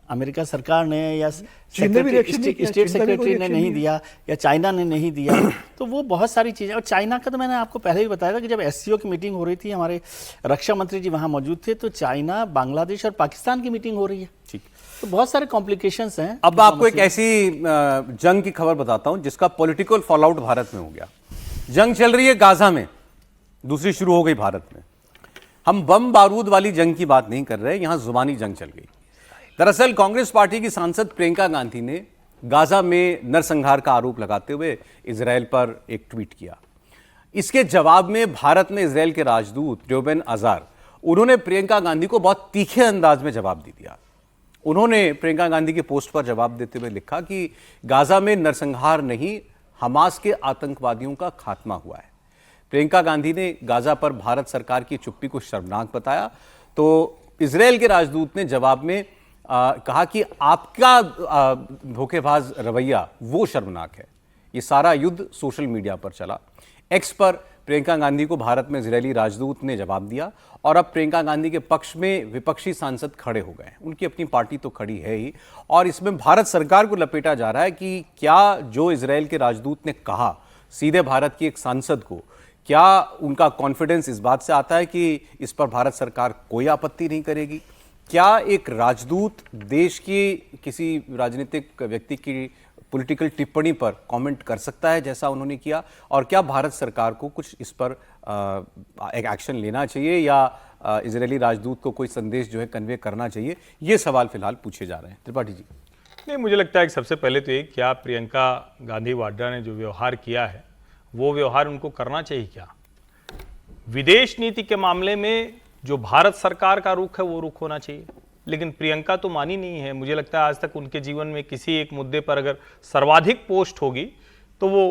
अमेरिका सरकार ने या स्टेट सेक्रेटरी ने नहीं दिया, या चाइना ने नहीं दिया। तो वो बहुत सारी चीज़ें, और चाइना का तो मैंने आपको पहले ही बताया था कि जब एससीओ की मीटिंग हो रही थी, हमारे रक्षा मंत्री जी वहाँ मौजूद थे, तो चाइना, बांग्लादेश और पाकिस्तान की मीटिंग हो रही है। ठीक, तो बहुत सारे कॉम्प्लिकेशंस हैं। अब आपको एक ऐसी जंग की खबर बताता हूं जिसका पॉलिटिकल फॉलआउट भारत में हो गया। जंग चल रही है गाजा में, दूसरी शुरू हो गई भारत में। हम बम बारूद वाली जंग की बात नहीं कर रहे, यहां जुबानी जंग चल गई। दरअसल कांग्रेस पार्टी की सांसद प्रियंका गांधी ने गाजा में नरसंहार का आरोप लगाते हुए इजरायल पर एक ट्वीट किया। इसके जवाब में भारत में इजरायल के राजदूत र्यूबेन अजार, उन्होंने प्रियंका गांधी को बहुत तीखे अंदाज में जवाब दे दिया। उन्होंने प्रियंका गांधी के पोस्ट पर जवाब देते हुए लिखा कि गाजा में नरसंहार नहीं, हमास के आतंकवादियों का खात्मा हुआ है। प्रियंका गांधी ने गाजा पर भारत सरकार की चुप्पी को शर्मनाक बताया, तो इजरायल के राजदूत ने जवाब में कहा कि आपका धोखेबाज रवैया वो शर्मनाक है। ये सारा युद्ध सोशल मीडिया पर चला। एक्स पर प्रियंका गांधी को भारत में इजरायली राजदूत ने जवाब दिया, और अब प्रियंका गांधी के पक्ष में विपक्षी सांसद खड़े हो गए। उनकी अपनी पार्टी तो खड़ी है ही, और इसमें भारत सरकार को लपेटा जा रहा है कि क्या जो इजरायल के राजदूत ने कहा सीधे भारत की एक सांसद को, क्या उनका कॉन्फिडेंस इस बात से आता है कि इस पर भारत सरकार कोई आपत्ति नहीं करेगी? क्या एक राजदूत देश की किसी राजनीतिक व्यक्ति की पॉलिटिकल टिप्पणी पर कमेंट कर सकता है जैसा उन्होंने किया? और क्या भारत सरकार को कुछ इस पर एक एक्शन लेना चाहिए, या इजरायली राजदूत को कोई संदेश जो है कन्वे करना चाहिए? ये सवाल फिलहाल पूछे जा रहे हैं। त्रिपाठी जी। नहीं, मुझे लगता है कि सबसे पहले तो ये, क्या प्रियंका गांधी वाड्रा ने जो व्यवहार किया है वो व्यवहार उनको करना चाहिए क्या? विदेश नीति के मामले में जो भारत सरकार का रुख है वो रुख होना चाहिए, लेकिन प्रियंका तो मानी नहीं है। मुझे लगता है आज तक उनके जीवन में किसी एक मुद्दे पर अगर सर्वाधिक पोस्ट होगी तो वो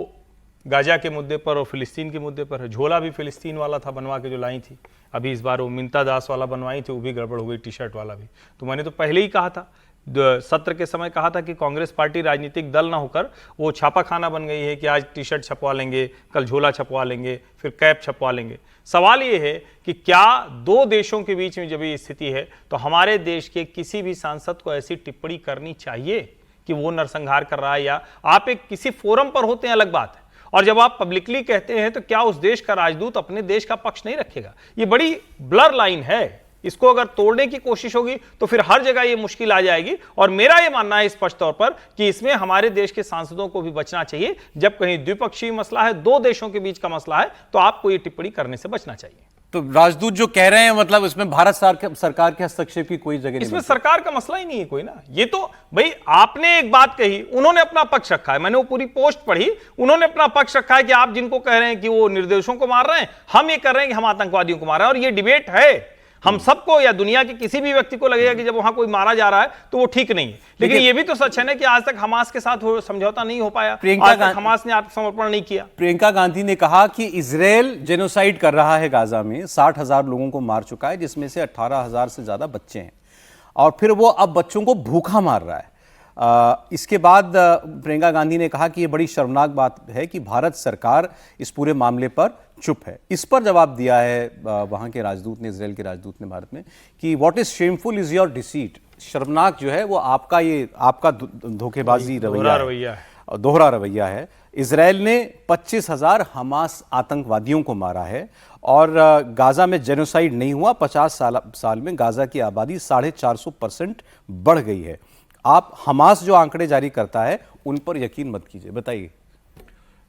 गाजा के मुद्दे पर और फिलिस्तीन के मुद्दे पर है। झोला भी फिलिस्तीन वाला था बनवा के जो लाई थी, अभी इस बार वो मिंता दास वाला बनवाई थी, वो भी गड़बड़ हो गई, टी शर्ट वाला भी। तो मैंने तो पहले ही कहा था, सत्र के समय कहा था कि कांग्रेस पार्टी राजनीतिक दल ना होकर वो छापा खाना बन गई है कि आज टी शर्ट छपवा लेंगे, कल झोला छपवा लेंगे, फिर कैप छपवा लेंगे। सवाल ये है कि क्या दो देशों के बीच में जब ये स्थिति है तो हमारे देश के किसी भी सांसद को ऐसी टिप्पणी करनी चाहिए कि वो नरसंहार कर रहा है? या आप एक किसी फोरम पर होते हैं अलग बात है, और जब आप पब्लिकली कहते हैं तो क्या उस देश का राजदूत अपने देश का पक्ष नहीं रखेगा? ये बड़ी ब्लर लाइन है इसको अगर तोड़ने की कोशिश होगी तो फिर हर जगह ये मुश्किल आ जाएगी। और मेरा ये मानना है स्पष्ट तौर पर कि इसमें हमारे देश के सांसदों को भी बचना चाहिए। जब कहीं द्विपक्षीय मसला है, दो देशों के बीच का मसला है, तो आपको ये टिप्पणी करने से बचना चाहिए। तो राजदूत जो कह रहे हैं, मतलब इसमें भारत सरकार के हस्तक्षेप की कोई जगह नहीं, इसमें सरकार का मसला ही नहीं है कोई ना। ये तो भाई आपने एक बात कही, उन्होंने अपना पक्ष रखा है, मैंने वो पूरी पोस्ट पढ़ी, उन्होंने अपना पक्ष रखा है कि आप जिनको कह रहे हैं कि वो निर्दोषों को मार रहे हैं, हम ये कर रहे हैं कि हम आतंकवादियों को मार रहे हैं। और ये डिबेट है, हम सबको या दुनिया के किसी भी व्यक्ति को लगेगा कि जब वहां कोई मारा जा रहा है तो वो ठीक नहीं है। लेकिन ये भी तो सच है ना कि आज तक हमास के साथ समझौता नहीं हो पाया, आज तक हमास ने आत्मसमर्पण नहीं किया। प्रियंका गांधी ने कहा कि इजराइल जेनोसाइड कर रहा है, गाजा में 60,000 लोगों को मार चुका है, जिसमें से 18,000 से ज्यादा बच्चे हैं, और फिर वो अब बच्चों को भूखा मार रहा है। इसके बाद प्रियंका गांधी ने कहा कि यह बड़ी शर्मनाक बात है कि भारत सरकार इस पूरे मामले पर चुप है। इस पर जवाब दिया है वहां के राजदूत ने, इजराइल के राजदूत ने भारत में, कि what is shameful is your deceit. शर्मनाक जो है वो आपका धोखेबाजी रवैया है, दोहरा रवैया है। इजराइल ने 25,000 हमास आतंकवादियों को मारा है और गाजा में जेनोसाइड नहीं हुआ। 50 साल में गाजा की आबादी 450% बढ़ गई है। आप हमास जो आंकड़े जारी करता है उन पर यकीन मत कीजिए, बताइए।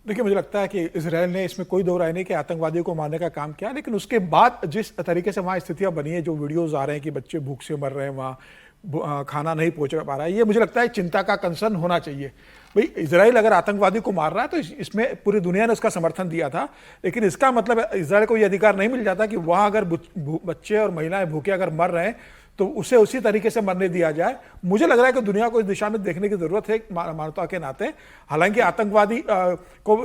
देखिए, मुझे लगता है कि इजराइल ने इसमें कोई दो राय नहीं कि आतंकवादियों को मारने का काम किया, लेकिन उसके बाद जिस तरीके से वहाँ स्थितियां बनी है, जो वीडियोस आ रहे हैं कि बच्चे भूख से मर रहे हैं, वहाँ खाना नहीं पहुंच पा रहा है, ये मुझे लगता है चिंता का कंसर्न होना चाहिए। भाई, इजराइल अगर आतंकवादी को मार रहा है तो इसमें पूरी दुनिया ने उसका समर्थन दिया था, लेकिन इसका मतलब इजराइल को ये अधिकार नहीं मिल जाता कि वहाँ अगर बच्चे और महिलाएं भूखे अगर मर रहे हैं तो उसे उसी तरीके से मरने दिया जाए। मुझे लग रहा है कि दुनिया को इस दिशा में देखने की जरूरत है मानवता के नाते। हालांकि आतंकवादी को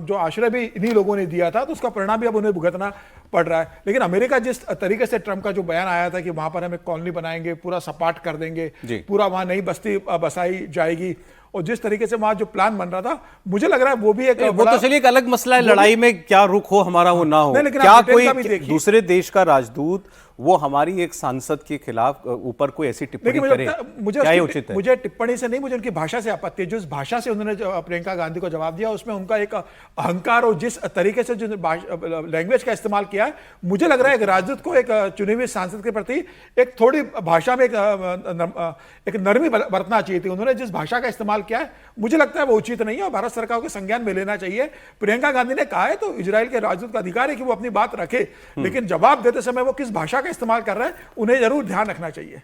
जो आश्रय भी इन्हीं लोगों ने दिया था, तो उसका परिणाम भी अब उन्हें भुगतना पड़ रहा है। लेकिन अमेरिका जिस तरीके से ट्रंप का जो बयान आया था कि वहां पर हम एक कॉलोनी बनाएंगे, पूरा सपाट कर देंगे, पूरा वहां नई बस्ती बसाई जाएगी, और जिस तरीके से वहां जो प्लान बन रहा था, मुझे लग रहा है वो भी एक वो तो चलिए एक अलग मसला है, लड़ाई में क्या रुख हो हमारा वो ना हो। क्या कोई दूसरे देश का राजदूत वो हमारी एक सांसद के खिलाफ ऊपर कोई ऐसी टिप्पणी करे, क्या उचित है? मुझे टिप्पणी से नहीं, मुझे उनकी भाषा से आपत्ति है। जो इस भाषा से उन्होंने प्रियंका गांधी को जवाब दिया, उसमें उनका एक अहंकार और जिस तरीके से जो लैंग्वेज का इस्तेमाल किया है, मुझे लग रहा है कि राजदूत को एक चुनी हुई सांसद के प्रति एक थोड़ी भाषा में एक नरमी बरतना चाहिए थी। उन्होंने जिस भाषा का इस्तेमाल किया है, मुझे लगता है वो उचित नहीं है और भारत सरकार को संज्ञान में लेना चाहिए। प्रियंका गांधी ने कहा है तो इजराइल के राजदूत का अधिकार है कि वो अपनी बात रखे, लेकिन जवाब देते समय वो किस भाषा का इस्तेमाल कर रहे हैं उन्हें जरूर ध्यान रखना चाहिए।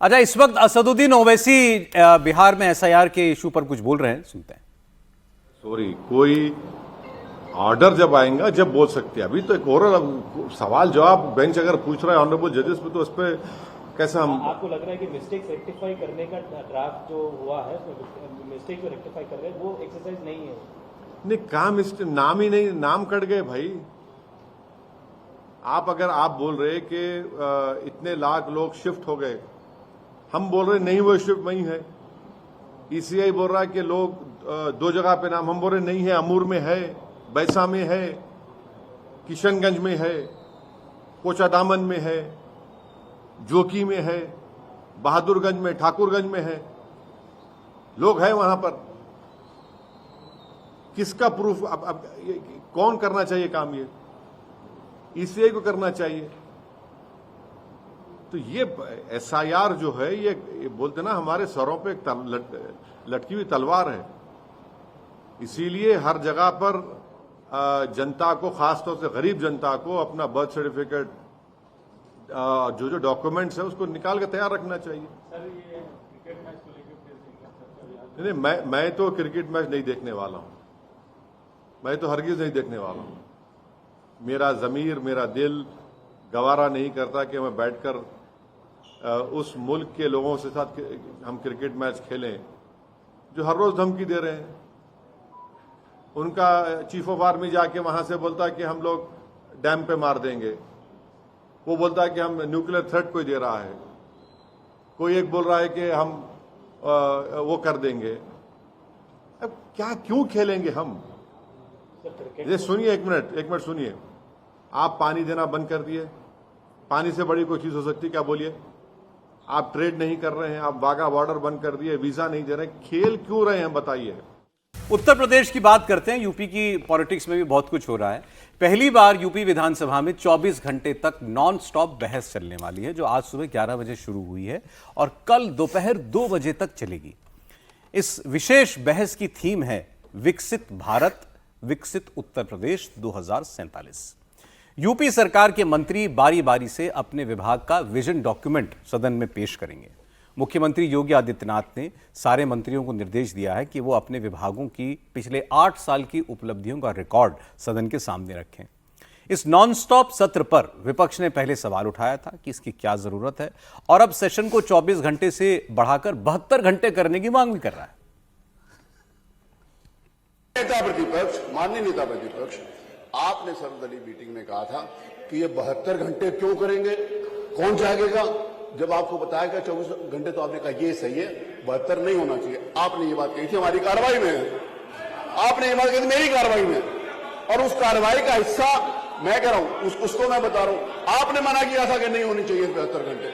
अच्छा, इस वक्त असदुद्दीन ओवैसी बिहार में एसआईआर के इशू पर कुछ बोल रहे हैं, सुनते हैं। कोई ऑर्डर जब आएगा जब बोल सकते हैं। अभी तो एक ओरल सवाल जवाब बेंच अगर पूछ रहा है ऑनरेबल जजेस पे, तो उस पर कैसा हम आपको लग रहा है कि मिस्टेक्स रेक्टिफाई करने का ड्राफ्ट जो हुआ है, मिस्टेक जो रेक्टिफाई कर रहे हैं वो एक्सरसाइज नहीं है? नहीं, काम नाम ही नहीं, नाम कट गए भाई। आप बोल रहे कि इतने लाख लोग शिफ्ट हो गए, हम बोल रहे नहीं वो शिफ्ट नहीं है। ईसीआई बोल रहा है कि लोग दो जगह पे नाम, हम बोल रहे नहीं है, अमूर में है, बैसा में है, किशनगंज में है, कोचादामन में है, जोकी में है, बहादुरगंज में, ठाकुरगंज में है, लोग हैं वहां पर। किसका प्रूफ? अब कौन करना चाहिए काम? ये ईसीआई को करना चाहिए। तो ये एसआईआर जो है ये बोलते ना हमारे सरों पे एक लटकी हुई तलवार है। इसीलिए हर जगह पर जनता को, खासतौर से गरीब जनता को, अपना बर्थ सर्टिफिकेट, जो डॉक्यूमेंट्स है उसको निकाल के तैयार रखना चाहिए। सर, ये क्रिकेट मैच को लेकर नहीं, मैं तो क्रिकेट मैच नहीं देखने वाला हूं, मैं तो हरगिज नहीं देखने वाला हूं। मेरा ज़मीर, मेरा दिल गवारा नहीं करता कि मैं बैठकर उस मुल्क के लोगों के साथ हम क्रिकेट मैच खेलें जो हर रोज धमकी दे रहे हैं। उनका चीफ ऑफ आर्मी जाके वहां से बोलता है कि हम लोग डैम पे मार देंगे, वो बोलता है कि हम न्यूक्लियर थ्रेट कोई दे रहा है, कोई एक बोल रहा है कि हम वो कर देंगे। अब क्या क्यों खेलेंगे हम? ये सुनिए, एक मिनट सुनिए। आप पानी देना बंद कर दिए, पानी से बड़ी कोई चीज हो सकती, क्या बोलिए? आप ट्रेड नहीं कर रहे हैं, आप वाघा बॉर्डर बंद कर दिए, वीजा नहीं दे रहे, खेल क्यों रहे हैं बताइए? उत्तर प्रदेश की बात करते हैं। यूपी की पॉलिटिक्स में भी बहुत कुछ हो रहा है। पहली बार यूपी विधानसभा में 24 घंटे तक नॉन स्टॉप बहस चलने वाली है, जो आज सुबह 11 बजे शुरू हुई है और कल दोपहर 2 बजे तक चलेगी। इस विशेष बहस की थीम है विकसित भारत, विकसित उत्तर प्रदेश 2047। यूपी सरकार के मंत्री बारी बारी से अपने विभाग का विजन डॉक्यूमेंट सदन में पेश करेंगे। मुख्यमंत्री योगी आदित्यनाथ ने सारे मंत्रियों को निर्देश दिया है कि वो अपने विभागों की पिछले 8 साल की उपलब्धियों का रिकॉर्ड सदन के सामने रखें। इस नॉन स्टॉप सत्र पर विपक्ष ने पहले सवाल उठाया था कि इसकी क्या जरूरत है, और अब सेशन को 24 घंटे से बढ़ाकर 72 घंटे करने की मांग भी कर रहा है। नेता प्रतिपक्ष, माननीय नेता प्रतिपक्ष, आपने सर्वदलीय मीटिंग में कहा था कि ये 72 घंटे क्यों करेंगे, कौन जागेगा। जब आपको बताया गया 24 घंटे तो आपने कहा ये सही है, 72 नहीं होना चाहिए। आपने ये बात कही थी, हमारी कार्रवाई में है। आपने ये बात कही थी मेरी कार्रवाई में, और उस कार्रवाई का हिस्सा मैं कह रहा हूं, उसको मैं बता रहा हूं। आपने मना किया था कि नहीं होनी चाहिए 72 घंटे।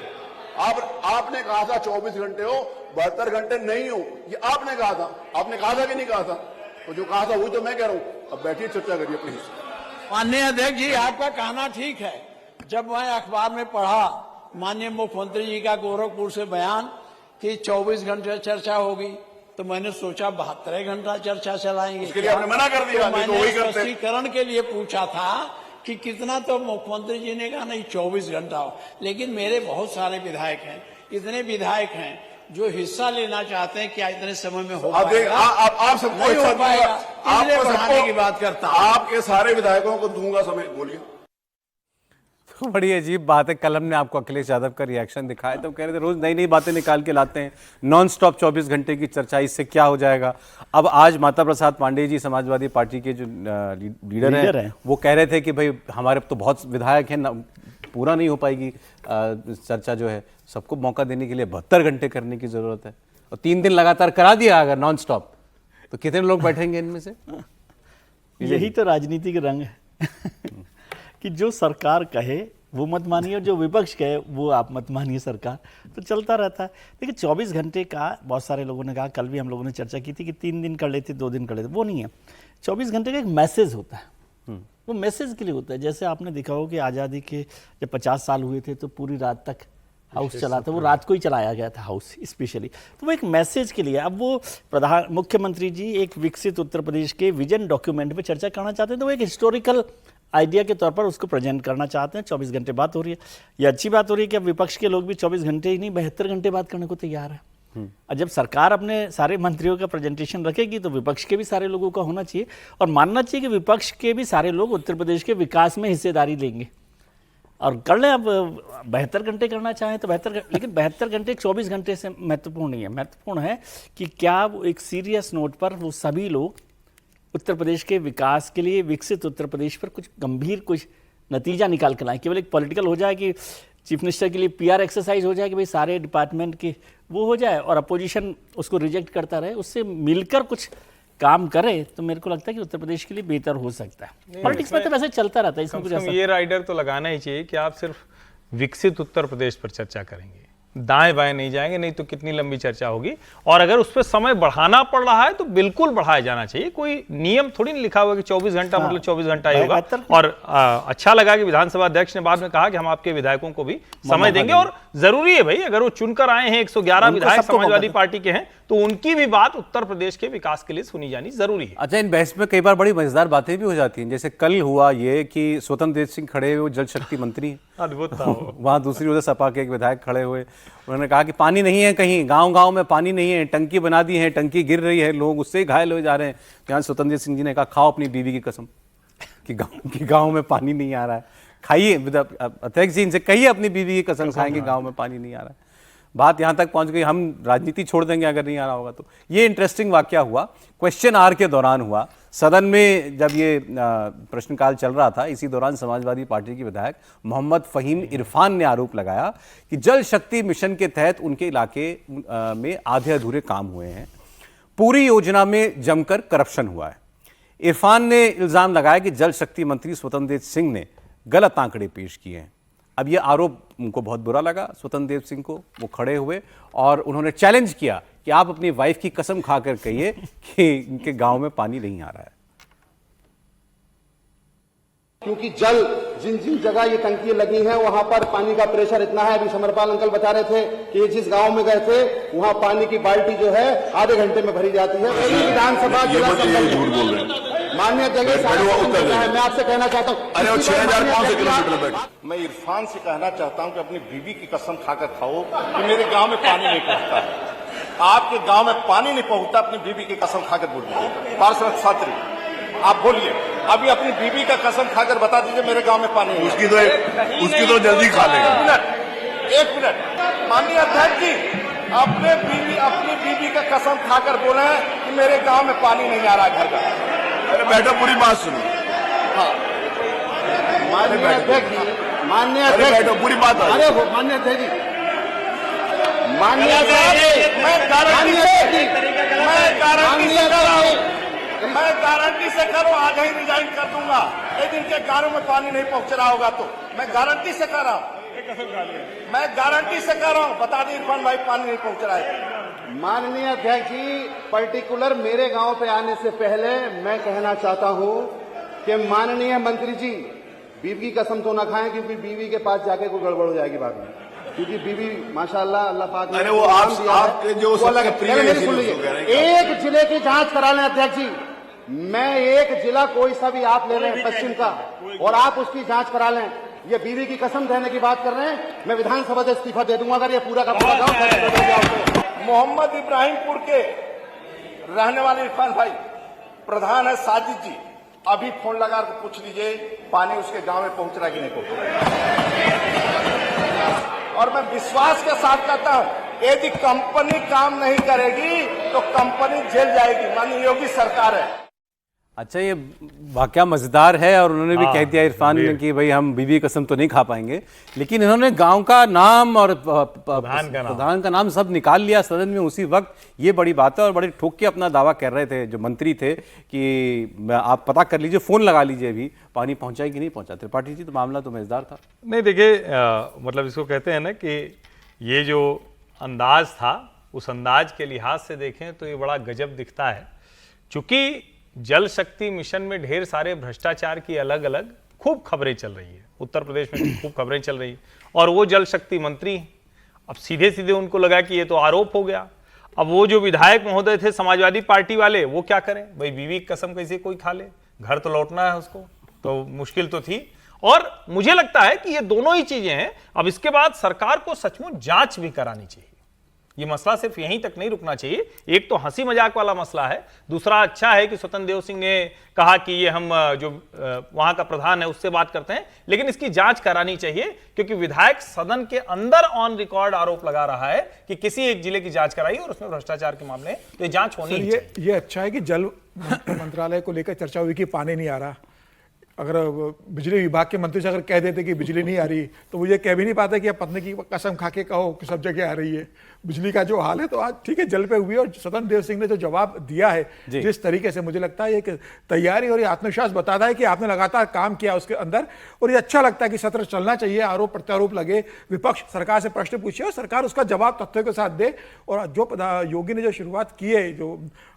आपने कहा था 24 घंटे हो, 72 घंटे नहीं हो, ये आपने कहा था। आपने कहा था कि नहीं कहा था? तो जो कहा था वही तो मैं कह रहा हूं। अब बैठिए, चर्चा करिए प्लीज। माननीय अध्यक्ष जी, आपका कहना ठीक है। जब मैं अखबार में पढ़ा माननीय मुख्यमंत्री जी का गोरखपुर से बयान कि 24 घंटे चर्चा होगी, तो मैंने सोचा 72 घंटा चर्चा चलाएंगे। उसके लिए आपने मना कर दिया। तो मैंने स्पष्टीकरण के लिए पूछा था कि कितना, तो मुख्यमंत्री जी ने कहा नहीं 24 घंटा हो। लेकिन मेरे बहुत सारे विधायक हैं, इतने विधायक हैं जो हिस्सा लेना चाहते हैं, क्या इतने समय में हो पाएगा? आप सबको नहीं हो पाएगा, इसलिए बढ़ाने की बात करता हूं। आपके सारे विधायकों को दूंगा समय। बोलिए। तो बड़ी अजीब बात है। कल हमने आपको अखिलेश यादव का रिएक्शन दिखाया तो कह रहे थे रोज नई नई बातें निकाल के लाते हैं, नॉन स्टॉप 24 घंटे की चर्चा, इससे क्या हो जाएगा। अब आज माता प्रसाद पांडे जी, समाजवादी पार्टी के जो लीडर हैं, वो कह रहे थे कि भाई हमारे तो बहुत विधायक हैं, पूरा नहीं हो पाएगी चर्चा जो है, सबको मौका देने के लिए 72 घंटे करने की जरूरत है। और 3 दिन लगातार करा दिया अगर नॉन स्टॉप, तो कितने लोग बैठेंगे इनमें से? यही तो राजनीति के रंग है कि जो सरकार कहे वो मत मानिए और जो विपक्ष कहे वो आप मत मानिए। सरकार तो चलता रहता है। देखिए 24 घंटे का बहुत सारे लोगों ने कहा, कल भी हम लोगों ने चर्चा की थी कि 3 दिन कर लेते, 2 दिन कर लेते, वो नहीं है। 24 घंटे का एक मैसेज होता है, वो मैसेज के लिए होता है। जैसे आपने देखा हो कि आज़ादी के जब 50 साल हुए थे तो पूरी रात तक हाउस चला था, वो रात को ही चलाया गया था हाउस स्पेशली, तो वो एक मैसेज के लिए। अब वो मुख्यमंत्री जी एक विकसित उत्तर प्रदेश के विजन डॉक्यूमेंट पे चर्चा करना चाहते हैं, तो वो एक हिस्टोरिकल आइडिया के तौर पर उसको प्रेजेंट करना चाहते हैं। 24 घंटे बात हो रही है, ये अच्छी बात हो रही है कि अब विपक्ष के लोग भी 24 घंटे ही नहीं 72 घंटे बात करने को तैयार है। और जब सरकार अपने सारे मंत्रियों का प्रेजेंटेशन रखेगी तो विपक्ष के भी सारे लोगों का होना चाहिए, और मानना चाहिए कि विपक्ष के भी सारे लोग उत्तर प्रदेश के विकास में हिस्सेदारी लेंगे और कर लें। अब 72 घंटे करना चाहें तो 72, लेकिन 72 घंटे 24 घंटे से महत्वपूर्ण नहीं है। महत्वपूर्ण है कि क्या वो एक सीरियस नोट पर वो सभी लोग उत्तर प्रदेश के विकास के लिए, विकसित उत्तर प्रदेश पर कुछ गंभीर कुछ नतीजा निकाल कर लाएं। केवल एक पॉलिटिकल हो जाए कि चीफ मिनिस्टर के लिए PR एक्सरसाइज हो जाए कि भाई सारे डिपार्टमेंट के वो हो जाए और अपोजिशन उसको रिजेक्ट करता रहे, उससे मिलकर कुछ काम करे तो मेरे को लगता है कि उत्तर प्रदेश के लिए बेहतर हो सकता है। पॉलिटिक्स में तो वैसे चलता रहता है, इसमें कुछ ऐसा ये राइडर तो लगाना ही चाहिए कि आप सिर्फ विकसित उत्तर प्रदेश पर चर्चा करेंगे, दाएं बाएं नहीं जाएंगे, नहीं तो कितनी लंबी चर्चा होगी। और अगर उस पर समय बढ़ाना पड़ रहा है तो बिल्कुल बढ़ाया जाना चाहिए। कोई नियम थोड़ी नहीं लिखा हुआ कि 24 घंटा मतलब 24 घंटा ही होगा। और अच्छा लगा कि विधानसभा अध्यक्ष ने बाद में कहा कि हम आपके विधायकों को भी समय देंगे, और जरूरी है भाई, अगर वो चुनकर आए हैं 111 विधायक समाजवादी पार्टी के हैं तो उनकी भी बात उत्तर प्रदेश के विकास के लिए सुनी जानी जरूरी है। अच्छा, इन बहस में कई बार बड़ी मजेदार बातें भी हो जाती हैं। जैसे कल हुआ ये कि स्वतंत्र देव सिंह खड़े हुए, जल शक्ति मंत्री हैं, वहां दूसरी उधर सपा के एक विधायक खड़े हुए, उन्होंने कहा कि पानी नहीं है, कहीं गांव-गांव में पानी नहीं है, टंकी बना दी है, टंकी गिर रही है, लोग उससे ही घायल हो जा रहे हैं। यहाँ स्वतंत्र देव सिंह जी ने कहा खाओ अपनी बीवी की कसम कि गाँव में पानी नहीं आ रहा है, खाइए। अध्यक्ष जी इनसे कहिए अपनी बीवी की कसम खाएंगे, गाँव में पानी नहीं आ रहा है। बात यहाँ तक पहुँच गई, हम राजनीति छोड़ देंगे अगर नहीं आ रहा होगा तो। ये इंटरेस्टिंग वाकया हुआ, क्वेश्चन आवर के दौरान हुआ सदन में। जब ये प्रश्नकाल चल रहा था, इसी दौरान समाजवादी पार्टी के विधायक मोहम्मद फहीम इरफान ने आरोप लगाया कि जल शक्ति मिशन के तहत उनके इलाके में आधे अधूरे काम हुए हैं, पूरी योजना में जमकर करप्शन हुआ है। इरफान ने इल्जाम लगाया कि जल शक्ति मंत्री स्वतंत्र देव सिंह ने गलत आंकड़े पेश किए हैं। अब यह आरोप उनको बहुत बुरा लगा, स्वतंत्र देव सिंह को। वो खड़े हुए और उन्होंने चैलेंज किया कि आप अपनी वाइफ की कसम खाकर कहिए कि इनके गांव में पानी नहीं आ रहा है। क्योंकि जल जिन जिन जगह ये टंकियां लगी हैं वहां पर पानी का प्रेशर इतना है। अभी समरपाल अंकल बता रहे थे कि ये जिस गांव में गए थे वहां पानी की बाल्टी जो है आधे घंटे में भरी जाती है। विधानसभा जिला माननीय अध्यक्ष, मैं आपसे कहना चाहता हूँ, अरे 6000 कौन से किलोमीटर? मैं इरफान से कहना चाहता हूं कि अपनी बीवी की कसम खाकर खाओ कि मेरे गांव में पानी नहीं पहुंचता। आपके गांव में पानी नहीं पहुंचता, अपनी बीवी की कसम खाकर बोलिए। पार्षद छात्री आप बोलिए, अभी अपनी बीवी का कसम खाकर बता दीजिए मेरे गांव में पानी नहीं। उसकी तो जल्दी खा लेगा। एक मिनट माननीय अध्यक्ष जी, अपनी बीवी का कसम खाकर बोले कि मेरे गांव में पानी नहीं आ रहा घर का। अरे बैठो, पूरी बात सुनो। हाँ माननीय अध्यक्ष जी, माननीय अरे बैठो, पूरी बात। अरे माननीय अध्यक्ष जी, माननीय मैं गारंटी से करूं, आज ही रिजाइन कर दूंगा यदि इनके गांव में पानी नहीं पहुंच रहा होगा तो। मैं गारंटी से कर रहा हूं, मैं गारंटी से कर रहा हूं। बता दें इरफान भाई पानी नहीं पहुंच रहा है। माननीय अध्यक्ष जी, पर्टिकुलर मेरे गांव पे आने से पहले मैं कहना चाहता हूं कि माननीय मंत्री जी बीवी की कसम तो ना खाएं, क्योंकि बीवी के पास जाके कोई गड़बड़ हो जाएगी बाद में, क्योंकि बीवी माशाल्लाह अल्लाह पाक ने वो आपके जो मेरी सुन लीजिए। एक जिले की जांच करा लें अध्यक्ष जी, मैं एक जिला कोई सा भी आप ले लें पश्चिम का, और आप उसकी जांच करा लें। ये बीवी की कसम देने की बात कर रहे हैं, मैं विधानसभा से इस्तीफा दे दूंगा अगर ये पूरा का पूरा गांव। मोहम्मद इब्राहिमपुर के रहने वाले इरफान भाई प्रधान है साजिद जी, अभी फोन लगा कर पूछ लीजिए पानी उसके गांव में पहुंच रहा है कि नहीं पहुंच रहा। और मैं विश्वास के साथ कहता हूं, यदि कंपनी काम नहीं करेगी तो कंपनी जेल जाएगी। माननीय योगी सरकार है। अच्छा, ये वाकया मजेदार है और उन्होंने भी कह दिया इरफान ने कि भाई हम बीवी कसम तो नहीं खा पाएंगे, लेकिन इन्होंने गांव का नाम और प्रधान का नाम सब निकाल लिया सदन में उसी वक्त। ये बड़ी बात है और बड़े ठोक के अपना दावा कर रहे थे जो मंत्री थे कि आप पता कर लीजिए, फोन लगा लीजिए अभी पानी पहुंचा कि नहीं पहुंचा। त्रिपाठी जी, तो मामला तो मजेदार था। नहीं देखिए, मतलब इसको कहते हैं ना कि ये जो अंदाज था उस अंदाज के लिहाज से देखें तो ये बड़ा गजब दिखता है। चूंकि जल शक्ति मिशन में ढेर सारे भ्रष्टाचार की अलग अलग खूब खबरें चल रही है, उत्तर प्रदेश में खूब खबरें चल रही है, और वो जल शक्ति मंत्री अब सीधे सीधे उनको लगा कि ये तो आरोप हो गया। अब वो जो विधायक महोदय थे समाजवादी पार्टी वाले, वो क्या करें भाई, बीवी की कसम कैसे कोई खा ले, घर तो लौटना है उसको, तो मुश्किल तो थी। और मुझे लगता है कि ये दोनों ही चीजें हैं। अब इसके बाद सरकार को सचमुच जांच भी करानी चाहिए। ये मसला सिर्फ यहीं तक नहीं रुकना चाहिए। एक तो हंसी मजाक वाला मसला है, दूसरा अच्छा है कि स्वतंत्र देव सिंह ने कहा कि ये हम जो वहां का प्रधान है उससे बात करते हैं, लेकिन इसकी जांच करानी चाहिए, क्योंकि विधायक सदन के अंदर ऑन रिकॉर्ड आरोप लगा रहा है कि किसी एक जिले की जांच कराई और उसमें भ्रष्टाचार के मामले, तो ये जांच होनी चाहिए। ये अच्छा है कि जल मंत्रालय को लेकर चर्चा हुई कि पानी नहीं आ रहा। अगर बिजली विभाग के मंत्री से अगर कह देते कि बिजली नहीं आ रही, तो वो ये कह भी नहीं पाते कि आप पत्नी की कसम खा के कहो कि सब जगह आ रही है। बिजली का जो हाल है, तो आज ठीक है जल पे हुई, और स्वतंत्र देव सिंह ने जो जवाब दिया है जिस तरीके से, मुझे लगता है एक तैयारी और ये आत्मविश्वास बताता है कि आपने लगातार काम किया उसके अंदर, और ये अच्छा लगता है कि सत्र चलना चाहिए, आरोप प्रत्यारोप लगे, विपक्ष सरकार से प्रश्न पूछे और सरकार उसका जवाब तथ्यों के साथ दे। और जो योगी ने जो शुरुआत की है, जो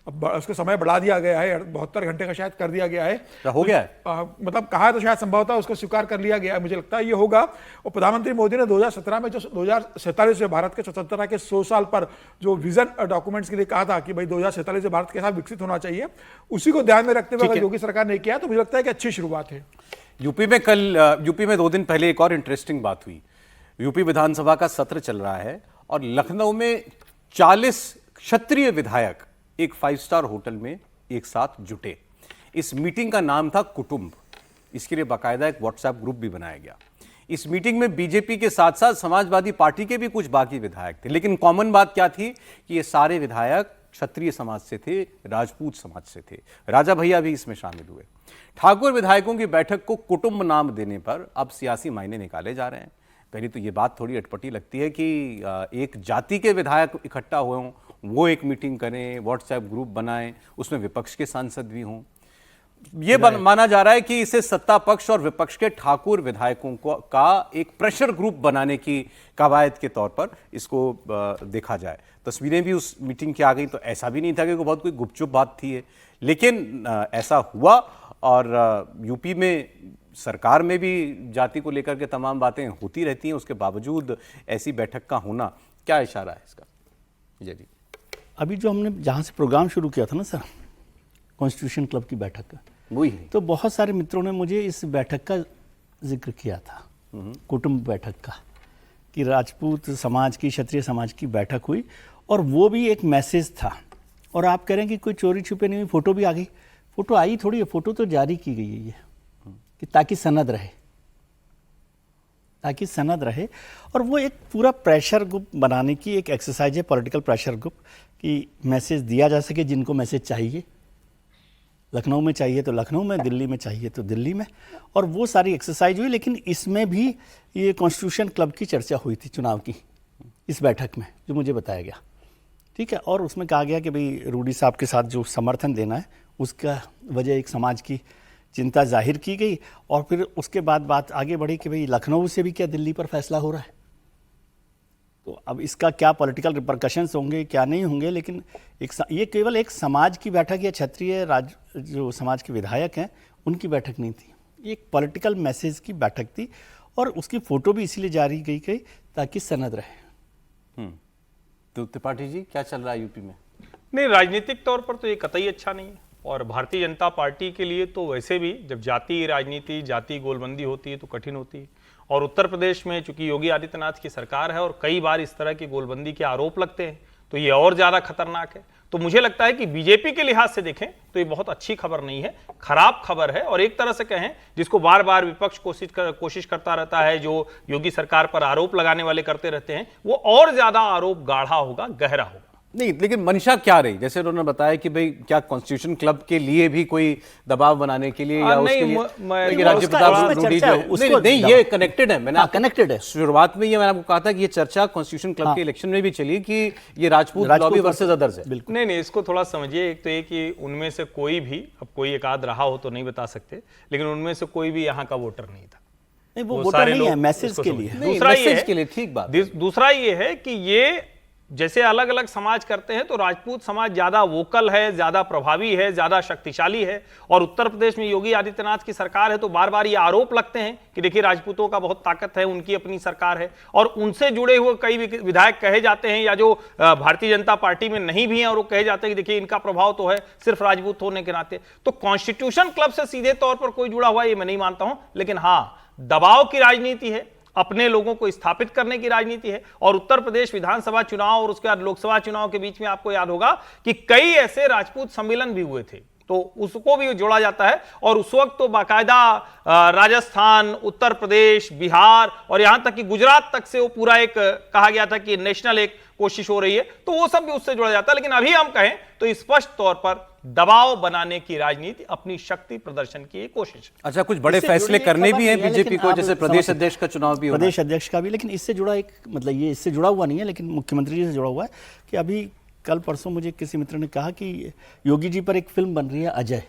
उसका समय बढ़ा दिया गया है, 72 घंटे का शायद कर दिया गया है, हो गया है, मतलब कहा तो शायद संभवतः उसको स्वीकार कर लिया गया है, मुझे लगता है ये होगा। और प्रधानमंत्री मोदी ने 2017 में जो 2047 से भारत के स्वतंत्रता के 100 साल पर जो विजन डॉक्यूमेंट्स के लिए कहा था कि भाई 2047 से भारत कैसा विकसित होना चाहिए, उसी को ध्यान में रखते हुए अगर योगी सरकार ने किया तो मुझे लगता है कि अच्छी शुरुआत है। यूपी में 2 दिन पहले एक और इंटरेस्टिंग बात हुई। यूपी विधानसभा का सत्र चल रहा है और लखनऊ में 40 क्षत्रिय विधायक एक 5 स्टार होटल में एक साथ जुटे। इस मीटिंग का नाम था कुटुंब। इसके लिए बाकायदा एक व्हाट्सएप ग्रुप भी बनाया गया। इस मीटिंग में बीजेपी के साथ साथ समाजवादी पार्टी के भी कुछ बाकी विधायक थे, लेकिन कॉमन बात क्या थी कि ये सारे विधायक क्षत्रिय समाज से थे, राजपूत समाज से थे। राजा भैया भी इसमें शामिल हुए। ठाकुर विधायकों की बैठक को कुटुंब नाम देने पर अब सियासी मायने निकाले जा रहे हैं। पहले तो ये बात थोड़ी अटपटी लगती है कि एक जाति के विधायक इकट्ठा हुए हों, वो एक मीटिंग करें, व्हाट्सएप ग्रुप बनाएं, उसमें विपक्ष के सांसद भी हों। ये माना जा रहा है कि इसे सत्ता पक्ष और विपक्ष के ठाकुर विधायकों का एक प्रेशर ग्रुप बनाने की कवायद के तौर पर इसको देखा जाए। तस्वीरें भी उस मीटिंग की आ गई, तो ऐसा भी नहीं था कि बहुत कोई गुपचुप बात थी, लेकिन ऐसा हुआ। और यूपी में सरकार में भी जाति को लेकर के तमाम बातें होती रहती हैं, उसके बावजूद ऐसी बैठक का होना क्या इशारा है इसका? विजय जी, अभी जो हमने जहाँ से प्रोग्राम शुरू किया था ना सर, कॉन्स्टिट्यूशन क्लब की बैठक का, वही तो बहुत सारे मित्रों ने मुझे इस बैठक का जिक्र किया था, कुटुंब बैठक का, कि राजपूत समाज की, क्षत्रिय समाज की बैठक हुई और वो भी एक मैसेज था। और आप कह रहे हैं कि कोई चोरी छुपे नहीं हुई, फोटो भी आ गई। फोटो आई थोड़ी है, फोटो तो जारी की गई है ये, कि ताकि सनद रहे, ताकि सनद रहे। और वो एक पूरा प्रेशर ग्रुप बनाने की एक एक्सरसाइज है, पॉलिटिकल प्रेशर ग्रुप, कि मैसेज दिया जा सके जिनको मैसेज चाहिए। लखनऊ में चाहिए तो लखनऊ में, दिल्ली में चाहिए तो दिल्ली में, और वो सारी एक्सरसाइज हुई। लेकिन इसमें भी ये कॉन्स्टिट्यूशन क्लब की चर्चा हुई थी चुनाव की, इस बैठक में जो मुझे बताया गया, ठीक है। और उसमें कहा गया कि भाई रूडी साहब के साथ जो समर्थन देना है उसका वजह एक समाज की चिंता जाहिर की गई। और फिर उसके बाद बात आगे बढ़ी कि भाई लखनऊ से भी क्या दिल्ली पर फैसला हो रहा है, तो अब इसका क्या पॉलिटिकल रिपरकशंस होंगे, क्या नहीं होंगे। लेकिन ये केवल एक समाज की बैठक या क्षत्रिय जो समाज के विधायक हैं उनकी बैठक नहीं थी, ये एक पॉलिटिकल मैसेज की बैठक थी। और उसकी फोटो भी इसीलिए जारी की गई ताकि सनद रहे। तो त्रिपाठी जी, क्या चल रहा है यूपी में? नहीं, राजनीतिक तौर पर तो ये कतई अच्छा नहीं है। और भारतीय जनता पार्टी के लिए तो वैसे भी जब जाति राजनीति, जाति गोलबंदी होती है तो कठिन होती है। और उत्तर प्रदेश में चूंकि योगी आदित्यनाथ की सरकार है और कई बार इस तरह की गोलबंदी के आरोप लगते हैं, तो ये और ज्यादा खतरनाक है। तो मुझे लगता है कि बीजेपी के लिहाज से देखें तो ये बहुत अच्छी खबर नहीं है, खराब खबर है। और एक तरह से कहें, जिसको बार बार विपक्ष कोशिश करता रहता है, जो योगी सरकार पर आरोप लगाने वाले करते रहते हैं, वो और ज्यादा आरोप गाढ़ा होगा, गहरा होगा। नहीं, लेकिन मंशा क्या रही? जैसे उन्होंने बताया कि भाई क्या कॉन्स्टिट्यूशन क्लब के लिए भी कोई दबाव बनाने के लिए या उसके लिए राज्य प्रताप रूडी जो नहीं, ये कनेक्टेड है। मैंने कनेक्टेड है, शुरुआत में ये मैंने आपको कहा था कि ये चर्चा कॉन्स्टिट्यूशन क्लब के इलेक्शन में भी चली कि ये राजपूत लॉबी वर्सेस अदर्स है। नहीं, इसको थोड़ा समझिए। एक तो ये कि उनमें से कोई भी, अब कोई एक आध रहा हो तो नहीं बता सकते, लेकिन उनमें से कोई भी यहाँ का वोटर नहीं था। नहीं, वो वोटर नहीं है, मैसेज के लिए। दूसरा ये है, ठीक बात। दूसरा ये है कि ये जैसे अलग अलग समाज करते हैं, तो राजपूत समाज ज्यादा वोकल है, ज्यादा प्रभावी है, ज्यादा शक्तिशाली है। और उत्तर प्रदेश में योगी आदित्यनाथ की सरकार है, तो बार बार ये आरोप लगते हैं कि देखिए राजपूतों का बहुत ताकत है, उनकी अपनी सरकार है। और उनसे जुड़े हुए कई विधायक कहे जाते हैं, या जो भारतीय जनता पार्टी में नहीं भी हैं, और वो कहे जाते हैं कि देखिए इनका प्रभाव तो है सिर्फ राजपूत होने के नाते। तो कॉन्स्टिट्यूशन क्लब से सीधे तौर पर कोई जुड़ा हुआ ये मैं नहीं मानता हूं। लेकिन हाँ, दबाव की राजनीति है, अपने लोगों को स्थापित करने की राजनीति है। और उत्तर प्रदेश विधानसभा चुनाव और उसके बाद लोकसभा चुनाव के बीच में आपको याद होगा कि कई ऐसे राजपूत सम्मेलन भी हुए थे, तो उसको भी जोड़ा जाता है। और उस वक्त तो बाकायदा राजस्थान, उत्तर प्रदेश, बिहार और यहां तक कि गुजरात तक से वो पूरा एक कहा गया था कि नेशनल एक कोशिश हो रही है, तो वो सब भी उससे जोड़ा जाता है। लेकिन अभी हम कहें तो स्पष्ट तौर पर दबाव बनाने की राजनीति, अपनी शक्ति प्रदर्शन की कोशिश। अच्छा, कुछ बड़े फैसले करने भी हैं बीजेपी को, जैसे प्रदेश अध्यक्ष का चुनाव भी, प्रदेश अध्यक्ष का भी। लेकिन इससे जुड़ा एक, मतलब ये इससे जुड़ा हुआ नहीं है, लेकिन मुख्यमंत्री जी से जुड़ा हुआ है कि अभी कल परसों मुझे किसी मित्र ने कहा कि योगी जी पर एक फिल्म बन रही है अजय,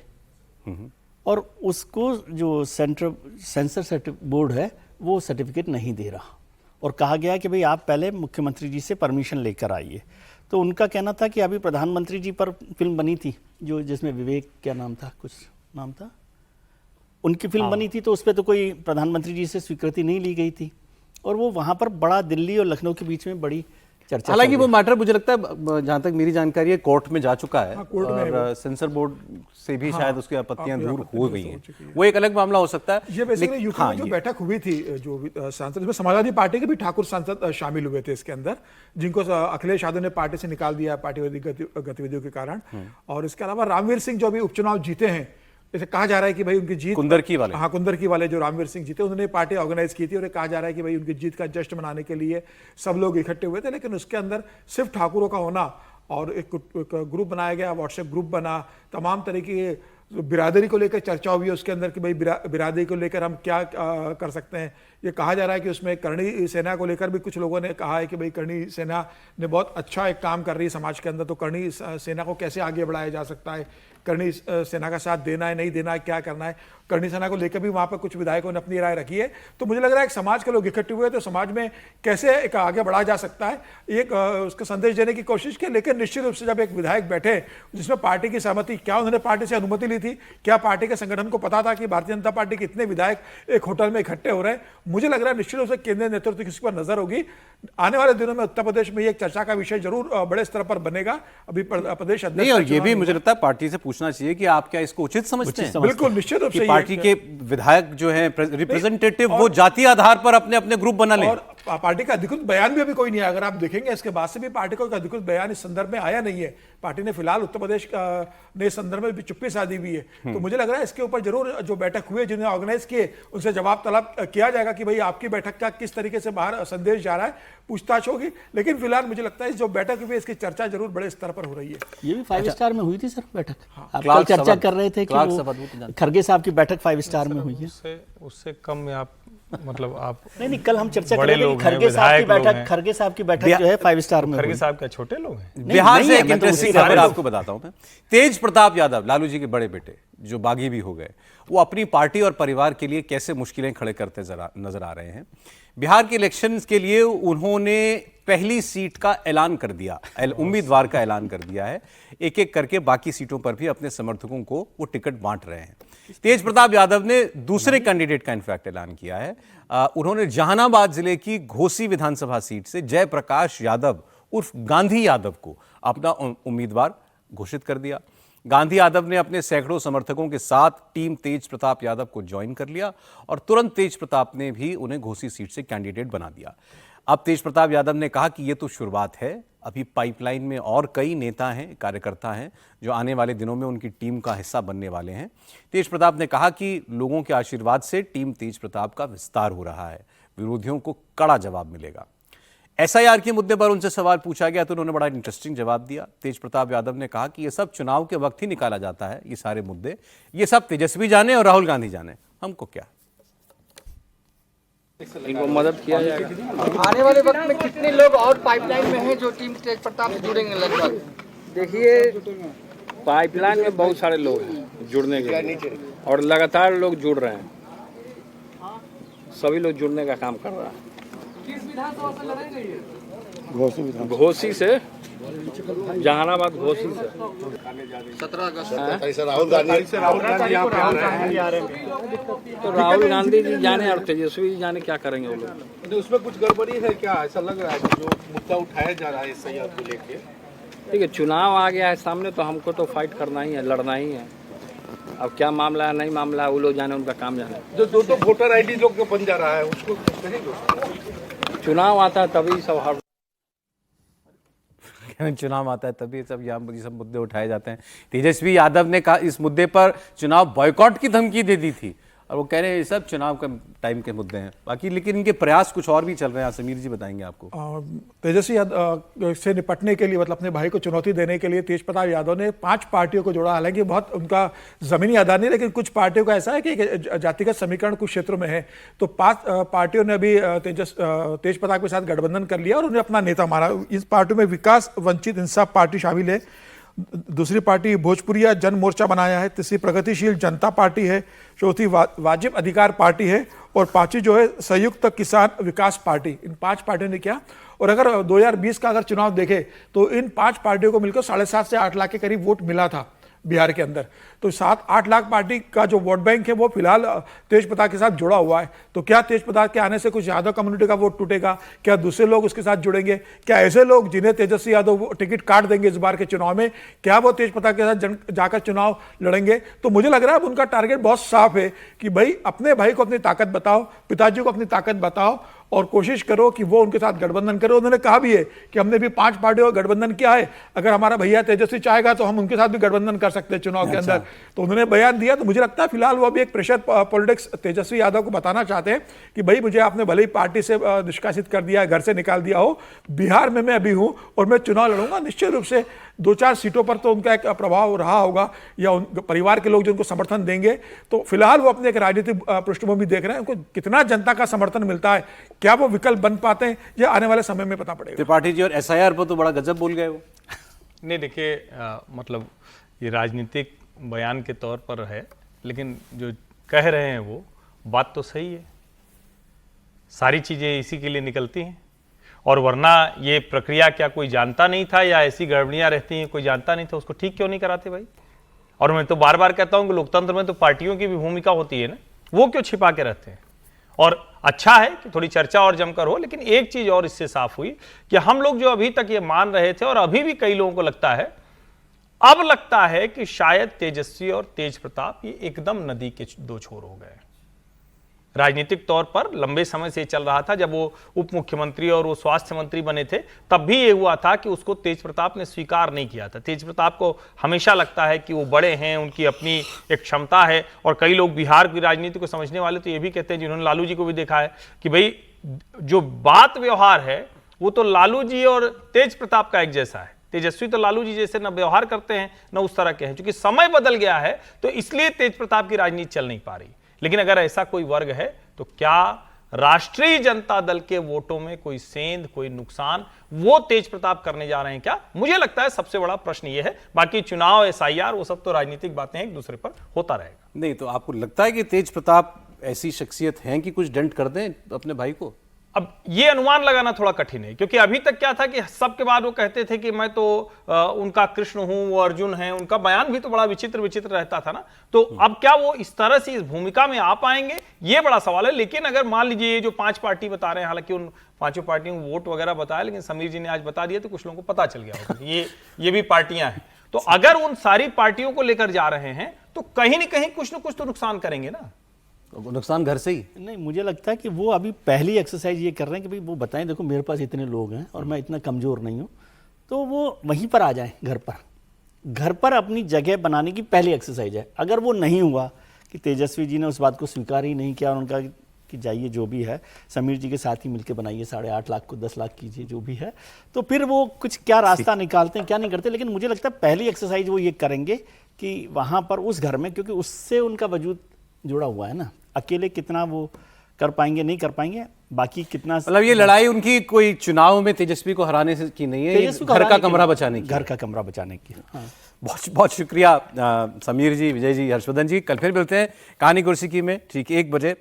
और उसको जो सेंसर बोर्ड है वो सर्टिफिकेट नहीं दे रहा, और कहा गया कि भाई आप पहले मुख्यमंत्री जी से परमिशन लेकर आइए। तो उनका कहना था कि अभी प्रधानमंत्री जी पर फिल्म बनी थी, जो जिसमें विवेक, क्या नाम था, कुछ नाम था, उनकी फिल्म बनी थी, तो उस पर तो कोई प्रधानमंत्री जी से स्वीकृति नहीं ली गई थी। और वो वहाँ पर बड़ा, दिल्ली और लखनऊ के बीच में बड़ी चर्चा। हालांकि वो मैटर मुझे लगता है, जहां तक मेरी जानकारी है, कोर्ट में जा चुका है। और सेंसर बोर्ड से भी शायद उसकी आपत्तियां दूर हो गई हैं, वो एक अलग मामला हो सकता है। ये बेसिकली यूपी में जो बैठक हुई थी, जो सांसद, इसमें समाजवादी पार्टी के भी ठाकुर सांसद शामिल हुए थे इसके अंदर, जिनको अखिलेश यादव ने पार्टी से निकाल दिया पार्टी गतिविधियों के कारण। और इसके अलावा रामवीर सिंह जो अभी उपचुनाव जीते हैं, जैसे कहा जा रहा है कि भाई उनकी जीत, कुंदरकी वाले, हाँ कुंदरकी वाले जो रामवीर सिंह जीते, उन्होंने पार्टी ऑर्गेनाइज की थी, और कहा जा रहा है कि भाई उनकी जीत का जश्न मनाने के लिए सब लोग इकट्ठे हुए थे। लेकिन उसके अंदर सिर्फ ठाकुरों का होना, और एक ग्रुप बनाया गया, व्हाट्सएप ग्रुप बना, तमाम तरीके के बिरादरी को लेकर चर्चा हुई है उसके अंदर कि भाई बिरादरी को लेकर हम क्या कर सकते हैं। ये कहा जा रहा है कि उसमें करणी सेना को लेकर भी कुछ लोगों ने कहा है कि भाई करणी सेना ने बहुत अच्छा एक काम कर रही है समाज के अंदर, तो करणी सेना को कैसे आगे बढ़ाया जा सकता है, करणी सेना का साथ देना है नहीं देना है, क्या करना है। करणी सेना को लेकर भी वहाँ पर कुछ विधायकों ने अपनी राय रखी है। तो मुझे लग रहा है कि समाज के लोग इकट्ठे हुए तो समाज में कैसे एक आगे बढ़ा जा सकता है, एक उसका संदेश देने की कोशिश की। लेकिन निश्चित रूप से जब एक विधायक बैठे जिसमें पार्टी की सहमति, क्या उन्होंने पार्टी से अनुमति ली थी, क्या पार्टी के संगठन को पता था कि भारतीय जनता पार्टी के इतने विधायक एक होटल में इकट्ठे हो रहे हैं। मुझे लग रहा है निश्चित रूप से केंद्रीय नेतृत्व की इस पर नजर होगी। आने वाले दिनों में उत्तर प्रदेश में एक चर्चा का विषय जरूर बड़े स्तर पर बनेगा। अभी प्रदेश अध्यक्ष नहीं, और ये भी मुझे लगता है पार्टी से पूछना चाहिए कि आप क्या इसको उचित समझते हैं। बिल्कुल निश्चित रूप से पार्टी के विधायक जो हैं रिप्रेजेंटेटिव वो जातीय आधार पर अपने अपने ग्रुप बना लें। और पार्टी का अधिकृत बयान भी अभी कोई नहीं है। अगर आप देखेंगे इसके बाद से भी पार्टी को अधिकृत बयान इस संदर्भ में आया नहीं है। पार्टी ने फिलहाल उत्तर प्रदेश ने इस संदर्भ में भी चुप्पी साधी हुई है। तो मुझे लग रहा है इसके ऊपर जरूर जो बैठक हुई है, जिन्हें ऑर्गेनाइज किए, उनसे जवाब तलब किया जाएगा कि भाई आपकी बैठक का किस तरीके से बाहर संदेश जा रहा है, पूछताछ होगी। लेकिन फिलहाल मुझे लगता है जो बैठक हुई इसकी चर्चा जरूर बड़े स्तर पर हो रही है। ये भी 5 स्टार में हुई थी सर बैठक। आप कल चर्चा कर रहे थे कि खरगे साहब की बैठक 5 स्टार में हुई है। उससे कम में आप मतलब आप नहीं, कल हम चर्चा कर रहे थे खरगे साहब की बैठक जो है 5 स्टार में। खरगे साहब क्या छोटे लोग हैं? बिहार से एक इंटरेस्टिंग खबर आपको बताता हूं मैं। तेज प्रताप यादव, लालू जी के बड़े बेटे, जो बागी भी हो गए, वो अपनी पार्टी और परिवार के लिए कैसे मुश्किलें खड़े करते नजर आ रहे हैं। बिहार के इलेक्शंस के लिए उन्होंने पहली सीट का ऐलान कर दिया, उम्मीदवार का ऐलान कर दिया है। एक एक करके बाकी सीटों पर भी अपने समर्थकों को वो टिकट बांट रहे हैं। तेज प्रताप यादव ने दूसरे कैंडिडेट का इनफैक्ट ऐलान किया है। उन्होंने जहानाबाद जिले की घोसी विधानसभा सीट से जयप्रकाश यादव उर्फ गांधी यादव को अपना उम्मीदवार घोषित कर दिया। गांधी यादव ने अपने सैकड़ों समर्थकों के साथ टीम तेज प्रताप यादव को ज्वाइन कर लिया और तुरंत तेज प्रताप ने भी उन्हें घोसी सीट से कैंडिडेट बना दिया। अब तेज प्रताप यादव ने कहा कि यह तो शुरुआत है, अभी पाइपलाइन में और कई नेता हैं, कार्यकर्ता हैं जो आने वाले दिनों में उनकी टीम का हिस्सा बनने वाले हैं। तेज प्रताप ने कहा कि लोगों के आशीर्वाद से टीम तेज प्रताप का विस्तार हो रहा है, विरोधियों को कड़ा जवाब मिलेगा। एसआईआर के मुद्दे पर उनसे सवाल पूछा गया तो उन्होंने बड़ा इंटरेस्टिंग जवाब दिया। तेज प्रताप यादव ने कहा कि यह सब चुनाव के वक्त ही निकाला जाता है, ये सारे मुद्दे, ये सब तेजस्वी जाने और राहुल गांधी जाने, हमको क्या। इनको मदद किया जाएगा। आने वाले वक्त में कितने लोग और पाइपलाइन में हैं जो टीम तेज प्रताप से जुड़ेंगे? लगभग देखिए, पाइपलाइन में बहुत सारे लोग हैं जुड़ने के लिए और लगातार लोग जुड़ रहे हैं। सभी लोग जुड़ने का काम कर रहा है। किस विधानसभा से लड़ेंगे ये? घोसी से, जहानाबाद घोसी से। 17 अगस्त राहुल गांधी यहाँ पे आ रहे हैं। तो राहुल गांधी जी जाने और तेजस्वी जी जाने क्या करेंगे वो लोग। तो उसमें कुछ गड़बड़ी है क्या? ऐसा लग रहा है कि जो मुद्दा उठाया जा रहा है एसआईआर को लेके। ठीक है, चुनाव आ गया है सामने तो हमको तो फाइट करना ही है, लड़ना ही है। अब क्या मामला है नहीं मामला है वो लोग जाने, उनका काम जाने। जो दो वोटर आईडी जो बन जा रहा है उसको चुनाव आता है तभी सब चुनाव आता है तभी सब यहाँ ये सब मुद्दे उठाए जाते हैं। तेजस्वी यादव ने कहा इस मुद्दे पर चुनाव बॉयकॉट की धमकी दे दी थी और वो कह रहे हैं ये सब चुनाव के टाइम के मुद्दे हैं बाकी, लेकिन इनके प्रयास कुछ और भी चल रहे हैं। समीर जी बताएंगे आपको। तेजस्वी यादव से निपटने के लिए, मतलब अपने भाई को चुनौती देने के लिए तेज प्रताप यादव ने 5 पार्टियों को जोड़ा। हालांकि बहुत उनका जमीनी आधार नहीं, लेकिन कुछ पार्टियों का ऐसा है कि जातिगत समीकरण कुछ क्षेत्रों में है। तो 5 पार्टियों ने अभी तेज प्रताप के साथ गठबंधन कर लिया और उन्हें अपना नेता माना। इस पार्टी में विकास वंचित इंसाफ पार्टी शामिल है, दूसरी पार्टी भोजपुरिया जन मोर्चा बनाया है, तीसरी प्रगतिशील जनता पार्टी है, चौथी वाजिब अधिकार पार्टी है और 5वीं जो है संयुक्त किसान विकास पार्टी। इन 5 पार्टियों ने किया। और अगर 2020 का अगर चुनाव देखें तो इन 5 पार्टियों को मिलकर 7.5 से 8 लाख के करीब वोट मिला था बिहार के अंदर। तो 7-8 लाख पार्टी का जो वोट बैंक है वो फिलहाल तेज प्रताप के साथ जुड़ा हुआ है। तो क्या तेज प्रताप के आने से कुछ यादव कम्युनिटी का वोट टूटेगा? क्या दूसरे लोग उसके साथ जुड़ेंगे? क्या ऐसे लोग जिन्हें तेजस्वी यादव टिकट काट देंगे इस बार के चुनाव में, क्या वो तेज प्रताप के साथ जाकर चुनाव लड़ेंगे? तो मुझे लग रहा है उनका टारगेट बहुत साफ है कि भाई अपने भाई को अपनी ताकत बताओ, पिताजी को अपनी ताकत बताओ और कोशिश करो कि वो उनके साथ गठबंधन करो। उन्होंने कहा भी है कि हमने भी 5 पार्टियों का गठबंधन किया है, अगर हमारा भैया तेजस्वी चाहेगा तो हम उनके साथ भी गठबंधन कर सकते हैं चुनाव के अंदर। तो उन्होंने बयान दिया। तो मुझे लगता है फिलहाल वो अभी एक प्रेशर पॉलिटिक्स तेजस्वी यादव को बताना चाहते हैं कि भाई मुझे आपने भले ही पार्टी से निष्कासित कर दिया, घर से निकाल दिया हो, बिहार में मैं अभी हूं और मैं चुनाव लड़ूंगा। निश्चित रूप से 2-4 सीटों पर तो उनका एक प्रभाव रहा होगा या परिवार के लोग जो उनको समर्थन देंगे। तो फिलहाल वो अपने एक राजनीतिक पृष्ठभूमि देख रहे हैं, उनको कितना जनता का समर्थन मिलता है, क्या वो विकल्प बन पाते हैं, ये आने वाले समय में पता पड़ेगा। त्रिपाठी जी, और एसआईआर पर तो बड़ा गजब बोल गए वो। नहीं देखिए, मतलब ये राजनीतिक बयान के तौर पर है, लेकिन जो कह रहे हैं वो बात तो सही है। सारी चीज़ें इसी के लिए निकलती हैं, और वरना ये प्रक्रिया क्या कोई जानता नहीं था, या ऐसी गड़बड़ियाँ रहती हैं कोई जानता नहीं था, उसको ठीक क्यों नहीं कराते भाई? और मैं तो बार बार कहता हूँ कि लोकतंत्र में तो पार्टियों की भी भूमिका होती है ना, वो क्यों छिपा के रहते हैं? और अच्छा है कि थोड़ी चर्चा और जमकर हो, लेकिन एक चीज और इससे साफ हुई कि हम लोग जो अभी तक ये मान रहे थे, और अभी भी कई लोगों को लगता है, अब लगता है कि शायद तेजस्वी और तेज प्रताप ये एकदम नदी के दो छोर हो गए। राजनीतिक तौर पर लंबे समय से चल रहा था। जब वो उप मुख्यमंत्री और वो स्वास्थ्य मंत्री बने थे, तब भी ये हुआ था कि उसको तेज प्रताप ने स्वीकार नहीं किया था। तेज प्रताप को हमेशा लगता है कि वो बड़े हैं, उनकी अपनी एक क्षमता है, और कई लोग बिहार की राजनीति को समझने वाले तो ये भी कहते हैं, जिन्होंने लालू जी को भी देखा है, कि भाई जो बात व्यवहार है वो तो लालू जी और तेज प्रताप का एक जैसा है। तेजस्वी तो लालू जी जैसे न व्यवहार करते हैं न उस तरह के हैं। चूंकि समय बदल गया है तो इसलिए तेज प्रताप की राजनीति चल नहीं पा रही। लेकिन अगर ऐसा कोई वर्ग है तो क्या राष्ट्रीय जनता दल के वोटों में कोई सेंध, कोई नुकसान वो तेज प्रताप करने जा रहे हैं क्या? मुझे लगता है सबसे बड़ा प्रश्न ये है। बाकी चुनाव, SIR, वो सब तो राजनीतिक बातें हैं, एक दूसरे पर होता रहेगा। नहीं तो आपको लगता है कि तेज प्रताप ऐसी शख्सियत हैं कि कुछ डेंट कर दें अपने भाई को? अब ये अनुमान लगाना थोड़ा कठिन है, क्योंकि अभी तक क्या था कि सबके बाद वो कहते थे कि मैं तो उनका कृष्ण हूं, वो अर्जुन है। उनका बयान भी तो बड़ा विचित्र विचित्र रहता था ना। तो अब क्या वो इस तरह से इस भूमिका में आ पाएंगे, ये बड़ा सवाल है। लेकिन अगर मान लीजिए ये जो 5 पार्टी बता रहे हैं, हालांकि उन 5 पार्टियों को वोट वगैरह बताया, लेकिन समीर जी ने आज बता दिया तो कुछ लोगों को पता चल गया होगा ये भी पार्टियां हैं। तो अगर उन सारी पार्टियों को लेकर जा रहे हैं तो कहीं ना कहीं कुछ ना कुछ तो नुकसान करेंगे ना। नुकसान घर से ही नहीं, मुझे लगता है कि वो अभी पहली एक्सरसाइज ये कर रहे हैं कि भाई वो बताएं, देखो मेरे पास इतने लोग हैं और मैं इतना कमज़ोर नहीं हूँ, तो वो वहीं पर आ जाएं, घर पर अपनी जगह बनाने की पहली एक्सरसाइज है। अगर वो नहीं हुआ कि तेजस्वी जी ने उस बात को स्वीकार ही नहीं किया और उनका कि जाइए जो भी है समीर जी के साथ ही मिलकर बनाइए, 8.5 लाख को 10 लाख कीजिए, जो भी है, तो फिर वो कुछ क्या रास्ता निकालते हैं क्या नहीं करते। लेकिन मुझे लगता है पहली एक्सरसाइज वो ये करेंगे कि वहाँ पर उस घर में, क्योंकि उससे उनका वजूद जुड़ा हुआ है ना, अकेले कितना वो कर पाएंगे नहीं कर पाएंगे, बाकी कितना, मतलब ये लड़ाई उनकी कोई चुनाव में तेजस्वी को हराने से की नहीं है, घर का कमरा बचाने की, घर का कमरा बचाने की। हाँ। बहुत बहुत शुक्रिया समीर जी, विजय जी, हर्षवर्धन जी। कल फिर मिलते हैं कहानी कुर्सी की में ठीक 1 बजे।